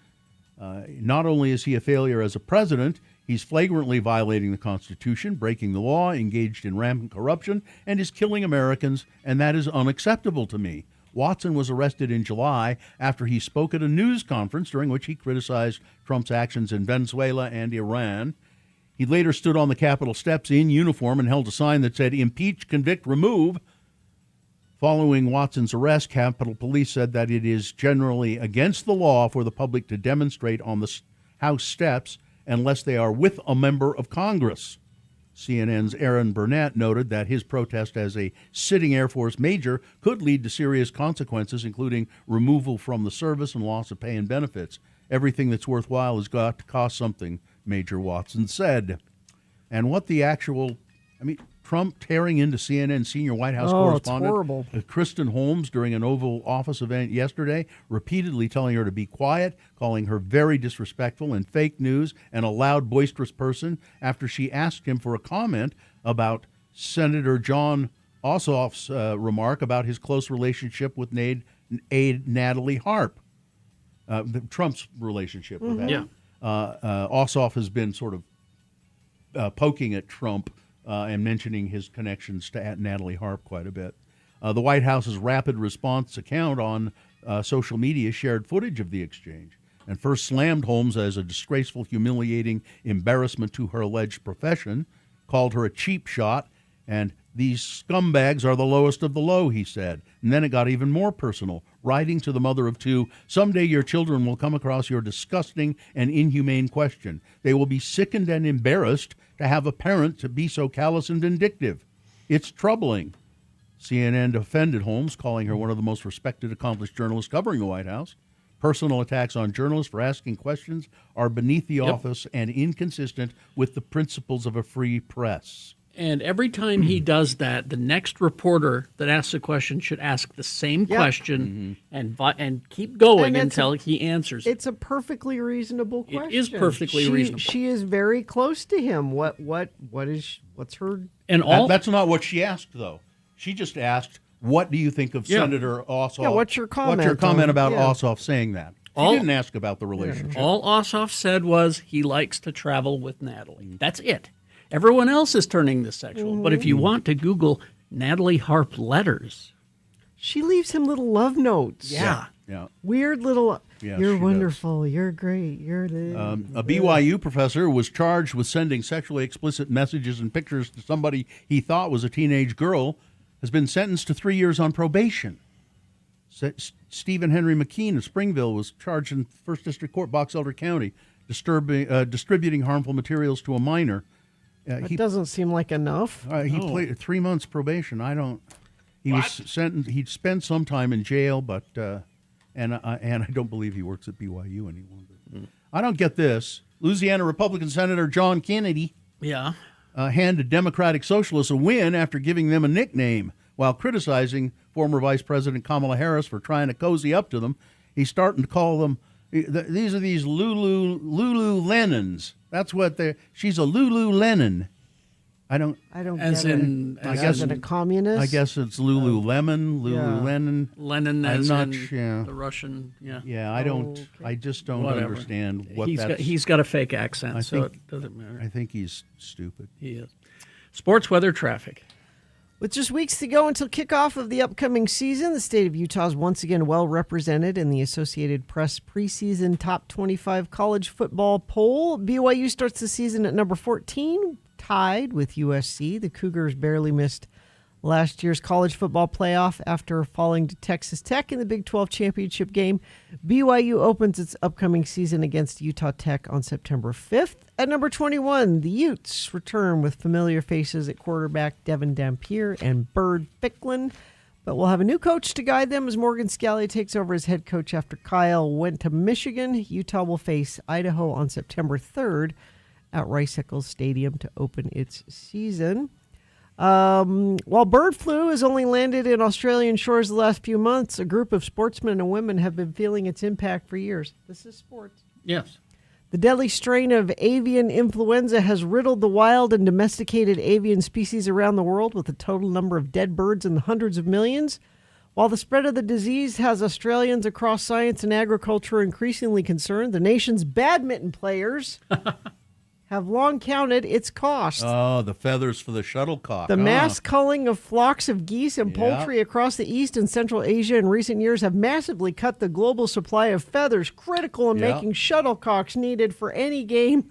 Not only is he a failure as a president, he's flagrantly violating the Constitution, breaking the law, engaged in rampant corruption, and is killing Americans, and that is unacceptable to me. Watson was arrested in July after he spoke at a news conference during which he criticized Trump's actions in Venezuela and Iran. He later stood on the Capitol steps in uniform and held a sign that said, "Impeach, convict, remove." Following Watson's arrest, Capitol Police said that it is generally against the law for the public to demonstrate on the House steps unless they are with a member of Congress. CNN's Aaron Burnett noted that his protest as a sitting Air Force major could lead to serious consequences, including removal from the service and loss of pay and benefits. Everything that's worthwhile has got to cost something, Major Watson said. And what the actual, Trump tearing into CNN senior White House correspondent it's horrible. Kristen Holmes during an Oval Office event yesterday, repeatedly telling her to be quiet, calling her very disrespectful and fake news and a loud, boisterous person after she asked him for a comment about Senator John Ossoff's remark about his close relationship with aide Natalie Harp, Trump's relationship with that. Yeah. Ossoff has been sort of poking at Trump and mentioning his connections to Natalie Harp quite a bit. The White House's rapid response account on social media shared footage of the exchange and first slammed Holmes as a disgraceful, humiliating embarrassment to her alleged profession, called her a cheap shot, And these scumbags are the lowest of the low, he said. And then it got even more personal, writing to the mother of two, someday your children will come across your disgusting and inhumane question. They will be sickened and embarrassed to have a parent to be so callous and vindictive. It's troubling. CNN defended Holmes, calling her one of the most respected, accomplished journalists covering the White House. Personal attacks on journalists for asking questions are beneath the office and inconsistent with the principles of a free press. And every time he does that, the next reporter that asks a question should ask the same question and keep going until he answers it. It's a perfectly reasonable question. It is perfectly reasonable. She is very close to him. What's her? And that's not what she asked, though. She just asked, "What do you think of Senator Ossoff? Yeah, what's your comment? What's your comment about Yeah. Ossoff saying that?" She didn't ask about the relationship. All Ossoff said was he likes to travel with Natalie. That's it. Everyone else is turning this sexual. But if you want to Google Natalie Harp letters, She leaves him little love notes. Yeah. Weird little. Yeah, You're she wonderful. You're great. You're the. A BYU professor was charged with sending sexually explicit messages and pictures to somebody he thought was a teenage girl, has been sentenced to 3 years on probation. Stephen Henry McKean of Springville was charged in First District Court, Box Elder County, distributing harmful materials to a minor. That doesn't seem like enough. He played 3 months probation. He was sentenced. He'd spent some time in jail, but and I don't believe he works at BYU any longer. I don't get this. Louisiana Republican Senator John Kennedy, handed Democratic Socialists a win after giving them a nickname while criticizing former Vice President Kamala Harris for trying to cozy up to them. He's starting to call them. These are these Lululemons. That's what they're. She's a Lululemon. I don't as get in it. I guess a communist. I guess it's Lululemon, Lululemon. Lenin, I'm as not in sure. the Russian. Yeah. Yeah, I don't. Okay. I just don't Whatever. understand what He's got a fake accent, I so think- it doesn't matter. I think he's stupid. He is. Sports weather traffic. With just weeks to go until kickoff of the upcoming season, the state of Utah is once again well represented in the Associated Press preseason top 25 college football poll. BYU starts the season at number 14, tied with USC. The Cougars barely missed last year's college football playoff after falling to Texas Tech in the Big 12 championship game. BYU opens its upcoming season against Utah Tech on September 5th. At number 21, the Utes return with familiar faces at quarterback Devin Dampier and Bird Ficklin, but we'll have a new coach to guide them as Morgan Scalley takes over as head coach after Kyle went to Michigan. Utah will face Idaho on September 3rd at Rice-Eccles Stadium to open its season. While bird flu has only landed in Australian shores the last few months, a group of sportsmen and women have been feeling its impact for years. This is sports. Yes. The deadly strain of avian influenza has riddled the wild and domesticated avian species around the world, with a total number of dead birds in the hundreds of millions. While the spread of the disease has Australians across science and agriculture increasingly concerned, the nation's badminton players have long counted its cost. Oh, the feathers for the shuttlecock. The mass culling of flocks of geese and Yeah. poultry across the East and Central Asia in recent years have massively cut the global supply of feathers, critical in Yeah. making shuttlecocks needed for any game.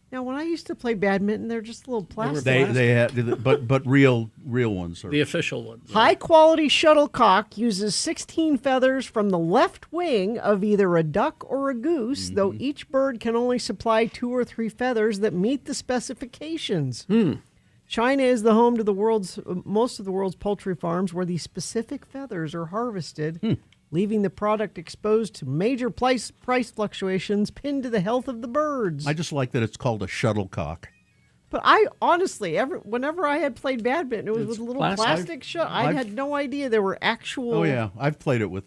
Now, when I used to play badminton, they're just little plastic. They had, but real ones. Are, The official one. High quality shuttlecock uses 16 feathers from the left wing of either a duck or a goose, though each bird can only supply 2 or 3 feathers that meet the specifications. China is the home to most of the world's poultry farms where these specific feathers are harvested, leaving the product exposed to major price fluctuations pinned to the health of the birds. I just like that it's called a shuttlecock. But I honestly, whenever I had played badminton, it was It's with a little plastic. plastic shut. I had no idea there were actual. Oh yeah, I've played it with,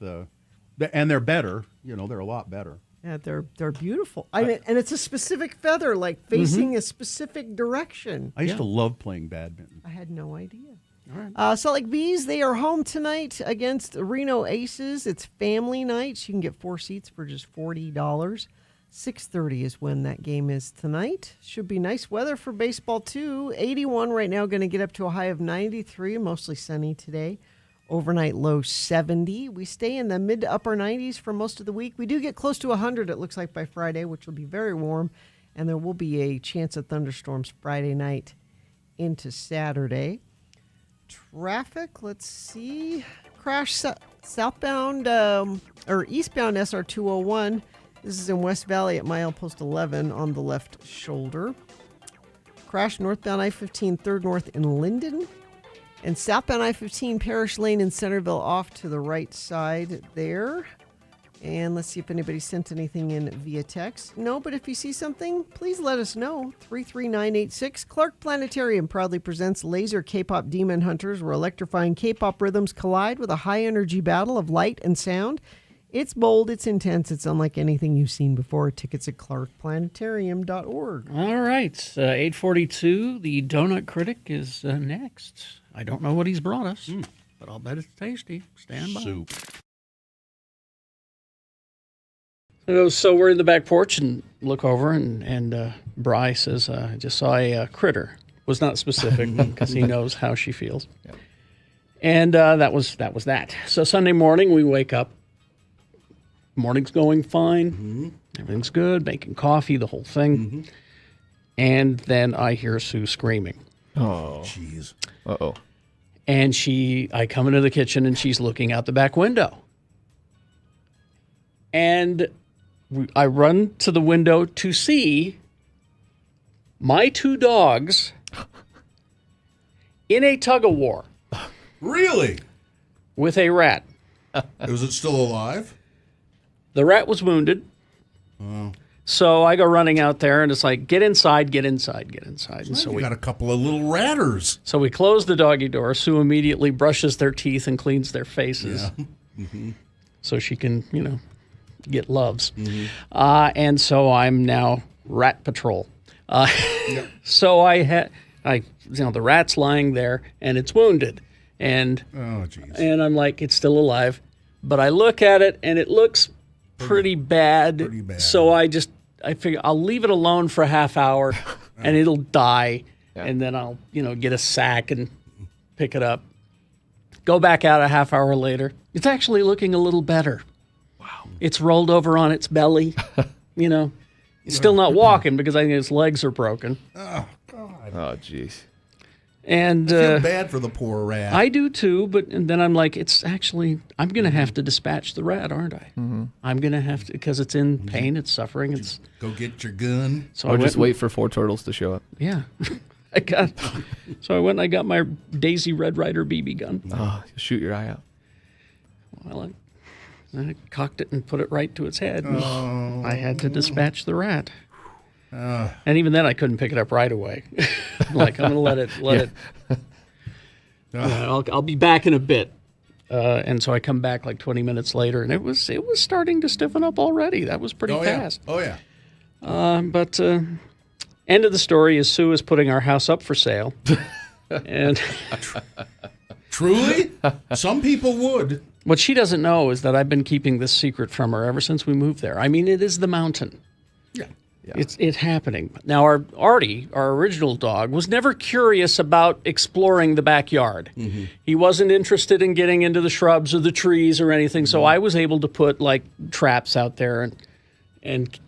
and they're better. You know, they're a lot better. Yeah, they're beautiful. I mean, and it's a specific feather, like facing a specific direction. I used to love playing badminton. I had no idea. Salt Lake Bees, they are home tonight against the Reno Aces. It's family night. You can get 4 seats for just $40. 6:30 is when that game is tonight. Should be nice weather for baseball, too. 81 right now, going to get up to a high of 93, mostly sunny today. Overnight low 70. We stay in the mid to upper 90s for most of the week. We do get close to 100, it looks like, by Friday, which will be very warm. And there will be a chance of thunderstorms Friday night into Saturday. Traffic, let's see. Crash southbound or eastbound SR 201. This is in West Valley at milepost 11 on the left shoulder. Crash northbound I-15 third north in Linden. And southbound I-15 Parish Lane in Centerville off to the right side there. And let's see if anybody sent anything in via text. No, but if you see something, please let us know. 33986. Clark Planetarium proudly presents Laser K-pop Demon Hunters, where electrifying K-pop rhythms collide with a high-energy battle of light and sound. It's bold, it's intense, it's unlike anything you've seen before. Tickets at clarkplanetarium.org. All right, 8:42. The Donut Critic is next. I don't know what he's brought us, but I'll bet it's tasty. Stand by. Soup. So we're in the back porch and look over, and Bri says, I just saw a critter. Was not specific because he knows how she feels. Yeah. And that was that. So Sunday morning, we wake up. Morning's going fine. Everything's good. Making coffee, the whole thing. And then I hear Sue screaming. Oh. Jeez. Uh-oh. And I come into the kitchen, and she's looking out the back window. And I run to the window to see my two dogs in a tug-of-war. Really? With a rat. Was it still alive? The rat was wounded. Oh. So I go running out there, and it's like, get inside, get inside, get inside. And So we got a couple of little ratters. So we close the doggy door. Sue immediately brushes their teeth and cleans their faces. Yeah. So she can, get loves. And so I'm now rat patrol. So the rat's lying there, and it's wounded. And, and I'm like, it's still alive. But I look at it, and it looks pretty bad. So I figure I'll leave it alone for a half hour, and it'll die. And then I'll, get a sack and pick it up. Go back out a half hour later. It's actually looking a little better. Wow. It's rolled over on its belly. It's still not walking because I think its legs are broken. Oh, God. Oh, jeez. And I feel bad for the poor rat. I do too, and then I'm like, I'm going to have to dispatch the rat, aren't I? I'm going to have to, because it's in pain, it's suffering. Go get your gun. So or just wait for 4 turtles to show up. Yeah. So I went and I got my Daisy Red Ryder BB gun. Oh, shoot your eye out. Well, I cocked it and put it right to its head. I had to dispatch the rat. And even then, I couldn't pick it up right away. I'm going to let it. I'll be back in a bit. And so I come back like 20 minutes later, and it was starting to stiffen up already. That was pretty fast. Oh, yeah. But end of the story is Sue is putting our house up for sale. And Truly? Some people would. What she doesn't know is that I've been keeping this secret from her ever since we moved there. I mean, it is the mountain. Yeah. It's happening. Now, our Artie, our original dog, was never curious about exploring the backyard. He wasn't interested in getting into the shrubs or the trees or anything, so I was able to put, traps out there and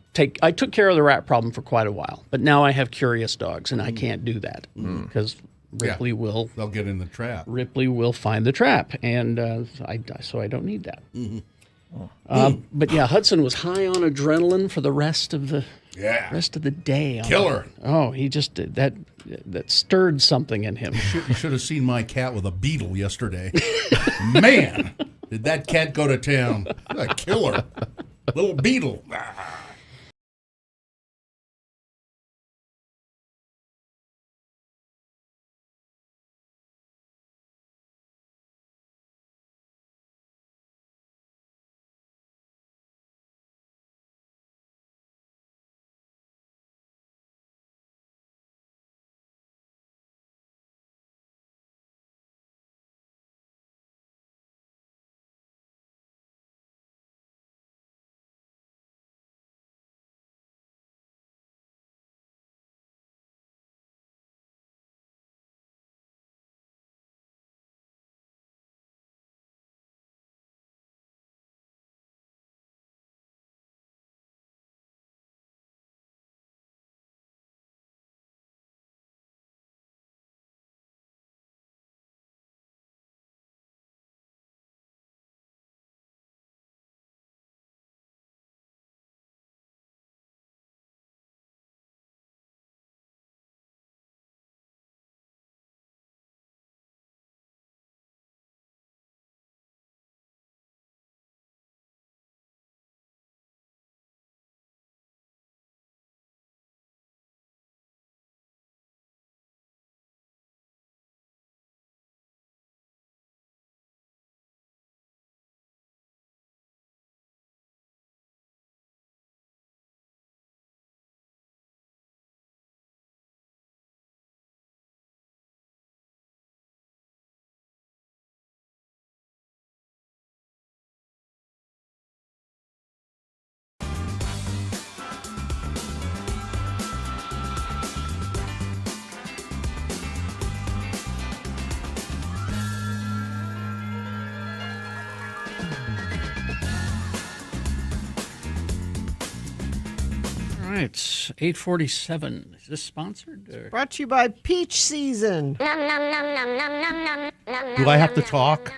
I took care of the rat problem for quite a while. But now I have curious dogs, and I can't do that because Ripley will... They'll get in the trap. Ripley will find the trap, and so I don't need that. But yeah, Hudson was high on adrenaline for the rest of the day. Killer. He just did that stirred something in him. You should have seen my cat with a beetle yesterday. Man, did that cat go to town. A killer. Little beetle. right, 8:47. Is this sponsored? Or? Brought to you by Peach Season. Do I have to talk?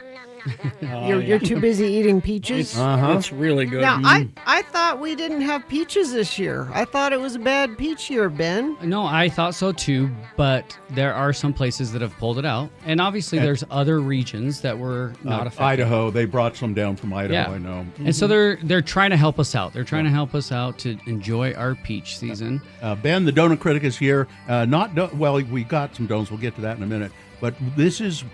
You're too busy eating peaches? It's really good. Now, I thought we didn't have peaches this year. I thought it was a bad peach year, Ben. No, I thought so too, but there are some places that have pulled it out. And obviously there's other regions that were not affected. Idaho, they brought some down from Idaho, Yeah. I know. And so they're trying to help us out. They're trying to help us out to enjoy our peach season. Ben, the donut critic, is here. Well, we got some donuts. We'll get to that in a minute. But this is,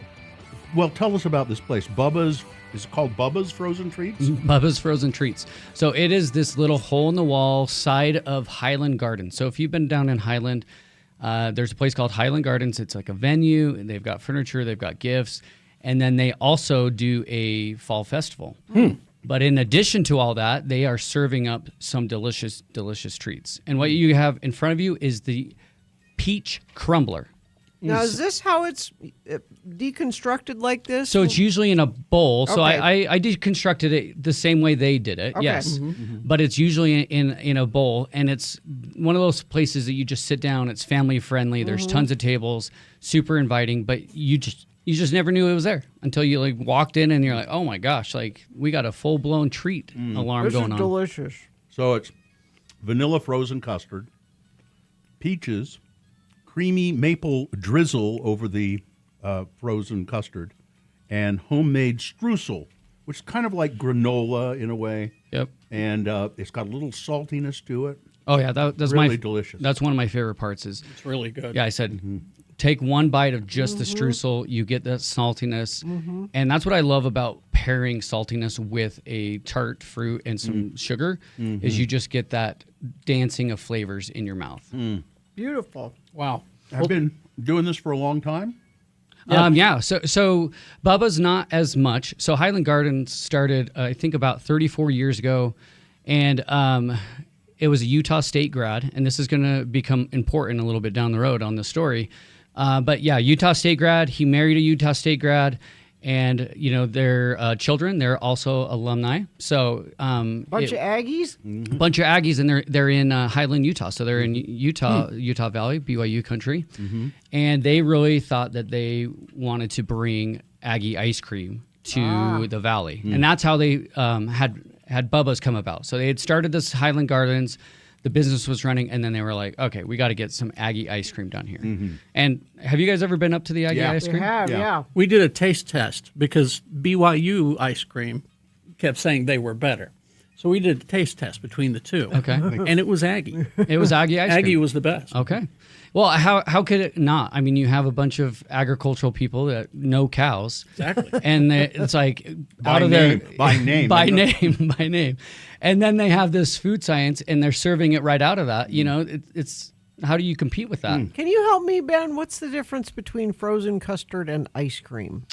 well, tell us about this place. Bubba's, is it called Bubba's Frozen Treats? Bubba's Frozen Treats. So it is this little hole-in-the-wall side of Highland Gardens. So if you've been down in Highland, there's a place called Highland Gardens. It's like a venue, and they've got furniture, they've got gifts, and then they also do a fall festival. But in addition to all that, they are serving up some delicious, delicious treats. And what you have in front of you is the Peach Crumbler. Now, is this how it's deconstructed like this? So it's usually in a bowl. So Okay. I deconstructed it the same way they did it, Okay. yes. Mm-hmm. But it's usually in a bowl, and it's one of those places that you just sit down. It's family friendly. There's Mhm. tons of tables, super inviting, but you just never knew it was there until you like walked in and you're like, oh my gosh, like we got a full blown treat alarm This going is on. delicious. So it's vanilla frozen custard, peaches, creamy maple drizzle over the frozen custard, and homemade streusel, which is kind of like granola in a way. Yep. And it's got a little saltiness to it. Oh yeah, that's really my delicious. That's one of my favorite parts. It's really good. Yeah, I said take one bite of just the streusel, you get that saltiness, and that's what I love about pairing saltiness with a tart fruit and some sugar. Is you just get that dancing of flavors in your mouth. Beautiful. Wow. I've been doing this for a long time. So Bubba's not as much. So Highland Gardens started, I think, about 34 years ago, and it was a Utah State grad, and this is going to become important a little bit down the road on the story. But yeah, Utah State grad. He married a Utah State grad, and you know their children. They're also alumni. So Bunch of Aggies? bunch of Aggies, and they're in Highland, Utah. So they're in Utah Valley, BYU country, and they really thought that they wanted to bring Aggie ice cream to the valley, and that's how they had Bubba's come about. So they had started this Highland Gardens. The business was running, and then they were like, okay, we got to get some Aggie ice cream down here. And have you guys ever been up to the Aggie ice cream? We did a taste test because BYU ice cream kept saying they were better. So we did a taste test between the two. Okay. And it was Aggie. It was Aggie ice cream. Aggie was the best. Okay. Well, how could it not? I mean, you have a bunch of agricultural people that know cows. Exactly. And it's like By out of name. their By name. by name. And then they have this food science and they're serving it right out of that. You know, it's how do you compete with that? Can you help me, Ben? What's the difference between frozen custard and ice cream?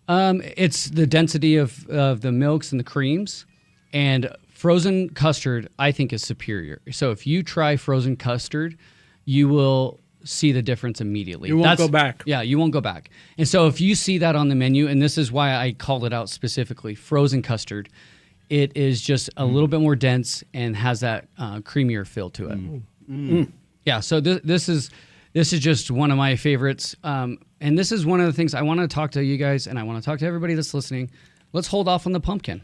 It's the density of the milks and the creams, and frozen custard I think is superior. So if you try frozen custard, you will see the difference immediately. You won't go back. Yeah, you won't go back. And so if you see that on the menu, and this is why I called it out specifically, frozen custard, it is just a little bit more dense and has that creamier feel to it. Yeah, so this is just one of my favorites. And this is one of the things I want to talk to you guys, and I want to talk to everybody that's listening. Let's hold off on the pumpkin.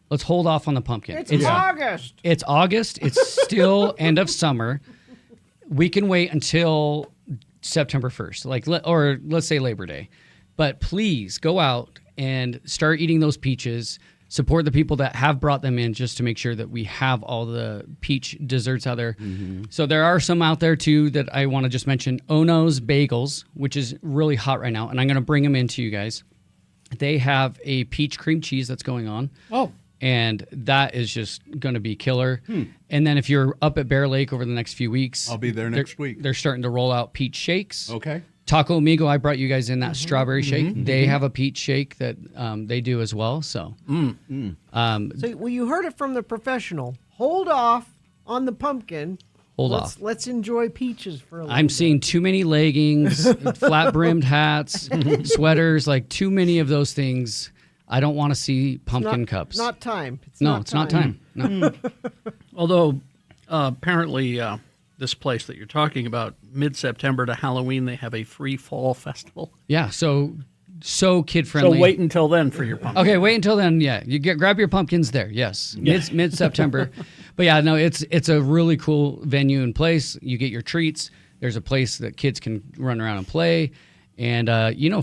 Let's hold off on the pumpkin. It's August. It's August. It's still end of summer. We can wait until September 1st, or let's say Labor Day. But please go out and start eating those peaches. Support the people that have brought them in just to make sure that we have all the peach desserts out there. So there are some out there too that I want to just mention. Ono's Bagels, which is really hot right now, and I'm going to bring them in to you guys. They have a peach cream cheese that's going on. Oh. And that is just going to be killer. And then if you're up at Bear Lake over the next few weeks, I'll be there next week. They're starting to roll out peach shakes. Okay. Taco Amigo, I brought you guys in that strawberry shake. They have a peach shake that they do as well. So, So, well, you heard it from the professional. Hold off on the pumpkin. Hold off. Let's enjoy peaches for a little I'm bit. seeing too many leggings, flat brimmed hats, sweaters, like too many of those things. I don't want to see pumpkin cups. Not time. It's not time. No. Although Apparently, this place that you're talking about, mid-September to Halloween, they have a free fall festival. Yeah, so kid friendly. So wait until then for your pumpkin. Okay, wait until then. Yeah, grab your pumpkins there. Yes, mid September. But yeah, no, it's a really cool venue and place. You get your treats. There's a place that kids can run around and play. And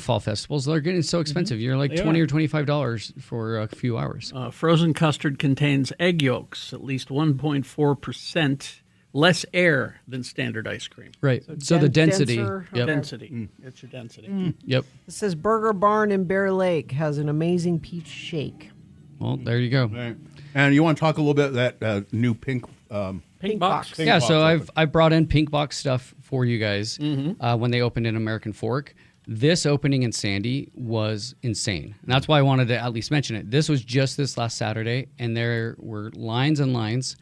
fall festivals, they're getting so expensive. You're like $20 or $25 for a few hours. Frozen custard contains egg yolks, at least 1.4% less air than standard ice cream. Right. So the density. denser, Yep. Density. It's your density. Yep. It says Burger Barn in Bear Lake has an amazing peach shake. Well, there you go. Right. And you want to talk a little bit about that new pink Pink box. Yeah, so I brought in pink box stuff for you guys when they opened in American Fork. This opening in Sandy was insane. And that's why I wanted to at least mention it. This was just this last Saturday, and there were lines and lines.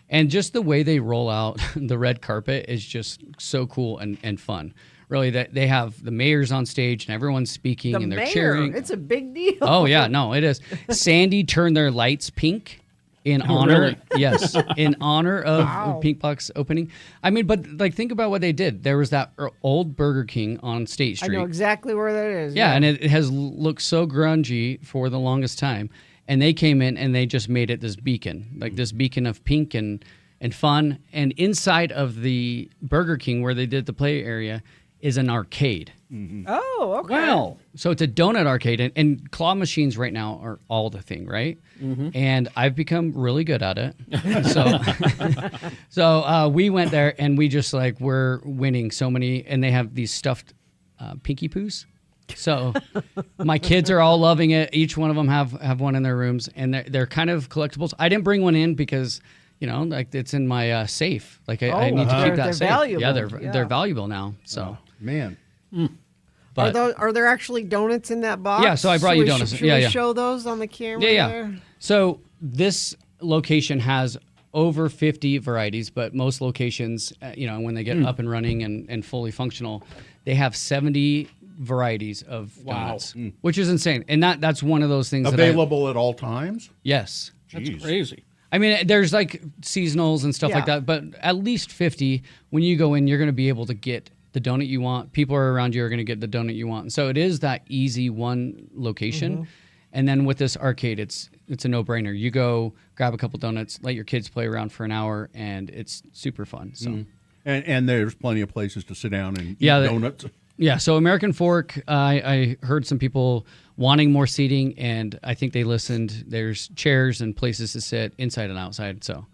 And just the way they roll out the red carpet is just so cool and fun. Really, that they have the mayors on stage, and everyone's speaking, and they're mayor, cheering. it's a big deal. Oh, yeah, no, it is. Sandy turned their lights pink. In honor, really? Yes, in honor of Wow. Pink Box opening. I mean, but like, think about what they did. There was that old Burger King on State I Street. know exactly where that is. Yeah, and it has looked so grungy for the longest time. And they came in and they just made it this beacon, like this beacon of pink and fun. And inside of the Burger King, where they did the play area, is an arcade. Oh, okay. Wow. So it's a donut arcade, and claw machines right now are all the thing, right? And I've become really good at it. So we went there, and we just we're winning so many, and they have these stuffed Pinky Poos. So my kids are all loving it. Each one of them have one in their rooms, and they're kind of collectibles. I didn't bring one in because it's in my safe. I need to keep that they're safe. valuable. Yeah, they're valuable now. So man. But Are there actually donuts in that box? Yeah, so I brought you donuts. Should Yeah, we yeah. show those on the camera? Yeah. there? So this location has over 50 varieties, but most locations, when they get up and running and fully functional, they have 70 varieties of donuts, which is insane. And that's one of those things Available at all times? Yes. That's crazy. I mean, there's seasonals and stuff like that, but at least 50. When you go in, you're going to be able to get the donut you want. People are around you are going to get the donut you want. And so it is that easy one location. And then with this arcade, it's a no-brainer. You go grab a couple donuts, let your kids play around for an hour, and it's super fun. So And there's plenty of places to sit down and eat donuts. Yeah, so American Fork, I heard some people wanting more seating, and I think they listened. There's chairs and places to sit inside and outside. So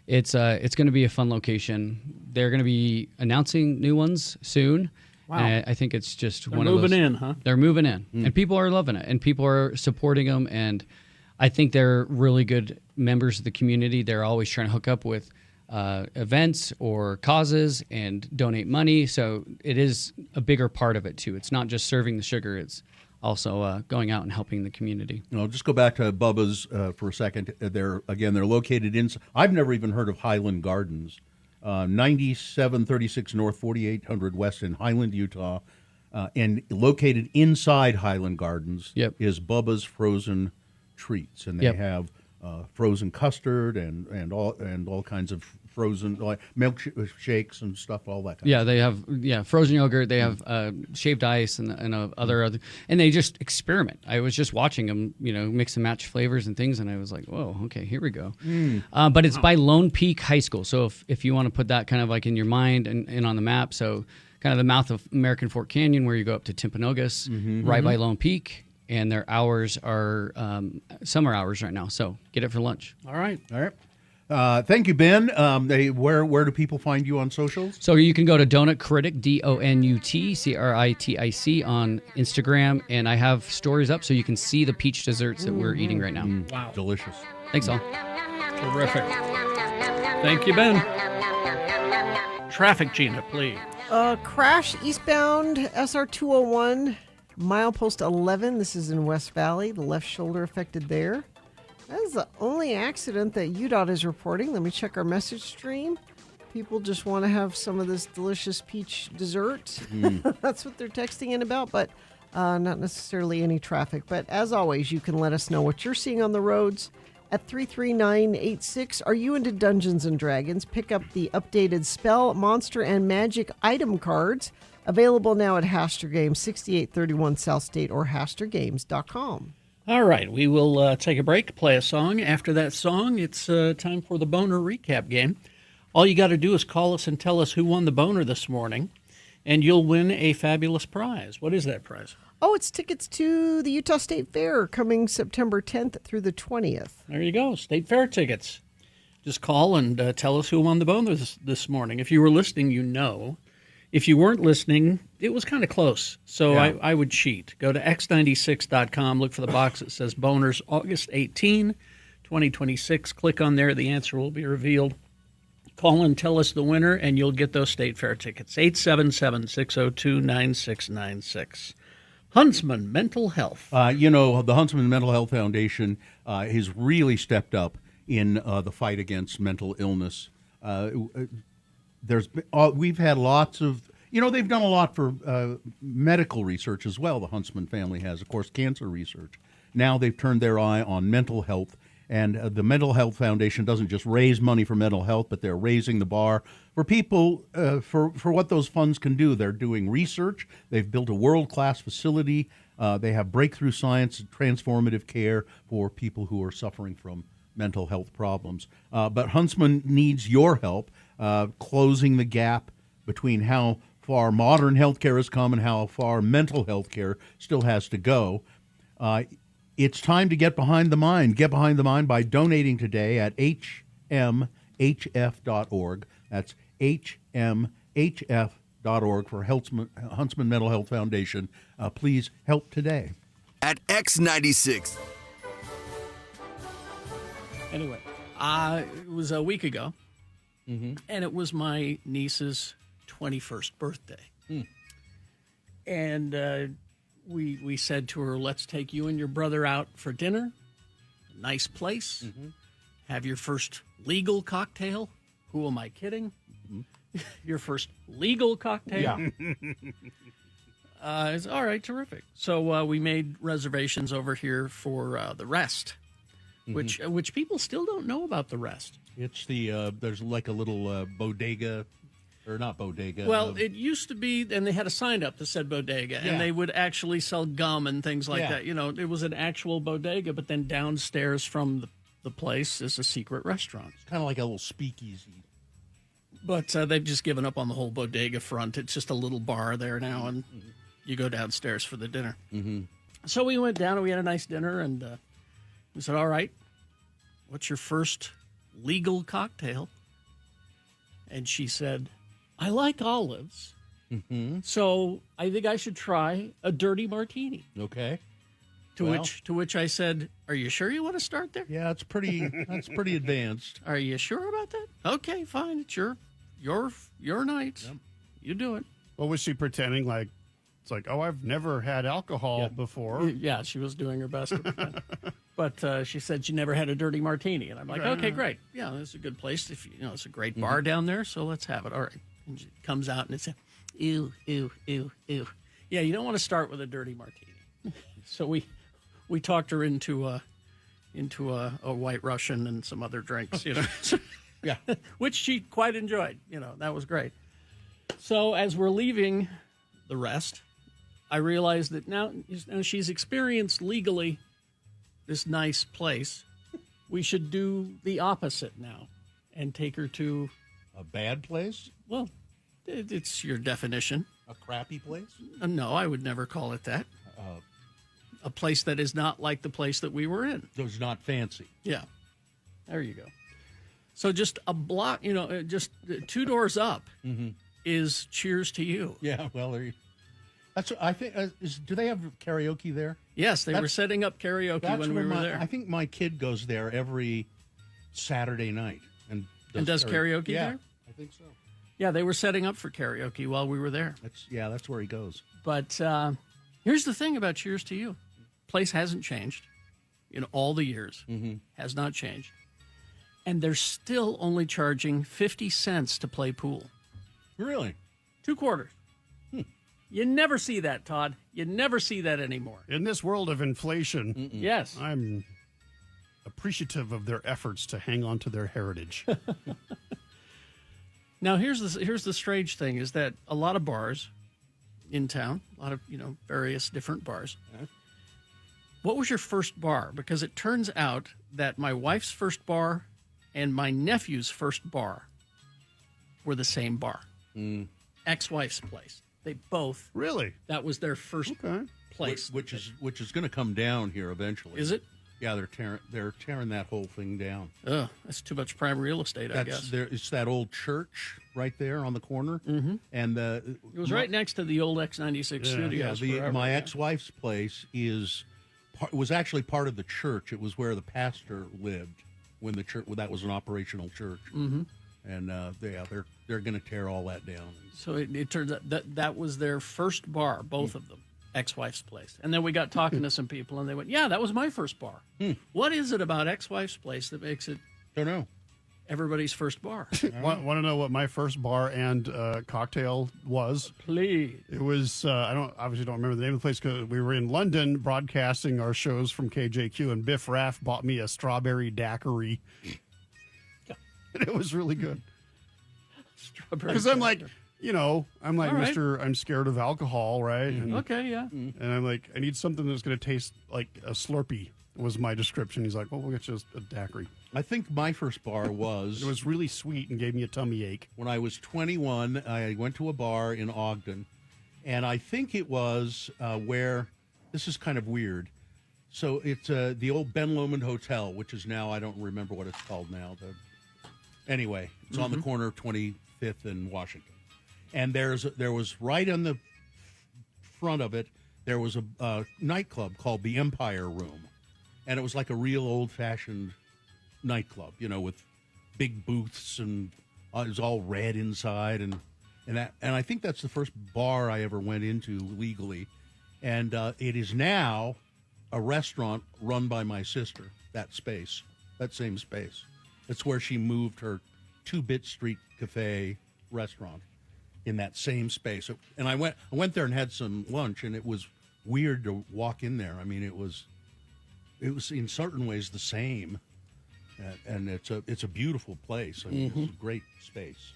it's going to be a fun location. They're going to be announcing new ones soon. Wow. And I think it's just They're one of those. moving in, huh? They're moving in, and people are loving it, and people are supporting them, and I think they're really good members of the community. They're always trying to hook up with events or causes and donate money. So it is a bigger part of it too. It's not just serving the sugar. It's also going out and helping the community. Just go back to Bubba's for a second. They're located in. I've never even heard of Highland Gardens, 9736 North, 4800 West in Highland, Utah, and located inside Highland Gardens is Bubba's Frozen Treats, and they have frozen custard and all kinds of frozen milkshakes and stuff, all that kind of stuff. They have frozen yogurt. They have shaved ice and other, and they just experiment. I was just watching them, mix and match flavors and things, and I was like, whoa, okay, here we go. But it's by Lone Peak High School. So if you want to put that kind of in your mind and on the map, so kind of the mouth of American Fork Canyon where you go up to Timpanogos, right by Lone Peak. And their hours are summer hours right now. So get it for lunch. All right. Thank you, Ben. Where do people find you on socials? So you can go to Donut Critic, DONUT CRITIC on Instagram. And I have stories up so you can see the peach desserts that we're eating right now. Wow. Delicious. Thanks, all. Terrific. Thank you, Ben. Traffic, Gina, please. Crash eastbound SR 201. Milepost 11, this is in West Valley, the left shoulder affected there. That is the only accident that UDOT is reporting. Let me check our message stream. People just want to have some of this delicious peach dessert. That's what they're texting in about, but not necessarily any traffic. But as always, you can let us know what you're seeing on the roads. at 33986. Are you into Dungeons & Dragons? Pick up the updated Spell, Monster, and Magic item cards. Available now at Haster Games, 6831 South State or HasterGames.com. All right, we will take a break, play a song. After that song, it's time for the Boner Recap game. All you got to do is call us and tell us who won the Boner this morning, and you'll win a fabulous prize. What is that prize? Oh, it's tickets to the Utah State Fair coming September 10th through the 20th. There you go, State Fair tickets. Just call and tell us who won the Boner this morning. If you were listening, you know. If you weren't listening, it was kind of close, so Yeah. I would cheat. Go to x96.com, look for the box that says Boners August 18, 2026. Click on there. The answer will be revealed. Call and tell us the winner, and you'll get those State Fair tickets. 877-602-9696. Huntsman Mental Health. The Huntsman Mental Health Foundation has really stepped up in the fight against mental illness. We've had lots of, they've done a lot for medical research as well. The Huntsman family has, of course, cancer research. Now they've turned their eye on mental health, and the Mental Health Foundation doesn't just raise money for mental health, but they're raising the bar for people for what those funds can do. They're doing research. They've built a world-class facility. They have breakthrough science, transformative care for people who are suffering from mental health problems. But Huntsman needs your help closing the gap between how far modern healthcare has come and how far mental health care still has to go. It's time to get behind the mind. Get behind the mind by donating today at hmhf.org. That's hmhf.org for Huntsman Mental Health Foundation. Please help today. At X96. Anyway, it was a week ago, and it was my niece's 21st birthday. And we said to her, let's take you and your brother out for dinner. Nice place. Have your first legal cocktail. Who am I kidding? Your first legal cocktail. Yeah. It's all right, terrific. So we made reservations over here for the Rest, which people still don't know about the Rest. It's there's like a little bodega. Or not bodega. Well, it used to be, and they had a sign up that said bodega, and they would actually sell gum and things like that. It was an actual bodega, but then downstairs from the place is a secret restaurant. It's kind of like a little speakeasy. But they've just given up on the whole bodega front. It's just a little bar there now, and you go downstairs for the dinner. So we went down, and we had a nice dinner, and we said, all right, what's your first legal cocktail? And she said, I like olives, so I think I should try a dirty martini. Okay. To which I said, "Are you sure you want to start there?" Yeah, that's pretty advanced. Are you sure about that? Okay, fine. It's your night. Yep. You do it. What was she pretending like? It's like, oh, I've never had alcohol before. Yeah, she was doing her best. But she said she never had a dirty martini, and I'm like, okay, great. Yeah, this is a good place. It's a great bar down there, so let's have it. All right. And she comes out and it's ew, ew, ew, ew. Yeah, you don't want to start with a dirty martini. So we talked her into a White Russian and some other drinks, Yeah, which she quite enjoyed. That was great. So as we're leaving the Rest, I realized that now she's experienced legally this nice place. We should do the opposite now and take her to a bad place. Well, it's your definition. A crappy place? No, I would never call it that. A place that is not like the place that we were in. So it's not fancy. Yeah. There you go. So just a block, just 2 doors up is Cheers to You. Yeah, well, that's what I think. Do they have karaoke there? Yes, they were setting up karaoke when we were there. I think my kid goes there every Saturday night and does karaoke there? I think so. Yeah, they were setting up for karaoke while we were there. That's where he goes. But here's the thing about Cheers to You. Place hasn't changed in all the years. Has not changed. And they're still only charging 50 cents to play pool. Really? 2 quarters. You never see that, Todd. You never see that anymore. In this world of inflation, yes, I'm appreciative of their efforts to hang on to their heritage. Now, here's the strange thing is that a lot of bars in town, a lot of, various different bars. What was your first bar? Because it turns out that my wife's first bar and my nephew's first bar were the same bar. Ex-wife's place. They both. Really? That was their first place. Which is going to come down here eventually. Is it? Yeah, they're tearing that whole thing down. Oh, that's too much prime real estate, I guess. It's that old church right there on the corner, and It was right next to the old X96 studios. My ex-wife's place was actually part of the church. It was where the pastor lived when the church that was an operational church, and they're going to tear all that down. So it turns out that was their first bar, both of them. Ex-wife's place. And then we got talking to some people, and they went, yeah, that was my first bar. What is it about ex-wife's place that makes it, don't know, everybody's first bar? Want to know what my first bar and cocktail was? Please. It was, I obviously don't remember the name of the place because we were in London broadcasting our shows from KJQ, and Biff Raff bought me a strawberry daiquiri. And it was really good. Strawberry Because I'm like, daiquiri. I'm like, All right. Mr. I'm scared of alcohol, right? And, Okay, yeah. and I'm like, I need something that's going to taste like a Slurpee, was my description. He's like, well, we'll get you a daiquiri. I think my first bar was... It was really sweet and gave me a tummy ache. When I was 21, I went to a bar in Ogden, and I think it was where... This is kind of weird. So it's the old Ben Lomond Hotel, which is now, I don't remember what it's called now. Anyway, it's on the corner of 25th and Washington. And there was right on the front of it, there was a nightclub called the Empire Room. And it was like a real old-fashioned nightclub, with big booths, and it was all red inside. And I think that's the first bar I ever went into legally. And it is now a restaurant run by my sister, that same space. It's where she moved her 2-Bit Street Cafe restaurant in that same space. And I went there and had some lunch, and it was weird to walk in there. I mean, it was in certain ways the same, and it's a beautiful place. I mean, it's a great space.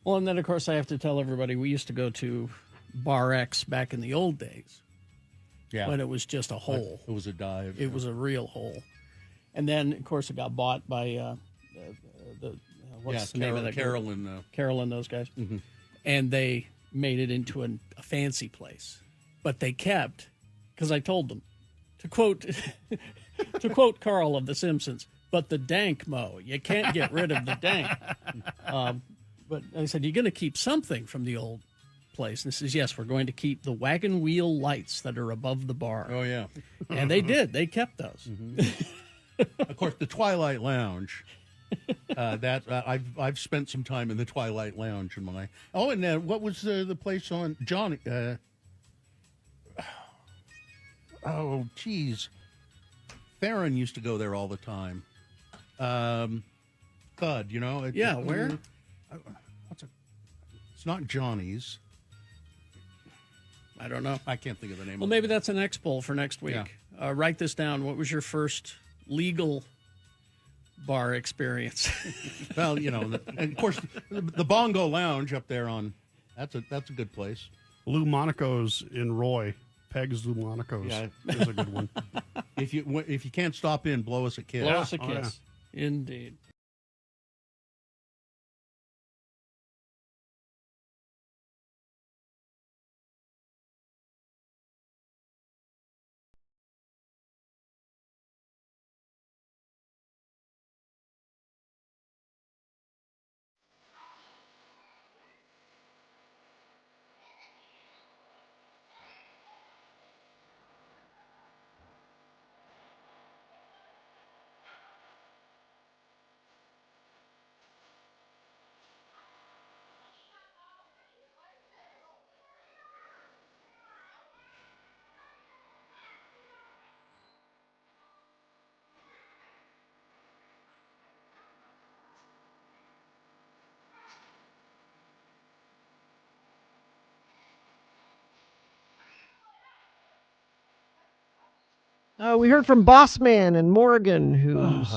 Well, and then, of course, I have to tell everybody we used to go to Bar X back in the old days. Yeah. When it was just a hole. It was a dive. It was a real hole. And then, of course, it got bought by what's the name of that group? Carolyn, those guys. And they made it into a fancy place. But they kept, because I told them, to quote Carl of The Simpsons, but the dank mo, you can't get rid of the dank. But I said, you're going to keep something from the old place. And he says, yes, we're going to keep the wagon wheel lights that are above the bar. Oh, yeah. And they did. They kept those. Of course, the Twilight Lounge. I've spent some time in the Twilight Lounge in my. Oh, and what was the place on Johnny? Geez, Theron used to go there all the time. Thud, where? It's not Johnny's. I don't know. I can't think of the name. Well, maybe that's an X poll for next week. Yeah. Write this down. What was your first legal bar experience? Well, and of course, the Bongo Lounge up there that's a good place. Lou Monaco's in Roy. Peg's Lou Monaco's is a good one. If you can't stop in, blow us a kiss. Blow us a kiss. Indeed. We heard from Bossman in Morgan, who's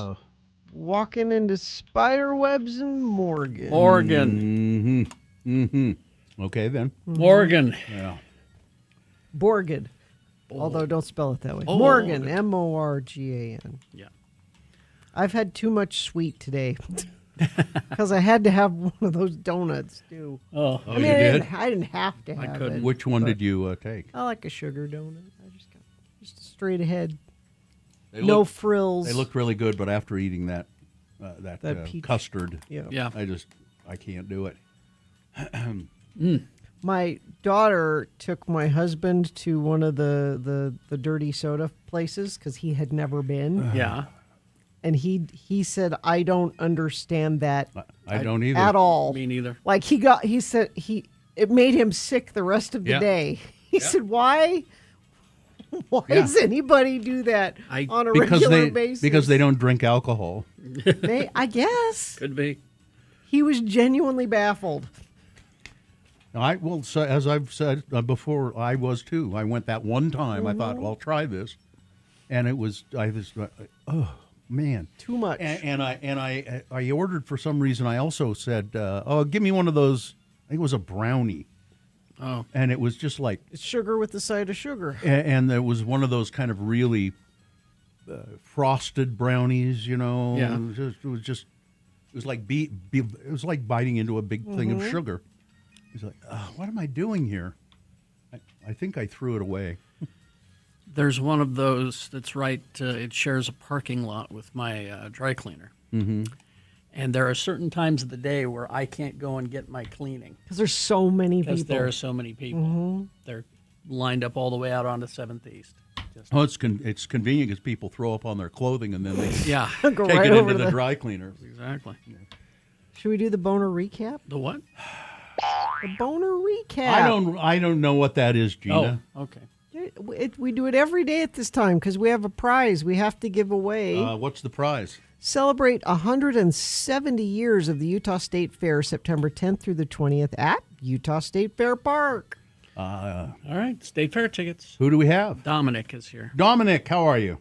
walking into spider webs in Morgan. Morgan. Okay, then. Morgan. Yeah. Borgin. Although don't spell it that way. Oh. Morgan, M-O-R-G-A-N. Yeah. I've had too much sweet today because I had to have one of those donuts too. Oh, I mean, you did? I didn't have to have it. Which one but did you take? I like a sugar donut. I just straight ahead. They No look- frills. They look really good, but after eating that peach. custard, Yeah. I can't do it. My daughter took my husband to one of the dirty soda places because he had never been. Yeah. And he said, I don't understand that. I don't either. At all. Me neither. Like he said it made him sick the rest of the day. He said, why does anybody do that on a regular basis? Because they don't drink alcohol. I guess. Could be. He was genuinely baffled. So as I've said before, I was too. I went that one time. I thought, well, I'll try this, and it was oh man, too much. And I ordered for some reason. I also said, oh, give me one of those. I think it was a brownie. Oh, and it was just like it's sugar with the side of sugar. And there was one of those kind of really frosted brownies. You know, Yeah. It was like it was like biting into a big thing of sugar. He's like, what am I doing here? I think I threw it away. There's one of those that's right. It shares a parking lot with my dry cleaner. Mm-hmm. And there are certain times of the day where I can't go and get my cleaning. Because there's so many people. Because there are so many people. Mhm. They're lined up all the way out onto 7th East. Oh, it's convenient because people throw up on their clothing and then they Go take right it over into to the the- dry cleaner. Exactly. Should we do the boner recap? The what? The boner recap. I don't know what that is, Gina. Oh, okay. We do it every day at this time because we have a prize we have to give away. What's the prize? Celebrate 170 years of the Utah State Fair, September 10th through the 20th at Utah State Fair Park. All right, State Fair tickets. Who do we have? Dominic is here. Dominic, how are you?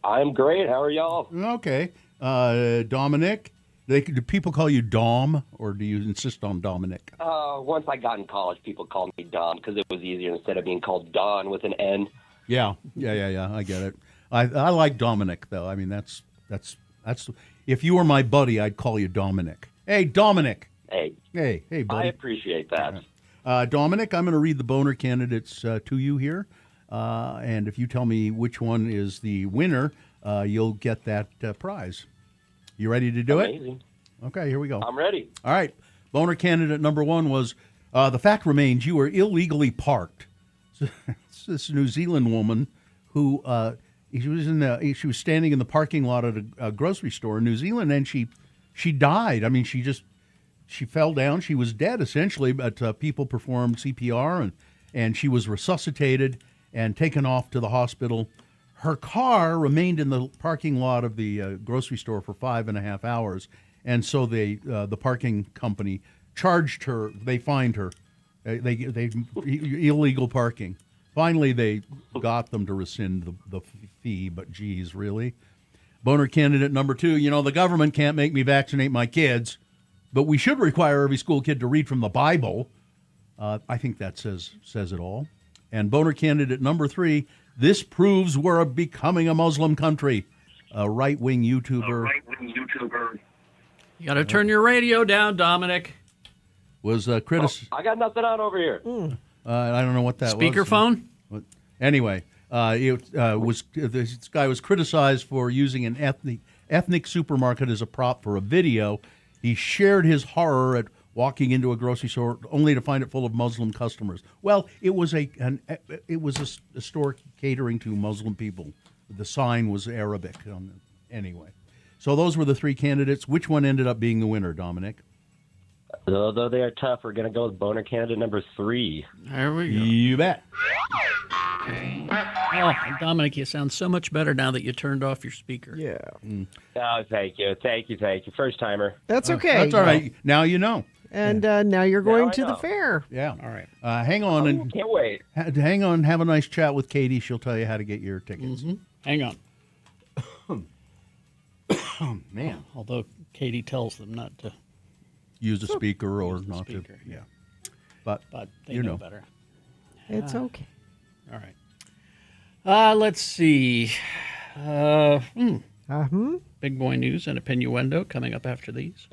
I'm great. How are y'all? Okay. Dominic, do people call you Dom, or do you insist on Dominic? Once I got in college, people called me Dom because it was easier instead of being called Don with an N. Yeah. I get it. I like Dominic, though. I mean, that's if you were my buddy, I'd call you Dominic. Hey, Dominic. Hey, buddy. I appreciate that. Dominic, I'm going to read the boner candidates to you here, and if you tell me which one is the winner, you'll get that prize. You ready to do Amazing. it? Okay, here we go. I'm ready. All right. Boner candidate number one was, the fact remains you were illegally parked. So, this New Zealand woman who she was standing in the parking lot at a grocery store in New Zealand, and she died. I mean, she fell down. She was dead essentially, but people performed CPR, and she was resuscitated and taken off to the hospital. Her car remained in the parking lot of the grocery store for 5.5 hours, and so the parking company charged her. They fined her. They illegal parking. Finally, they got them to rescind the fee, but geez, really? Boner candidate number two, the government can't make me vaccinate my kids, but we should require every school kid to read from the Bible. I think that says it all. And boner candidate number three, this proves we're becoming a Muslim country. A right-wing YouTuber. You got to turn your radio down, Dominic. Was I got nothing on over here. I don't know what that Speakerphone? was. Anyway, this guy was criticized for using an ethnic supermarket as a prop for a video. He shared his horror at walking into a grocery store only to find it full of Muslim customers. Well, it was a store catering to Muslim people. The sign was Arabic. Anyway, so those were the three candidates. Which one ended up being the winner, Dominic? Although they are tough, we're going to go with boner candidate number 3. There we go. You bet. Oh, Dominic, you sound so much better now that you turned off your speaker. Yeah. Oh, thank you. First timer. That's okay. That's all right. Now you know. And now you're going I to the know. fair. Yeah. All right. Hang on and Can't wait. hang on. Have a nice chat with Katie. She'll tell you how to get your tickets. Hang on. Man, Although Katie tells them not to, use a speaker or not speaker, to. Yeah. But they you know know better. It's okay. All right. Let's see. Big boy news and a Pinuendo coming up after these.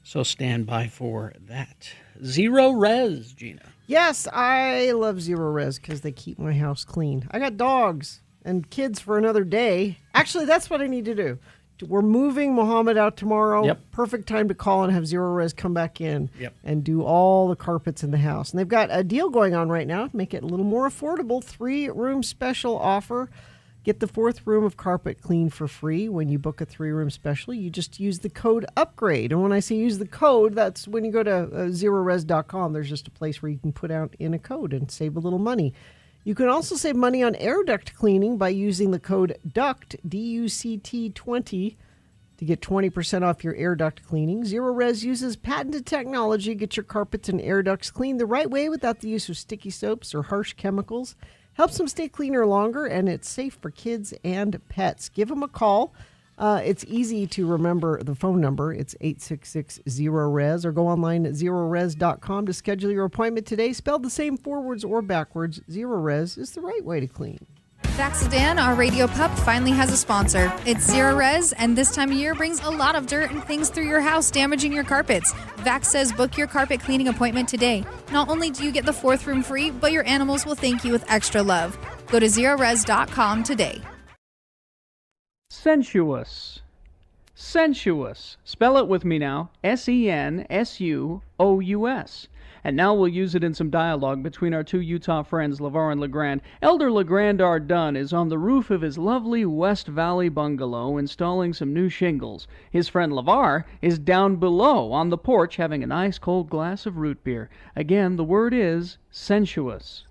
So stand by for that. Zero res, Gina. Yes, I love Zero Res because they keep my house clean. I got dogs and kids for another day. Actually, that's what I need to do. We're moving Mohammed out tomorrow. Yep. Perfect time to call and have Zero Res come back in Yep. and do all the carpets in the house. And they've got a deal going on right now to make it a little more affordable. 3-room special offer. Get the 4th room of carpet cleaned for free when you book a 3-room special. You just use the code UPGRADE. And when I say use the code, that's when you go to zerores.com. There's just a place where you can put out in a code and save a little money. You can also save money on air duct cleaning by using the code DUCT, DUCT20, to get 20% off your air duct cleaning. Zero Res uses patented technology to get your carpets and air ducts cleaned the right way without the use of sticky soaps or harsh chemicals. Helps them stay cleaner longer, and it's safe for kids and pets. Give them a call. It's easy to remember the phone number. It's 866-0RES, or go online at zerores.com to schedule your appointment today. Spelled the same forwards or backwards, Zero Res is the right way to clean. Vaxadan, our radio pup, finally has a sponsor. It's Zero Res, and this time of year brings a lot of dirt and things through your house, damaging your carpets. Vax says book your carpet cleaning appointment today. Not only do you get the 4th room free, but your animals will thank you with extra love. Go to zerores.com today. Sensuous. Sensuous. Spell it with me now. Sensuous. And now we'll use it in some dialogue between our two Utah friends, LeVar and LeGrand. Elder LeGrand R. Dunn is on the roof of his lovely West Valley bungalow installing some new shingles. His friend LeVar is down below on the porch having a nice cold glass of root beer. Again, the word is sensuous.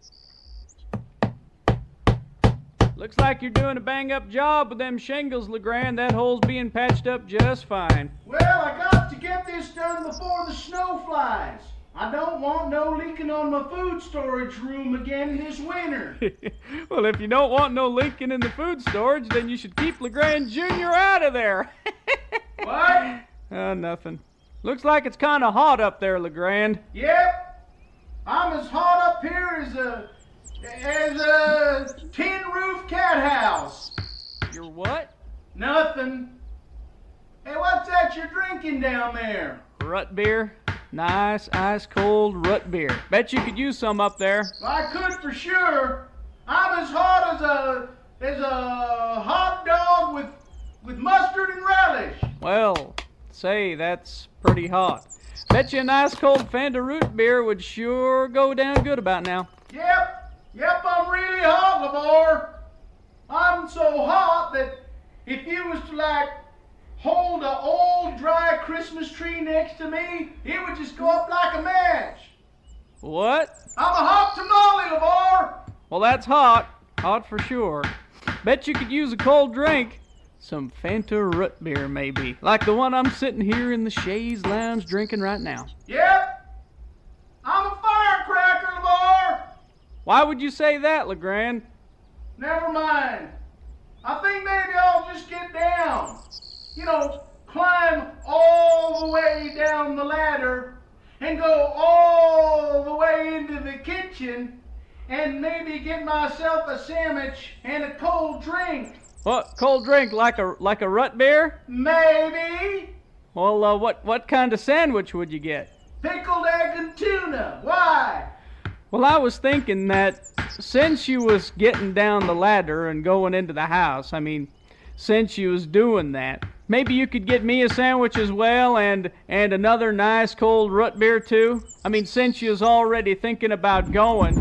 Looks like you're doing a bang-up job with them shingles, LeGrand. That hole's being patched up just fine. Well, I got to get this done before the snow flies. I don't want no leaking on my food storage room again this winter. Well, if you don't want no leaking in the food storage, then you should keep LeGrand Jr. out of there. What? Nothing. Looks like it's kind of hot up there, LeGrand. Yep. I'm as hot up here as a tin roof cat house. You're what? Nothing. Hey, what's that you're drinking down there? Rut beer. Nice, ice-cold rut beer. Bet you could use some up there. I could for sure. I'm as hot as a hot dog with mustard and relish. Well, say, that's pretty hot. Bet you a nice cold Fanta root beer would sure go down good about now. Yep, I'm really hot, LeVar. I'm so hot that if you was to, hold an old dry Christmas tree next to me, it would just go up like a match. What? I'm a hot tamale, LeVar. Well, that's hot. Hot for sure. Bet you could use a cold drink. Some Fanta root beer, maybe. Like the one I'm sitting here in the Shays Lounge drinking right now. Yep. I'm a firecracker, LeVar. Why would you say that, LeGrand? Never mind. I think maybe I'll just get down. Climb all the way down the ladder and go all the way into the kitchen and maybe get myself a sandwich and a cold drink. What? Cold drink like a rut beer? Maybe. Well, what kind of sandwich would you get? Pickled egg and tuna. Why? Well, I was thinking that since you was getting down the ladder and going into the house, since you was doing that, maybe you could get me a sandwich as well and another nice cold root beer too? Since you was already thinking about going.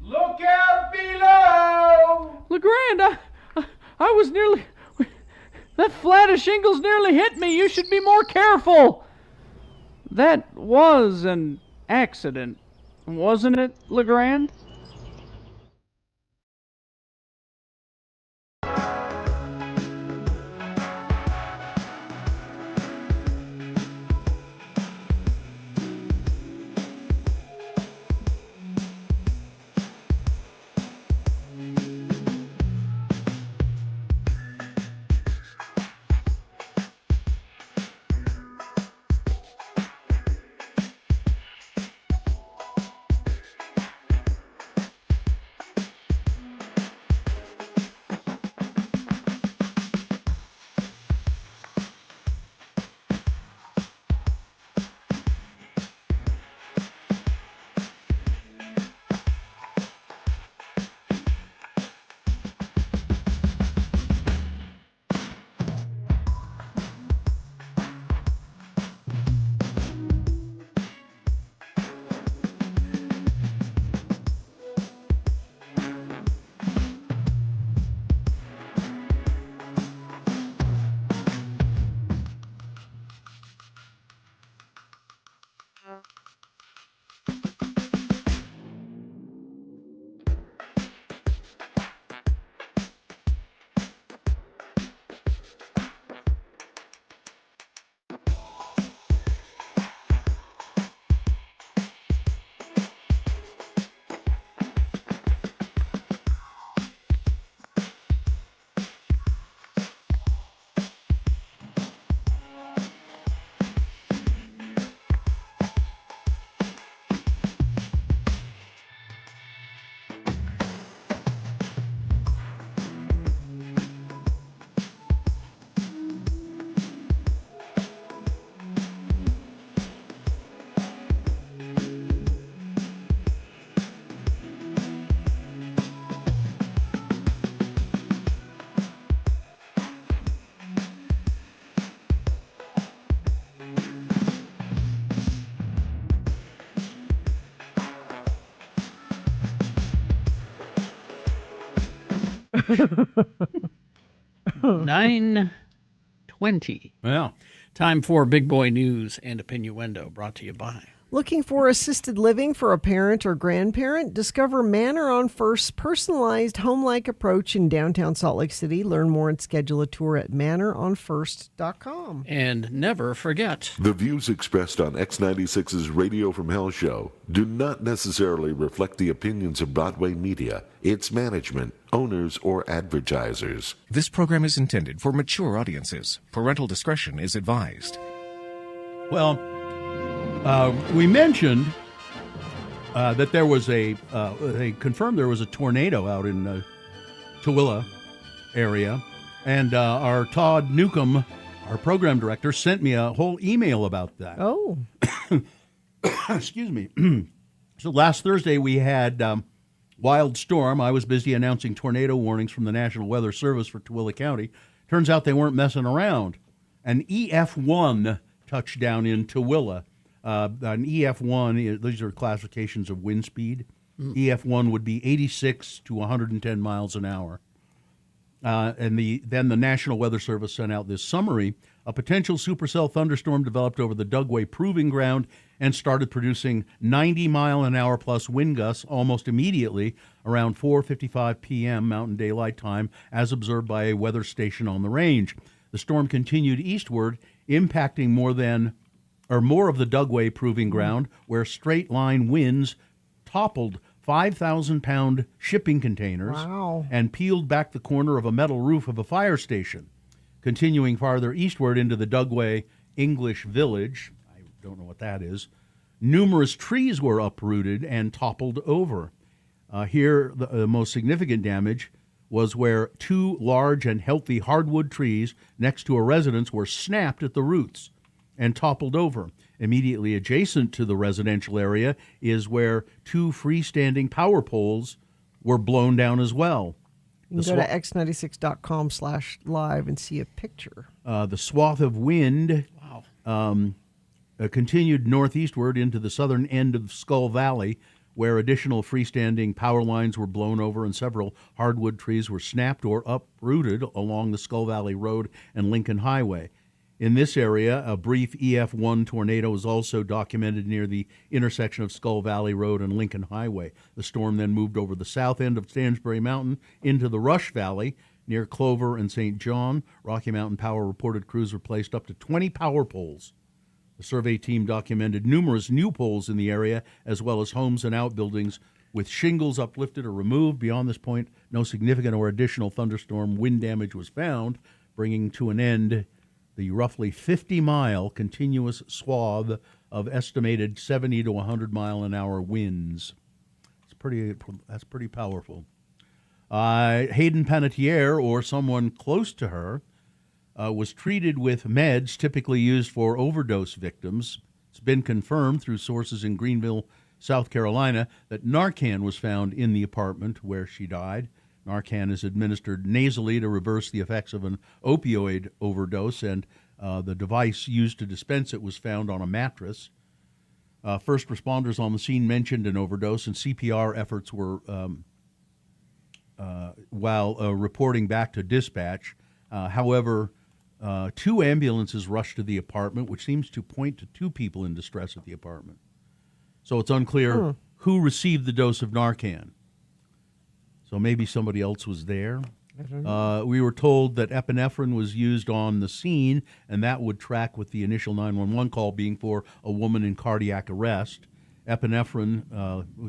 Look out below! LeGrand, I was nearly... That flat of shingles nearly hit me. You should be more careful. That was an accident, wasn't it, LeGrand? 9:20. Yeah. Time for Big Boy News and Opinioendo, brought to you by. Looking for assisted living for a parent or grandparent? Discover Manor on First's personalized home-like approach in downtown Salt Lake City. Learn more and schedule a tour at manoronfirst.com. And never forget, The views expressed on X96's Radio from Hell show do not necessarily reflect the opinions of Broadway Media, its management, owners, or advertisers. This program is intended for mature audiences. Parental discretion is advised. Well, we mentioned that there was they confirmed there was a tornado out in Tooele area, and our Todd Newcomb, our program director, sent me a whole email about that. Oh. Excuse me. So last Thursday we had wild storm. I was busy announcing tornado warnings from the National Weather Service for Tooele County. Turns out they weren't messing around. An EF1 touched down in Tooele. An EF1, these are classifications of wind speed. EF1 would be 86 to 110 miles an hour. And then the National Weather Service sent out this summary. A potential supercell thunderstorm developed over the Dugway Proving Ground and started producing 90-mile-an-hour plus wind gusts almost immediately around 4:55 p.m. Mountain Daylight Time, as observed by a weather station on the range. The storm continued eastward, impacting more of the Dugway Proving Ground, where straight-line winds toppled 5,000-pound shipping containers and peeled back the corner of a metal roof of a fire station. Continuing farther eastward into the Dugway English Village, I don't know what that is, numerous trees were uprooted and toppled over. Here, the most significant damage was where two large and healthy hardwood trees next to a residence were snapped at the roots and toppled over. Immediately adjacent to the residential area is where two freestanding power poles were blown down as well. You can go to x96.com/live and see a picture. The swath of wind continued northeastward into the southern end of Skull Valley, where additional freestanding power lines were blown over and several hardwood trees were snapped or uprooted along the Skull Valley Road and Lincoln Highway. In this area, a brief EF1 tornado was also documented near the intersection of Skull Valley Road and Lincoln Highway. The storm then moved over the south end of Stansbury Mountain into the Rush Valley near Clover and St. John. Rocky Mountain Power reported crews replaced up to 20 power poles. The survey team documented numerous new poles in the area, as well as homes and outbuildings with shingles uplifted or removed. Beyond this point, no significant or additional thunderstorm wind damage was found, bringing to an end the roughly 50-mile continuous swath of estimated 70 to 100-mile-an-hour winds. That's pretty powerful. Hayden Panettiere, or someone close to her, was treated with meds typically used for overdose victims. It's been confirmed through sources in Greenville, South Carolina, that Narcan was found in the apartment where she died. Narcan is administered nasally to reverse the effects of an opioid overdose, and the device used to dispense it was found on a mattress. First responders on the scene mentioned an overdose, and CPR efforts were, while reporting back to dispatch. However, two ambulances rushed to the apartment, which seems to point to two people in distress at the apartment. So it's unclear who received the dose of Narcan. So maybe somebody else was there. I don't know. We were told that epinephrine was used on the scene, and that would track with the initial 911 call being for a woman in cardiac arrest. Epinephrine,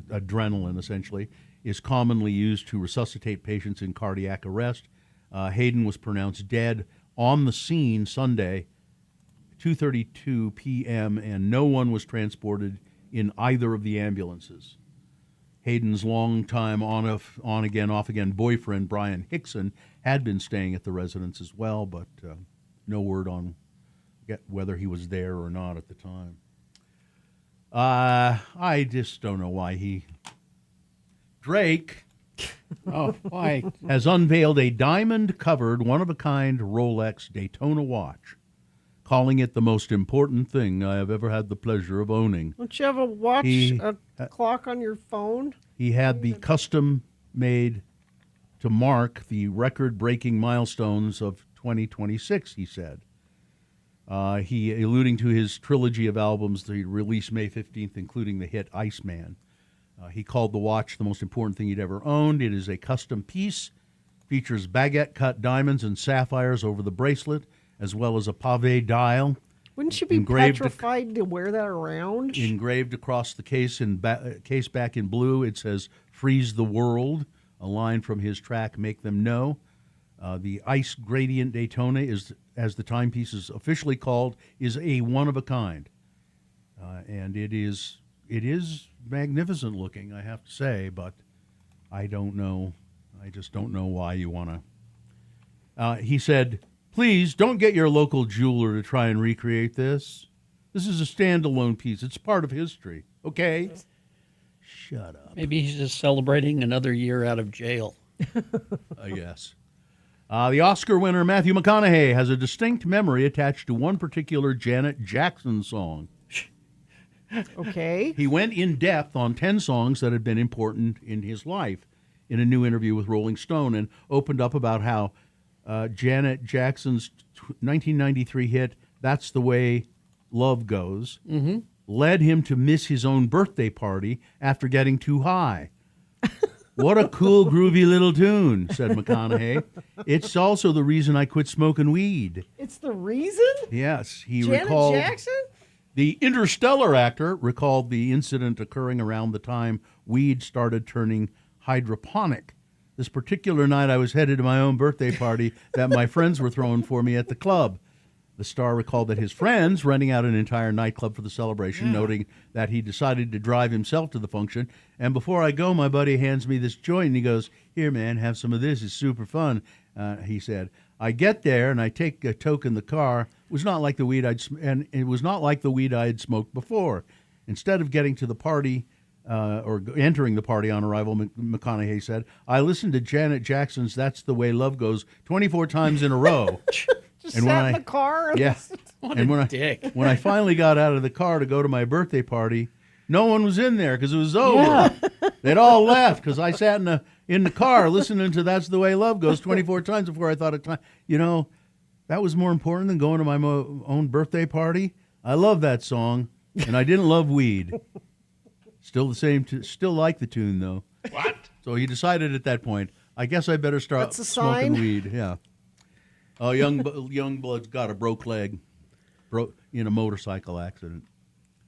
adrenaline essentially, is commonly used to resuscitate patients in cardiac arrest. Hayden was pronounced dead on the scene Sunday, 2:32 p.m., and no one was transported in either of the ambulances. Hayden's longtime on-again, off-again boyfriend, Brian Hickson, had been staying at the residence as well, but no word on whether he was there or not at the time. I just don't know why Drake why? has unveiled a diamond-covered, one-of-a-kind Rolex Daytona watch, calling it the most important thing I have ever had the pleasure of owning. Don't you have a watch, a clock on your phone? He had the custom-made to mark the record-breaking milestones of 2026, he said. He alluding to his trilogy of albums, the release May 15th, including the hit Iceman. He called the watch the most important thing he'd ever owned. It is a custom piece, features baguette-cut diamonds and sapphires over the bracelet, as well as a pave dial. Wouldn't you be engraved petrified to wear that around? Engraved across the case case back in blue, it says, "Freeze the World," a line from his track, "Make Them Know." The Ice Gradient Daytona, is, as the timepiece is officially called, is a one-of-a-kind. And it is magnificent looking, I have to say, but I don't know. I just don't know why you want to. He said, "Please don't get your local jeweler to try and recreate this. This is a standalone piece. It's part of history. Okay?" Shut up. Maybe he's just celebrating another year out of jail. I guess. The Oscar winner Matthew McConaughey has a distinct memory attached to one particular Janet Jackson song. Okay. He went in depth on 10 songs that had been important in his life in a new interview with Rolling Stone, and opened up about how Janet Jackson's 1993 hit, "That's the Way Love Goes," led him to miss his own birthday party after getting too high. "What a cool, groovy little tune," said McConaughey. "It's also the reason I quit smoking weed." It's the reason? Yes, he Janet recalled. Jackson? The Interstellar actor recalled the incident occurring around the time weed started turning hydroponic. "This particular night, I was headed to my own birthday party that my friends were throwing for me at the club." The star recalled that his friends renting out an entire nightclub for the celebration, noting that he decided to drive himself to the function. "And before I go, my buddy hands me this joint, and he goes, 'Here, man, have some of this. It's super fun,' he said. I get there, and I take a toke in the car. It was not like the weed I had smoked before. Instead of getting to the party or entering the party on arrival," McConaughey said, "I listened to Janet Jackson's 'That's the Way Love Goes' 24 times in a row." Just sat in the car? Yeah. And when I finally got out of the car to go to my birthday party, no one was in there because it was over. Yeah. They'd all left because I sat in the car listening to "That's the Way Love Goes" 24 times before I thought of time. You know, that was more important than going to my own birthday party. I love that song, and I didn't love weed. Still the same. Still like the tune though. What? So he decided at that point, I guess I better start That's a smoking sign. weed. Yeah. Oh, young blood's got a broke leg, in a motorcycle accident.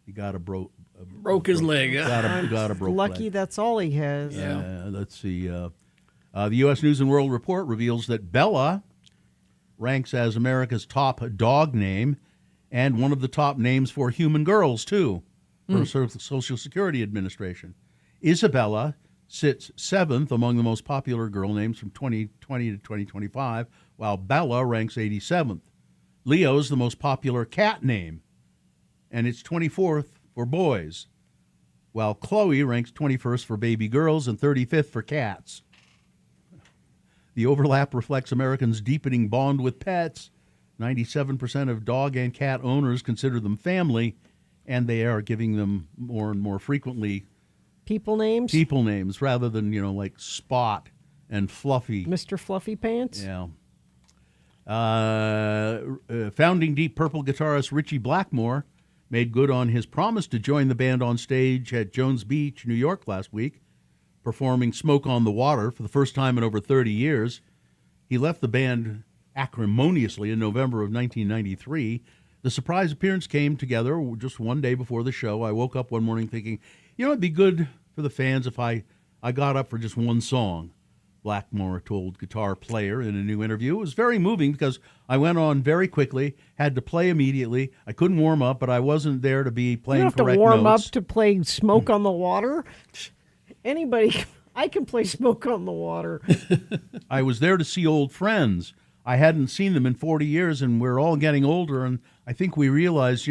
He got broke his leg. Got a broke Lucky leg. that's all he has. Let's see. The U.S. News and World Report reveals that Bella ranks as America's top dog name and one of the top names for human girls, too, for Social Security Administration. Isabella sits 7th among the most popular girl names from 2020 to 2025, while Bella ranks 87th. Leo's the most popular cat name, and it's 24th for boys, while Chloe ranks 21st for baby girls and 35th for cats. The overlap reflects Americans' deepening bond with pets. 97% of dog and cat owners consider them family, and they are giving them more and more frequently People names? people names rather than, like Spot and Fluffy. Mr. Fluffy Pants? Yeah. Founding Deep Purple guitarist Richie Blackmore made good on his promise to join the band on stage at Jones Beach, New York last week, performing Smoke on the Water for the first time in over 30 years. He left the band acrimoniously in November of 1993. The surprise appearance came together just one day before the show. I woke up one morning thinking, it'd be good for the fans if I got up for just one song. Blackmore told Guitar Player in a new interview. It was very moving because I went on very quickly, had to play immediately. I couldn't warm up, but I wasn't there to be playing You don't have correct to warm notes. up to play Smoke on the Water. Anybody, I can play Smoke on the Water. I was there to see old friends. I hadn't seen them in 40 years, and we're all getting older, and I think we realized,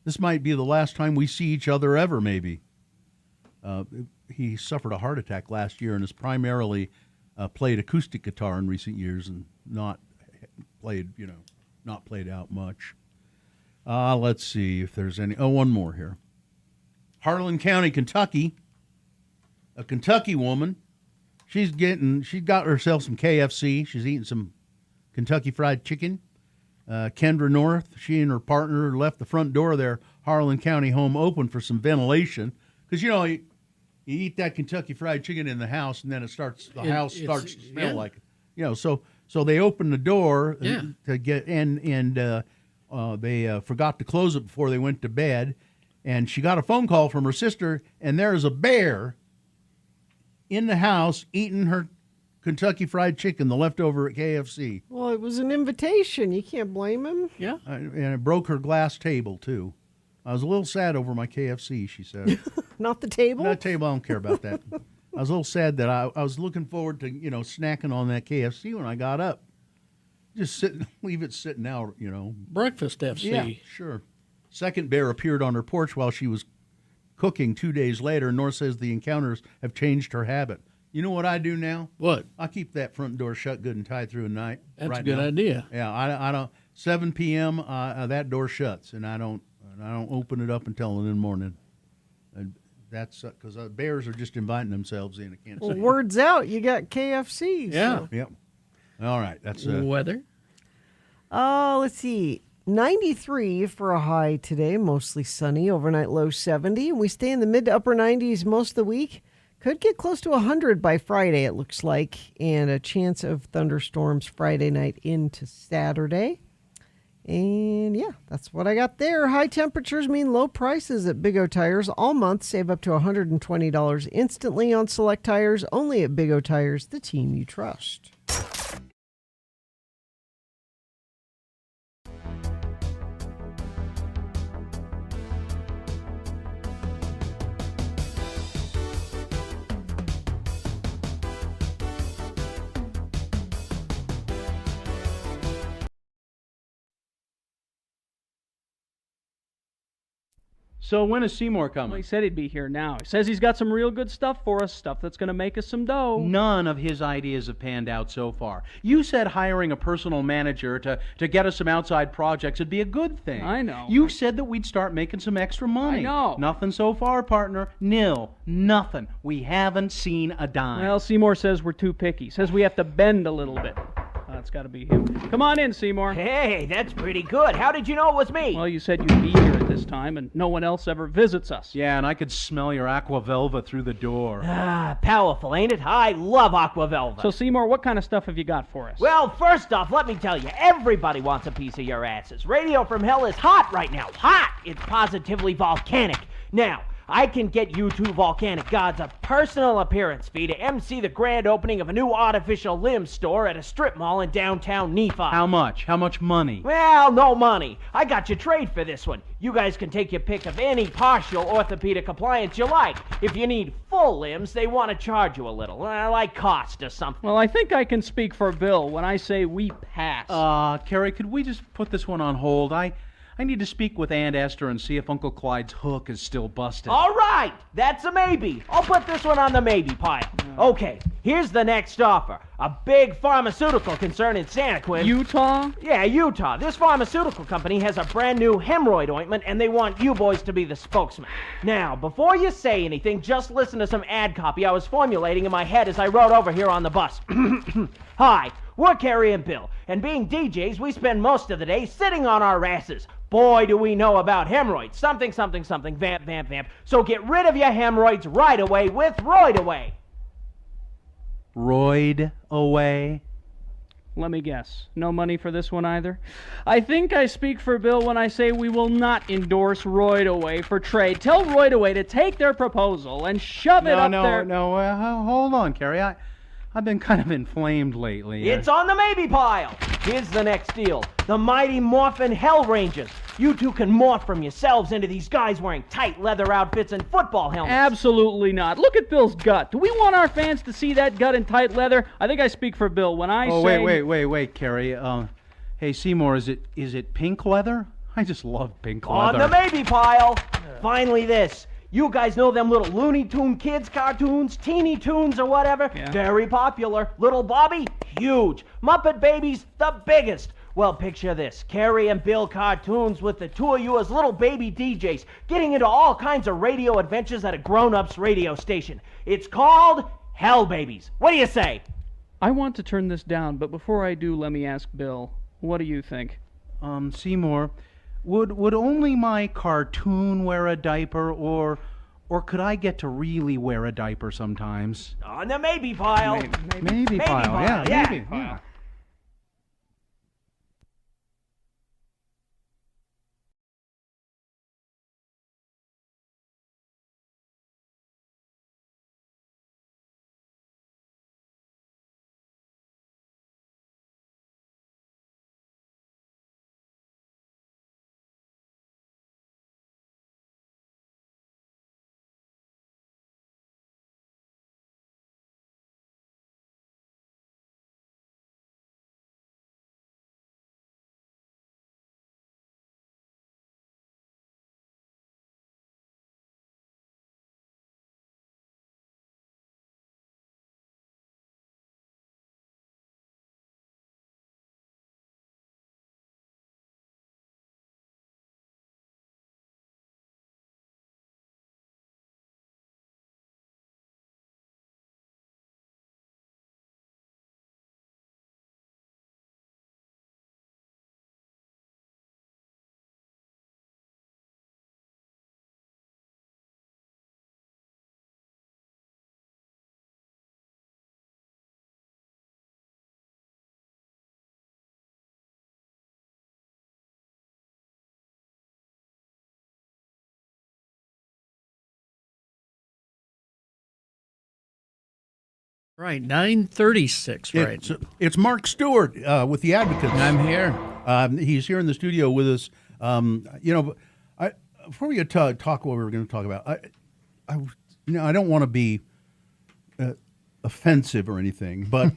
this might be the last time we see each other ever, maybe. He suffered a heart attack last year and has primarily played acoustic guitar in recent years and not played out much. Let's see if there's any. Oh, one more here. Harlan County, Kentucky. A Kentucky woman She's got herself some KFC. She's eating some Kentucky Fried Chicken. Kendra North, she and her partner left the front door of their Harlan County home open for some ventilation. Because, you eat that Kentucky Fried Chicken in the house, and then the house starts to smell like it. So they opened the door to get in, and they forgot to close it before they went to bed. And she got a phone call from her sister, and there's a bear in the house eating her Kentucky Fried Chicken, the leftover at KFC. Well, it was an invitation. You can't blame him. Yeah. And it broke her glass table, too. I was a little sad over my KFC, she said. Not the table? Not the table, I don't care about that. I was a little sad that I was looking forward to, snacking on that KFC when I got up. Just leave it sitting out, Breakfast FC. Yeah, sure. Second bear appeared on her porch while she was cooking 2 days later. North says the encounters have changed her habit. You know what I do now? What? I keep that front door shut good and tight through the night. That's a good idea. Yeah, I don't. 7 p.m. That door shuts, and I don't open it up until in the morning. And that's because bears are just inviting themselves in. I can't Well, say. word's out. You got KFC. Yeah. So. Yep. All right. That's weather. Let's see. 93 for a high today, mostly sunny, overnight low 70. We stay in the mid to upper 90s most of the week. Could get close to 100 by Friday, it looks like, and a chance of thunderstorms Friday night into Saturday. And yeah, that's what I got there. High temperatures mean low prices at Big O Tires all month. Save up to $120 instantly on select tires, only at Big O Tires, the team you trust. So when is Seymour coming? Well, he said he'd be here now. He says he's got some real good stuff for us, stuff that's going to make us some dough. None of his ideas have panned out so far. You said hiring a personal manager to get us some outside projects would be a good thing. I know. You said that we'd start making some extra money. I know. Nothing so far, partner. Nil. Nothing. We haven't seen a dime. Well, Seymour says we're too picky. Says we have to bend a little bit. That's got to be him. Come on in, Seymour. Hey, that's pretty good. How did you know it was me? Well, you said you'd be here at this time, and no one else ever visits us. Yeah, and I could smell your Aqua Velva through the door. Ah, powerful, ain't it? I love Aqua Velva. So, Seymour, what kind of stuff have you got for us? Well, first off, let me tell you, everybody wants a piece of your asses. Radio from Hell is hot right now. Hot! It's positively volcanic. Now, I can get you two volcanic gods a personal appearance fee to MC the grand opening of a new artificial limb store at a strip mall in downtown Nephi. How much? How much money? Well, no money. I got you trade for this one. You guys can take your pick of any partial orthopedic appliance you like. If you need full limbs, they want to charge you a little, like cost or something. Well, I think I can speak for Bill when I say we pass. Carrie, could we just put this one on hold? I need to speak with Aunt Esther and see if Uncle Clyde's hook is still busted. All right, that's a maybe. I'll put this one on the maybe pile. Okay, here's the next offer. A big pharmaceutical concern in Santa Quinn. Utah? Yeah, Utah. This pharmaceutical company has a brand new hemorrhoid ointment, and they want you boys to be the spokesman. Now, before you say anything, just listen to some ad copy I was formulating in my head as I rode over here on the bus. Hi, we're Carrie and Bill, and being DJs, we spend most of the day sitting on our asses. Boy, do we know about hemorrhoids. Something, something, something, vamp, vamp, vamp. So get rid of your hemorrhoids right away with Roid Away. Roid Away? Let me guess. No money for this one either? I think I speak for Bill when I say we will not endorse Roid Away for trade. Tell Roid Away to take their proposal and shove it up there. No, hold on, Carrie. I've been kind of inflamed lately. It's on the maybe pile. Here's the next deal. The Mighty Morphin Hell Rangers. You two can morph from yourselves into these guys wearing tight leather outfits and football helmets. Absolutely not. Look at Bill's gut. Do we want our fans to see that gut in tight leather? I think I speak for Bill when I say... Wait, Carrie. Hey, Seymour, is it pink leather? I just love pink leather. On the maybe pile. Finally this. You guys know them little Looney Tune Kids cartoons, Teeny Toons or whatever? Yeah. Very popular. Little Bobby? Huge. Muppet Babies? The biggest. Well, picture this. Carrie and Bill cartoons with the two of you as little baby DJs getting into all kinds of radio adventures at a grown-ups radio station. It's called hell babies. What do you say? I want to turn this down, but before I do, let me ask Bill. What do you think? Seymour, would only my cartoon wear a diaper, or could I get to really wear a diaper sometimes? On the maybe pile. Maybe pile. Yeah, yeah. maybe. Yeah. Right, 9:36. Right, It's Mark Stewart with the Advocates. I'm here. He's here in the studio with us. Before we get to talk what we were going to talk about, I don't want to be offensive or anything, but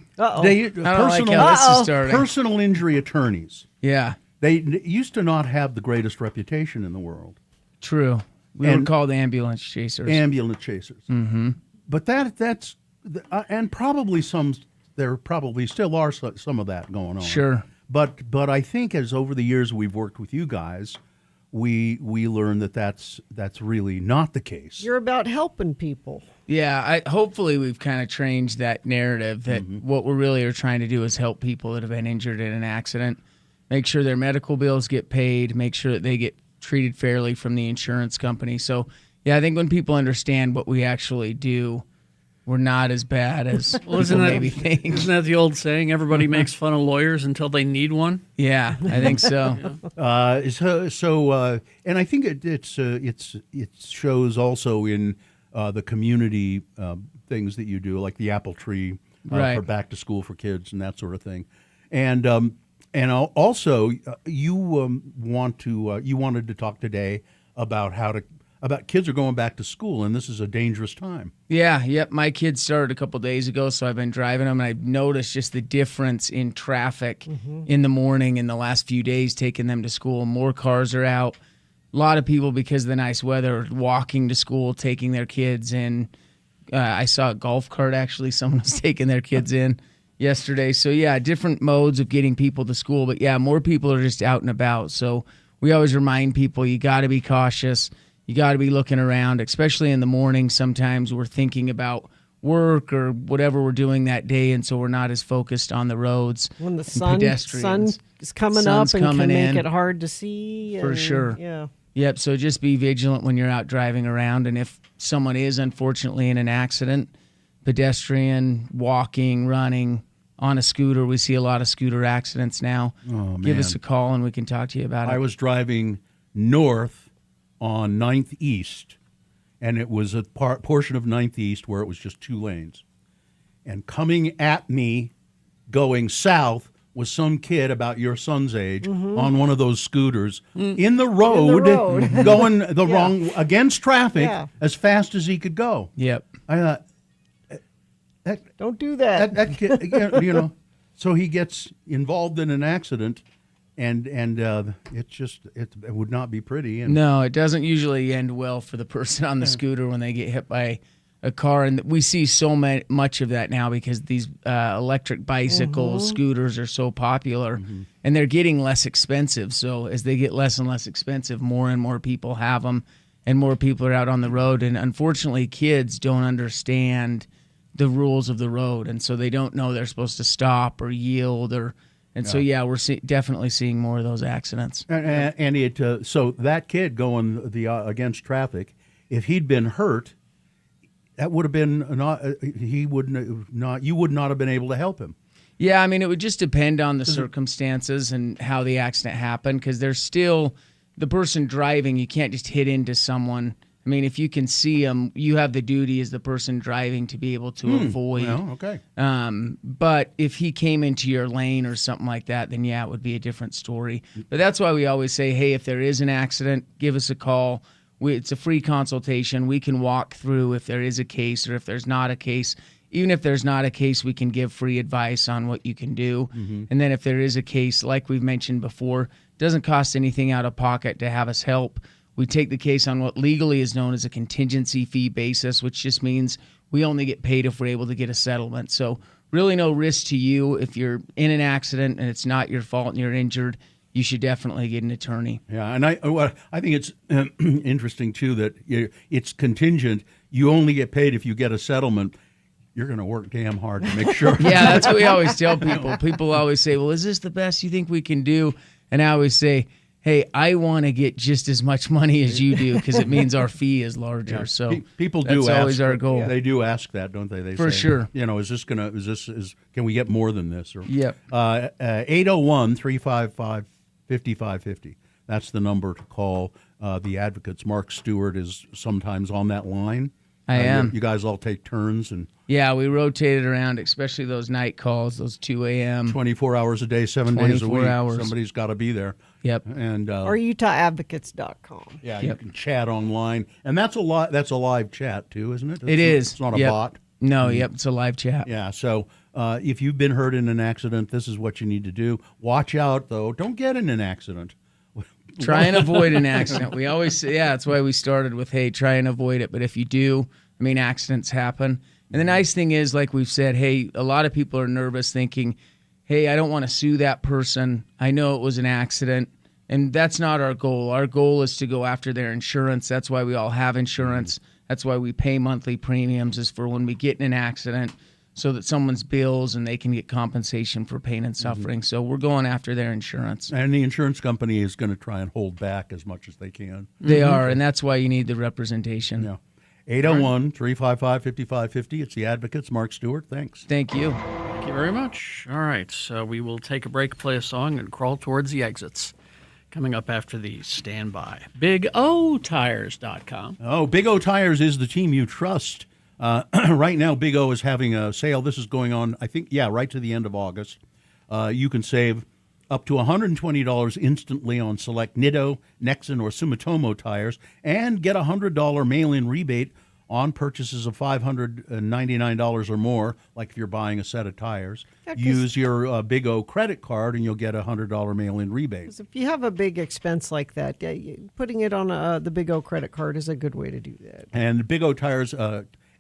personal injury attorneys. Yeah, they used to not have the greatest reputation in the world. True, we were called ambulance chasers. Ambulance chasers. Mm-hmm. But that's and probably there probably still are some of that going on. Sure. But I think as over the years we've worked with you guys, we learned that's really not the case. You're about helping people. Yeah, hopefully we've kind of changed that narrative that what we really are trying to do is help people that have been injured in an accident, make sure their medical bills get paid, make sure that they get treated fairly from the insurance company. So, yeah, I think when people understand what we actually do, we're not as bad as people maybe think. Isn't that the old saying, everybody makes fun of lawyers until they need one? Yeah, I think so. And I think it shows also in the community things that you do, like the apple tree for back to school for kids and that sort of thing. And also you wanted to talk today about about kids are going back to school, and this is a dangerous time. Yeah, yep. My kids started a couple days ago, so I've been driving them, and I've noticed just the difference in traffic in the morning in the last few days taking them to school. More cars are out. A lot of people, because of the nice weather, are walking to school, taking their kids in. I saw a golf cart, actually. Someone was taking their kids in yesterday. So, yeah, different modes of getting people to school. But, yeah, more people are just out and about. So we always remind people you got to be cautious. You got to be looking around, especially in the morning. Sometimes we're thinking about work or whatever we're doing that day, and so we're not as focused on the roads. When the sun is coming up and can make it hard to see. For sure. Yeah. Yep, so just be vigilant when you're out driving around, and if someone is unfortunately in an accident, pedestrian, walking, running, on a scooter, we see a lot of scooter accidents now. Oh, Give us a call and we can talk to you about it. I was driving north on 9th East, and it was a portion of 9th East where it was just 2 lanes. And coming at me, going south, was some kid about your son's age on one of those scooters in the road, going the wrong, against traffic as fast as he could go. Yep. I thought, don't do that. That kid, so he gets involved in an accident. And it would not be pretty. And no, it doesn't usually end well for the person on the scooter when they get hit by a car. And we see so much of that now because these electric bicycles, scooters are so popular, and they're getting less expensive. So as they get less and less expensive, more and more people have them, and more people are out on the road. And unfortunately, kids don't understand the rules of the road, and so they don't know they're supposed to stop or yield so we're definitely seeing more of those accidents. And so that kid going against traffic, if he'd been hurt, that would have been you would not have been able to help him. Yeah, I mean, it would just depend on the circumstances and how the accident happened, because there's still the person driving. You can't just hit into someone. I mean, if you can see them, you have the duty as the person driving to be able to avoid. Well, okay. But if he came into your lane or something like that, then it would be a different story. But that's why we always say, hey, if there is an accident, give us a call. It's a free consultation. We can walk through if there is a case or if there's not a case. Even if there's not a case, we can give free advice on what you can do. And then if there is a case, like we've mentioned before, it doesn't cost anything out of pocket to have us help. We take the case on what legally is known as a contingency fee basis, which just means we only get paid if we're able to get a settlement. So really no risk to you. If you're in an accident and it's not your fault and you're injured, you should definitely get an attorney. Yeah, and I think it's interesting, too, that it's contingent. You only get paid if you get a settlement. You're going to work damn hard to make sure. Yeah, that's what we always tell people. People always say, well, is this the best you think we can do? And I always say, hey, I want to get just as much money as you do because it means our fee is larger. Yeah. So people do that's ask, always our goal. They do ask that, don't they? They For say, sure. Can we get more than this? Or, Yep. 801-355-5550. That's the number to call the advocates. Mark Stewart is sometimes on that line. I am. You guys all take turns and. Yeah, we rotate it around, especially those night calls, those 2 a.m. 24 hours a day, 7 days a week. 24 hours. Somebody's got to be there. Yep. And or UtahAdvocates.com. Yeah, you can chat online, and that's a live chat too, isn't it? It is. It's not a bot. No, it's a live chat. Yeah. So if you've been hurt in an accident, this is what you need to do. Watch out, though. Don't get in an accident. Try and avoid an accident. We always say, that's why we started with, hey, try and avoid it. But if you do, I mean, accidents happen. And the nice thing is, like we've said, hey, a lot of people are nervous thinking, hey, I don't want to sue that person. I know it was an accident. And that's not our goal. Our goal is to go after their insurance. That's why we all have insurance. That's why we pay monthly premiums, is for when we get in an accident so that someone's bills and they can get compensation for pain and suffering. So we're going after their insurance. And the insurance company is going to try and hold back as much as they can. They are, and that's why you need the representation. Yeah. 801-355-5550. It's the Advocates. Mark Stewart, thanks. Thank you. Thank you very much. All right, so we will take a break, play a song, and crawl towards the exits. Coming up after the standby. BigOTires.com. Oh, Big O Tires is the team you trust. Right now, Big O is having a sale. This is going on, I think, right to the end of August. You can save up to $120 instantly on select Nitto, Nexen, or Sumitomo tires, and get a $100 mail-in rebate on purchases of $599 or more, like if you're buying a set of tires. Use your Big O credit card, and you'll get a $100 mail-in rebate. If you have a big expense like that, putting it on the Big O credit card is a good way to do that. And Big O Tires,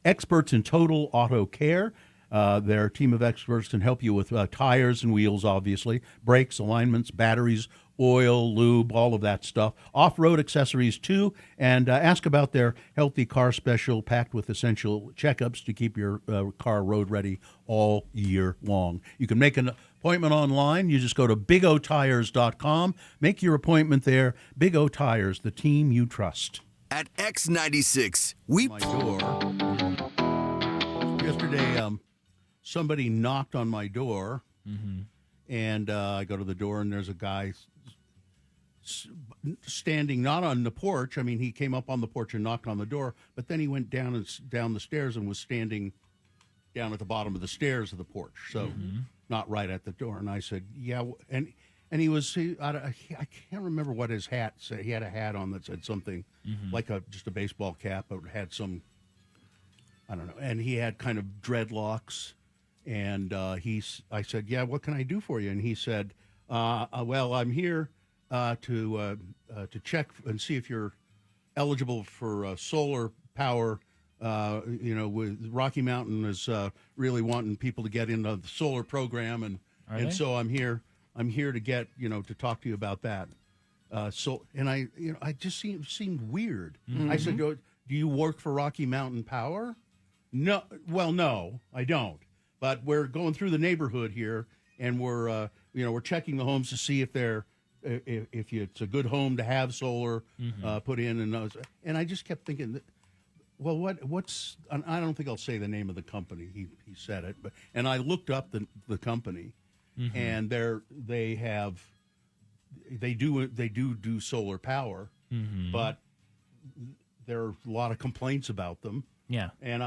experts in total auto care. Their team of experts can help you with tires and wheels, obviously, brakes, alignments, batteries, oil, lube, all of that stuff. Off-road accessories, too. And ask about their healthy car special packed with essential checkups to keep your car road ready all year long. You can make an appointment online. You just go to BigOTires.com. Make your appointment there. Big O Tires, the team you trust. At X96, we... My door. Yesterday, somebody knocked on my door, and I go to the door, and there's a guy standing not on the porch. I mean, he came up on the porch and knocked on the door, but then he went down the stairs and was standing down at the bottom of the stairs of the porch, so not right at the door. And I said, yeah, and he was, I can't remember what his hat said. He had a hat on that said something like just a baseball cap, but had some, I don't know, and he had kind of dreadlocks. And I said, yeah, what can I do for you? And he said, well, I'm here to check and see if you're eligible for solar power. With Rocky Mountain is really wanting people to get into the solar program, and so I'm here to get to talk to you about that. I just seemed weird. I said, do you work for Rocky Mountain Power? No, well, no, I don't. But we're going through the neighborhood here, and we're we're checking the homes to see if they're if it's a good home to have solar put in, and I just kept thinking that. Well, what's I don't think I'll say the name of the company. He said it, and I looked up the company, and they do solar power, but there are a lot of complaints about them. Yeah, and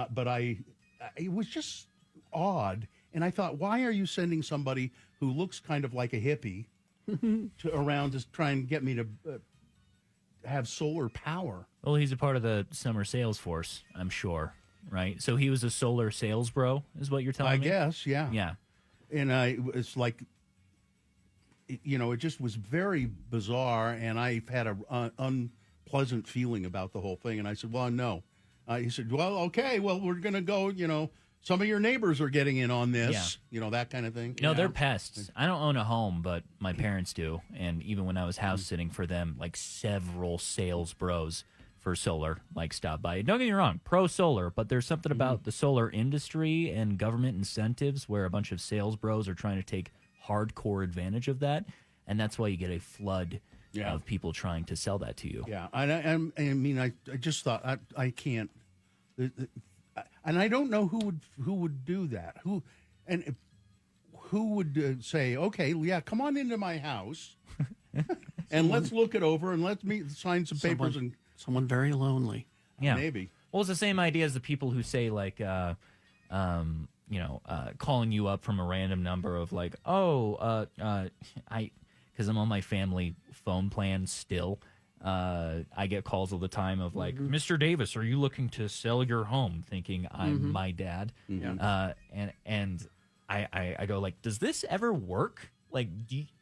it was just odd, and I thought, why are you sending somebody who looks kind of like a hippie around to try and get me to have solar power? Well, he's a part of the summer sales force, I'm sure, right? So he was a solar sales bro, is what you're telling me? I guess, yeah. Yeah. And it's like, it just was very bizarre, and I've had an unpleasant feeling about the whole thing. And I said, well, no. He said, well, okay, well, we're going to go, some of your neighbors are getting in on this, that kind of thing. No, they're pests. I don't own a home, but my parents do. And even when I was house sitting for them, like several sales bros for solar, stopped by. Don't get me wrong, pro solar, but there's something about the solar industry and government incentives where a bunch of sales bros are trying to take hardcore advantage of that. And that's why you get a flood of people trying to sell that to you. Yeah. I just thought, I can't. And I don't know who would do that. Who would say, okay, yeah, come on into my house and let's look it over and let's sign some papers and someone very lonely. Yeah, maybe. Well, it's the same idea as the people who say calling you up from a random number of because I'm on my family phone plan still. I get calls all the time of Mr. Davis, are you looking to sell your home? Thinking I'm my dad. And I go does this ever work?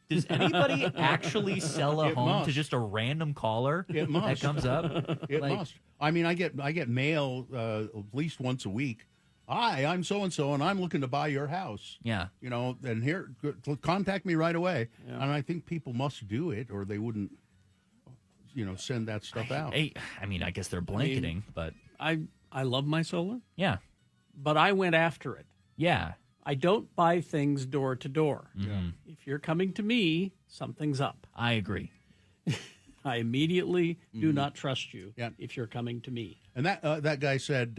Does anybody actually sell a home to just a random caller that comes up? It must. I mean, I get mail at least once a week. Hi, I'm so-and-so, and I'm looking to buy your house. Yeah. And here, contact me right away. Yeah. And I think people must do it, or they wouldn't send that stuff out. I mean, I guess they're blanketing, but I love my solar. Yeah. But I went after it. Yeah. I don't buy things door to door. Mhm. If you're coming to me, something's up. I agree. I immediately do not trust you if you're coming to me. And that guy said,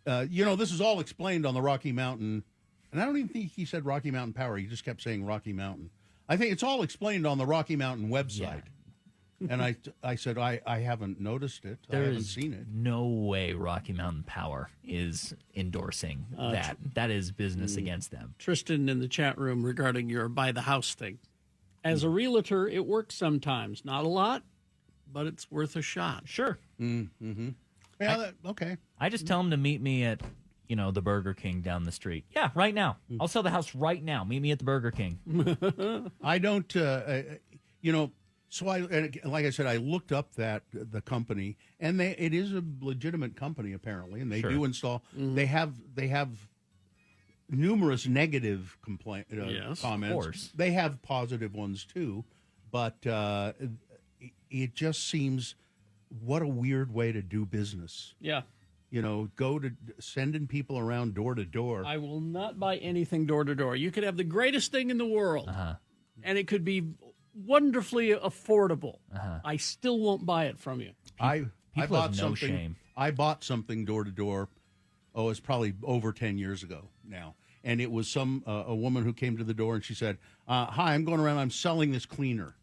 this is all explained on the Rocky Mountain. And I don't even think he said Rocky Mountain Power. He just kept saying Rocky Mountain. I think it's all explained on the Rocky Mountain website. Yeah. And I said, I haven't noticed it. I haven't seen it. No way Rocky Mountain Power is endorsing that. That is business against them. Tristan in the chat room regarding your buy the house thing. As a realtor, it works sometimes. Not a lot, but it's worth a shot. Sure. Mm-hmm. Yeah, okay. I just tell them to meet me at, the Burger King down the street. Yeah, right now. I'll sell the house right now. Meet me at the Burger King. I don't, So like I said, I looked up the company, and it is a legitimate company apparently, and they do install. They have numerous negative comments. Of course. They have positive ones too, but it just seems what a weird way to do business. Yeah. Go to sending people around door to door. I will not buy anything door to door. You could have the greatest thing in the world, and it could be wonderfully affordable. I still won't buy it from you. I bought have no shame. I bought something door to door. Oh, it's probably over 10 years ago now, and it was a woman who came to the door and she said, "Hi, I'm going around. I'm selling this cleaner.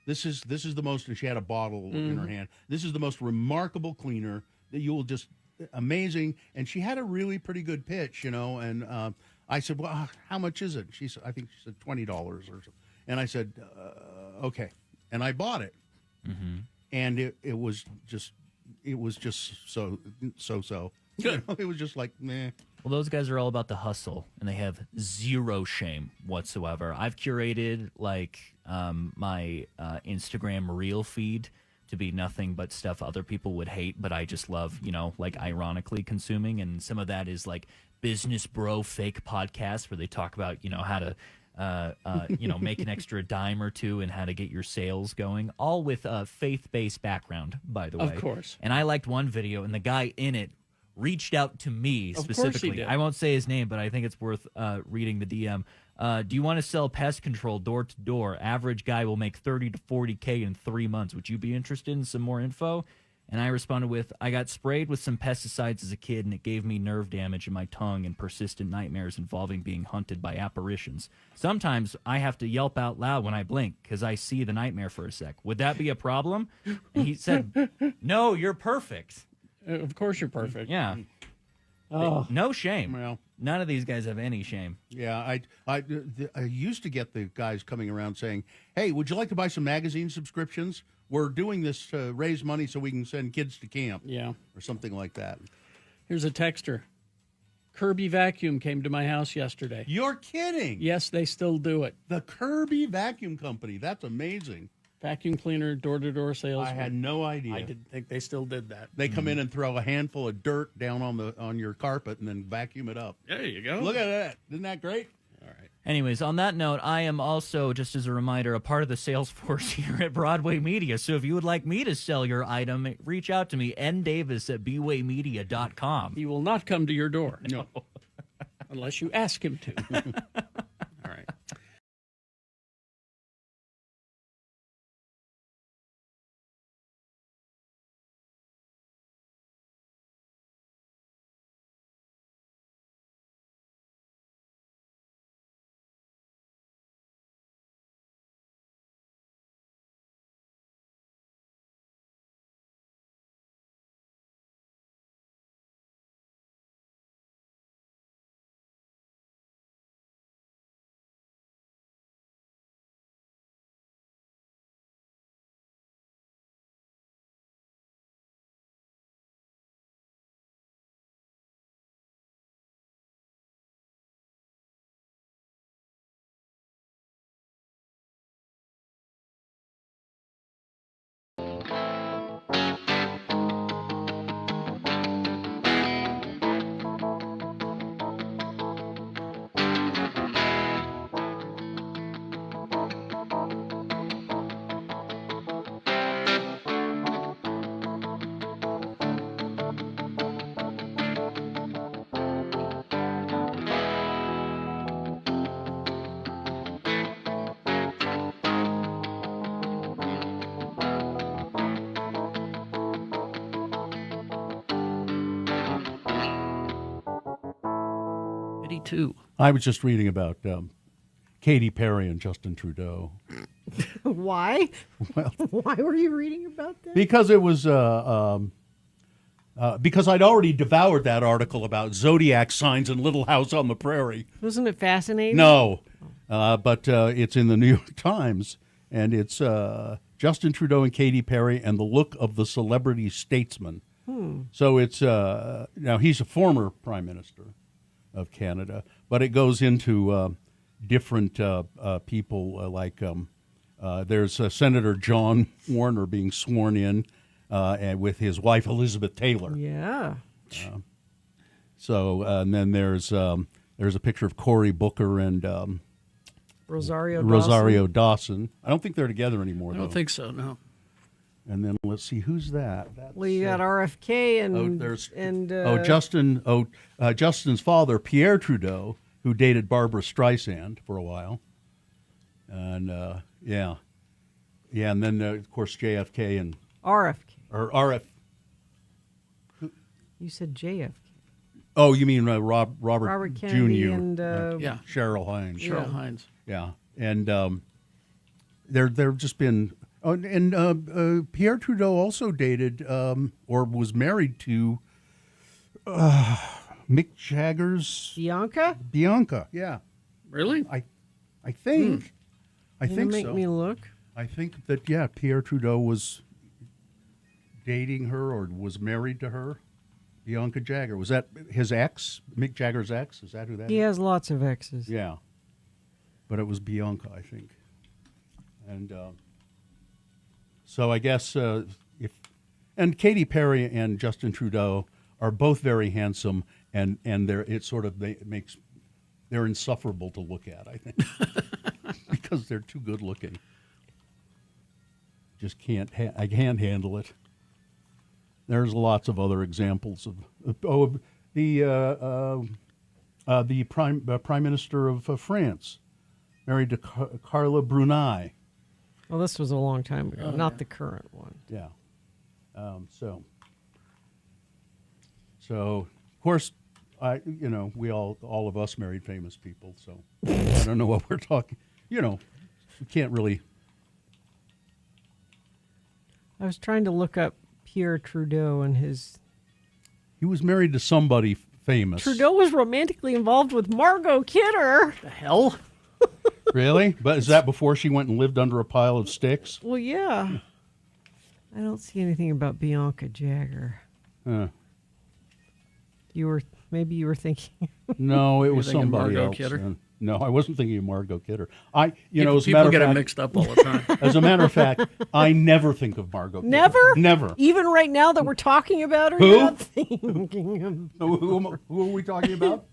This is the most." And she had a bottle in her hand. This is the most remarkable cleaner that you will just amazing. And she had a really pretty good pitch, And I said, "Well, how much is it?" I think she said $20 or something. And I said, okay. And I bought it. Mm-hmm. And it was just so. It was just like, meh. Well, those guys are all about the hustle, and they have zero shame whatsoever. I've curated my Instagram reel feed to be nothing but stuff other people would hate, but I just love, ironically consuming. And some of that is business bro fake podcasts where they talk about, how to make an extra dime or two and how to get your sales going, all with a faith-based background, by the way. Of course. And I liked one video, and the guy in it reached out to me Of course he specifically. did. I won't say his name, but I think it's worth reading the DM. Do you want to sell pest control door to door? Average guy will make 30 to 40K in 3 months. Would you be interested in some more info? And I responded with, I got sprayed with some pesticides as a kid, and it gave me nerve damage in my tongue and persistent nightmares involving being hunted by apparitions. Sometimes I have to yelp out loud when I blink because I see the nightmare for a sec. Would that be a problem? And he said, no, you're perfect. Of course you're perfect. Yeah. Oh. No shame. Well, none of these guys have any shame. Yeah, I used to get the guys coming around saying, "Hey, would you like to buy some magazine subscriptions? We're doing this to raise money so we can send kids to camp." Yeah, or something like that. Here's a texter. Kirby Vacuum came to my house yesterday. You're kidding? Yes, they still do it. The Kirby Vacuum Company. That's amazing. Vacuum cleaner, door-to-door sales. I had no idea. I didn't think they still did that. They come in and throw a handful of dirt down on your carpet and then vacuum it up. There you go. Look at that. Isn't that great? All right. Anyways, on that note, I am also, just as a reminder, a part of the sales force here at Broadway Media. So if you would like me to sell your item, reach out to me, ndavis@bwaymedia.com. He will not come to your door. No. Unless you ask him to. All right. Too. I was just reading about Katy Perry and Justin Trudeau. Why? Well, why were you reading about that? Because it was because I'd already devoured that article about zodiac signs and Little House on the Prairie. Wasn't it fascinating? No, but it's in the New York Times, and it's Justin Trudeau and Katy Perry and the look of the celebrity statesman. So it's now he's a former prime minister of Canada, but it goes into different people like there's Senator John Warner being sworn in and with his wife Elizabeth Taylor. Yeah. And then there's a picture of Cory Booker and Rosario Dawson. I don't think they're together anymore. I don't think so, no. And then let's see, who's that? Well, you got RFK and Justin's father, Pierre Trudeau, who dated Barbara Streisand for a while, and and then of course JFK and RFK or RF. You said JFK. Oh, you mean Robert Kennedy Jr. and Cheryl Hines. Cheryl Hines. Yeah, and there've just been. Oh, and Pierre Trudeau also dated or was married to Mick Jagger's Bianca. Yeah, really? I think. I think make so. me look. I think that Pierre Trudeau was dating her or was married to her. Bianca Jagger, was that his ex? Mick Jagger's ex? Is that who that is? He has lots of exes. Yeah, but it was Bianca, I think, and. So I guess and Katy Perry and Justin Trudeau are both very handsome, and they're insufferable to look at, I think, because they're too good looking. Just I can't handle it. There's lots of other examples of the Prime Minister of France, married to Carla Bruni. Well, this was a long time ago, not the current one. Yeah. So of course, we all of us married famous people. So I don't know what we're talking. We can't really. I was trying to look up Pierre Trudeau and his. He was married to somebody famous. Trudeau was romantically involved with Margot Kidder. The hell? Really? But is that before she went and lived under a pile of sticks? Well, yeah. I don't see anything about Bianca Jagger. Maybe you were thinking. No, it was thinking somebody Margot else. Kidder? No, I wasn't thinking of Margot Kidder. People get it mixed up all the time. As a matter of fact, I never think of Margot Kidder. Never? Never. Even right now that we're talking about her, Who? you're not thinking of. Who are we talking about?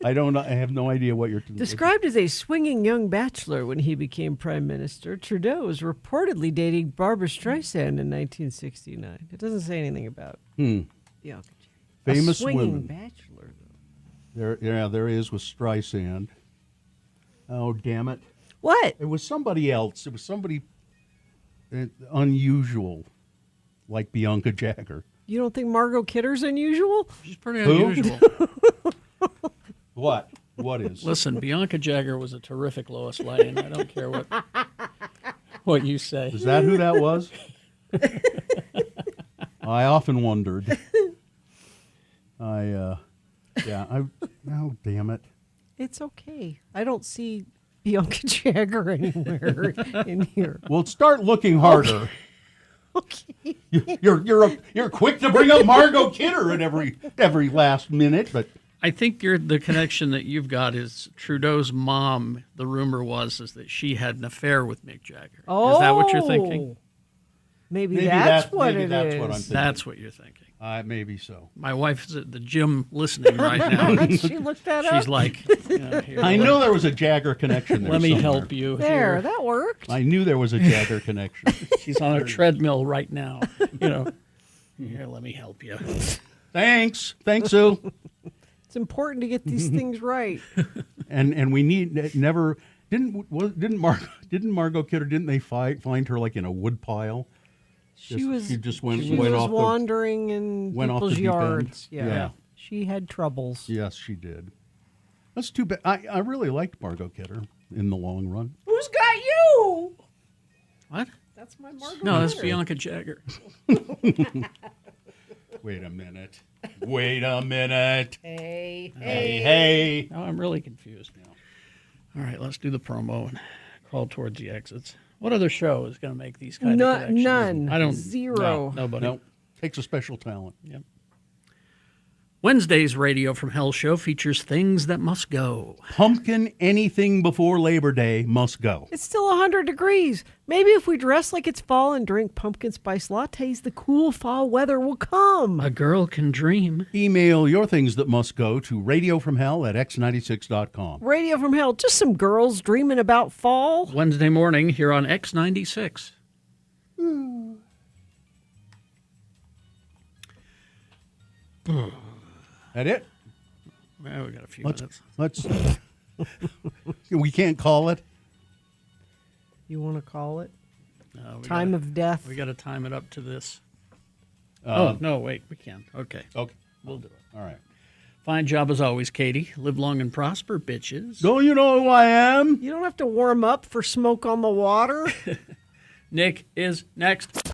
I have no idea what you're. Described as a swinging young bachelor when he became prime minister, Trudeau was reportedly dating Barbara Streisand in 1969. It doesn't say anything about Bianca Jagger. Famous a swinging women. bachelor, though. There is with Streisand. Oh, damn it. What? It was somebody else. It was somebody unusual, like Bianca Jagger. You don't think Margot Kidder's unusual? She's pretty Who? unusual. What? What is? Listen, Bianca Jagger was a terrific Lois Lane. I don't care what you say. Is that who that was? I often wondered. Oh, damn it. It's okay. I don't see Bianca Jagger anywhere in here. Well, start looking harder. Okay. You're quick to bring up Margot Kidder at every last minute, but I think the connection that you've got is Trudeau's mom. The rumor was that she had an affair with Mick Jagger. Oh, is that what you're thinking? Maybe that's what maybe it that's is. what I'm thinking. That's what you're thinking. Maybe so. My wife's at the gym listening right now. She looked that up. She's like, here, I know there was a Jagger connection there. Let me somewhere. help you. There, here. that worked. I knew there was a Jagger connection. She's on a treadmill right now. Here, let me help you. Thanks, Sue. It's important to get these things right. And we need never didn't Margot Kidder, didn't they find her like in a wood pile? She was off wandering in went off the people's deep end. yards. Yeah. She had troubles. Yes, she did. That's too bad. I really liked Margot Kidder in the long run. Who's got you? What? That's my Margot. No, that's Kidder. Bianca Jagger. Wait a minute. Hey. Now I'm really confused now. All right, let's do the promo and crawl towards the exits. What other show is going to make these kind of connections? None. I don't. Zero. No, nobody. No, takes a special talent. Yep. Wednesday's Radio from Hell show features things that must go. Pumpkin anything before Labor Day must go. It's still 100 degrees. Maybe if we dress like it's fall and drink pumpkin spice lattes, the cool fall weather will come. A girl can dream. Email your things that must go to radiofromhell@x96.com. Radio from Hell, just some girls dreaming about fall. Wednesday morning here on X96. That it? Well, we got a few minutes. Let's. We can't call it. You want to call it? Time of death. We got to time it up to this. Um, no, wait, we can. Okay. Okay. We'll do it. All right. Fine job as always, Katie. Live long and prosper, bitches. Don't you know who I am? You don't have to warm up for Smoke on the Water. Nick is next.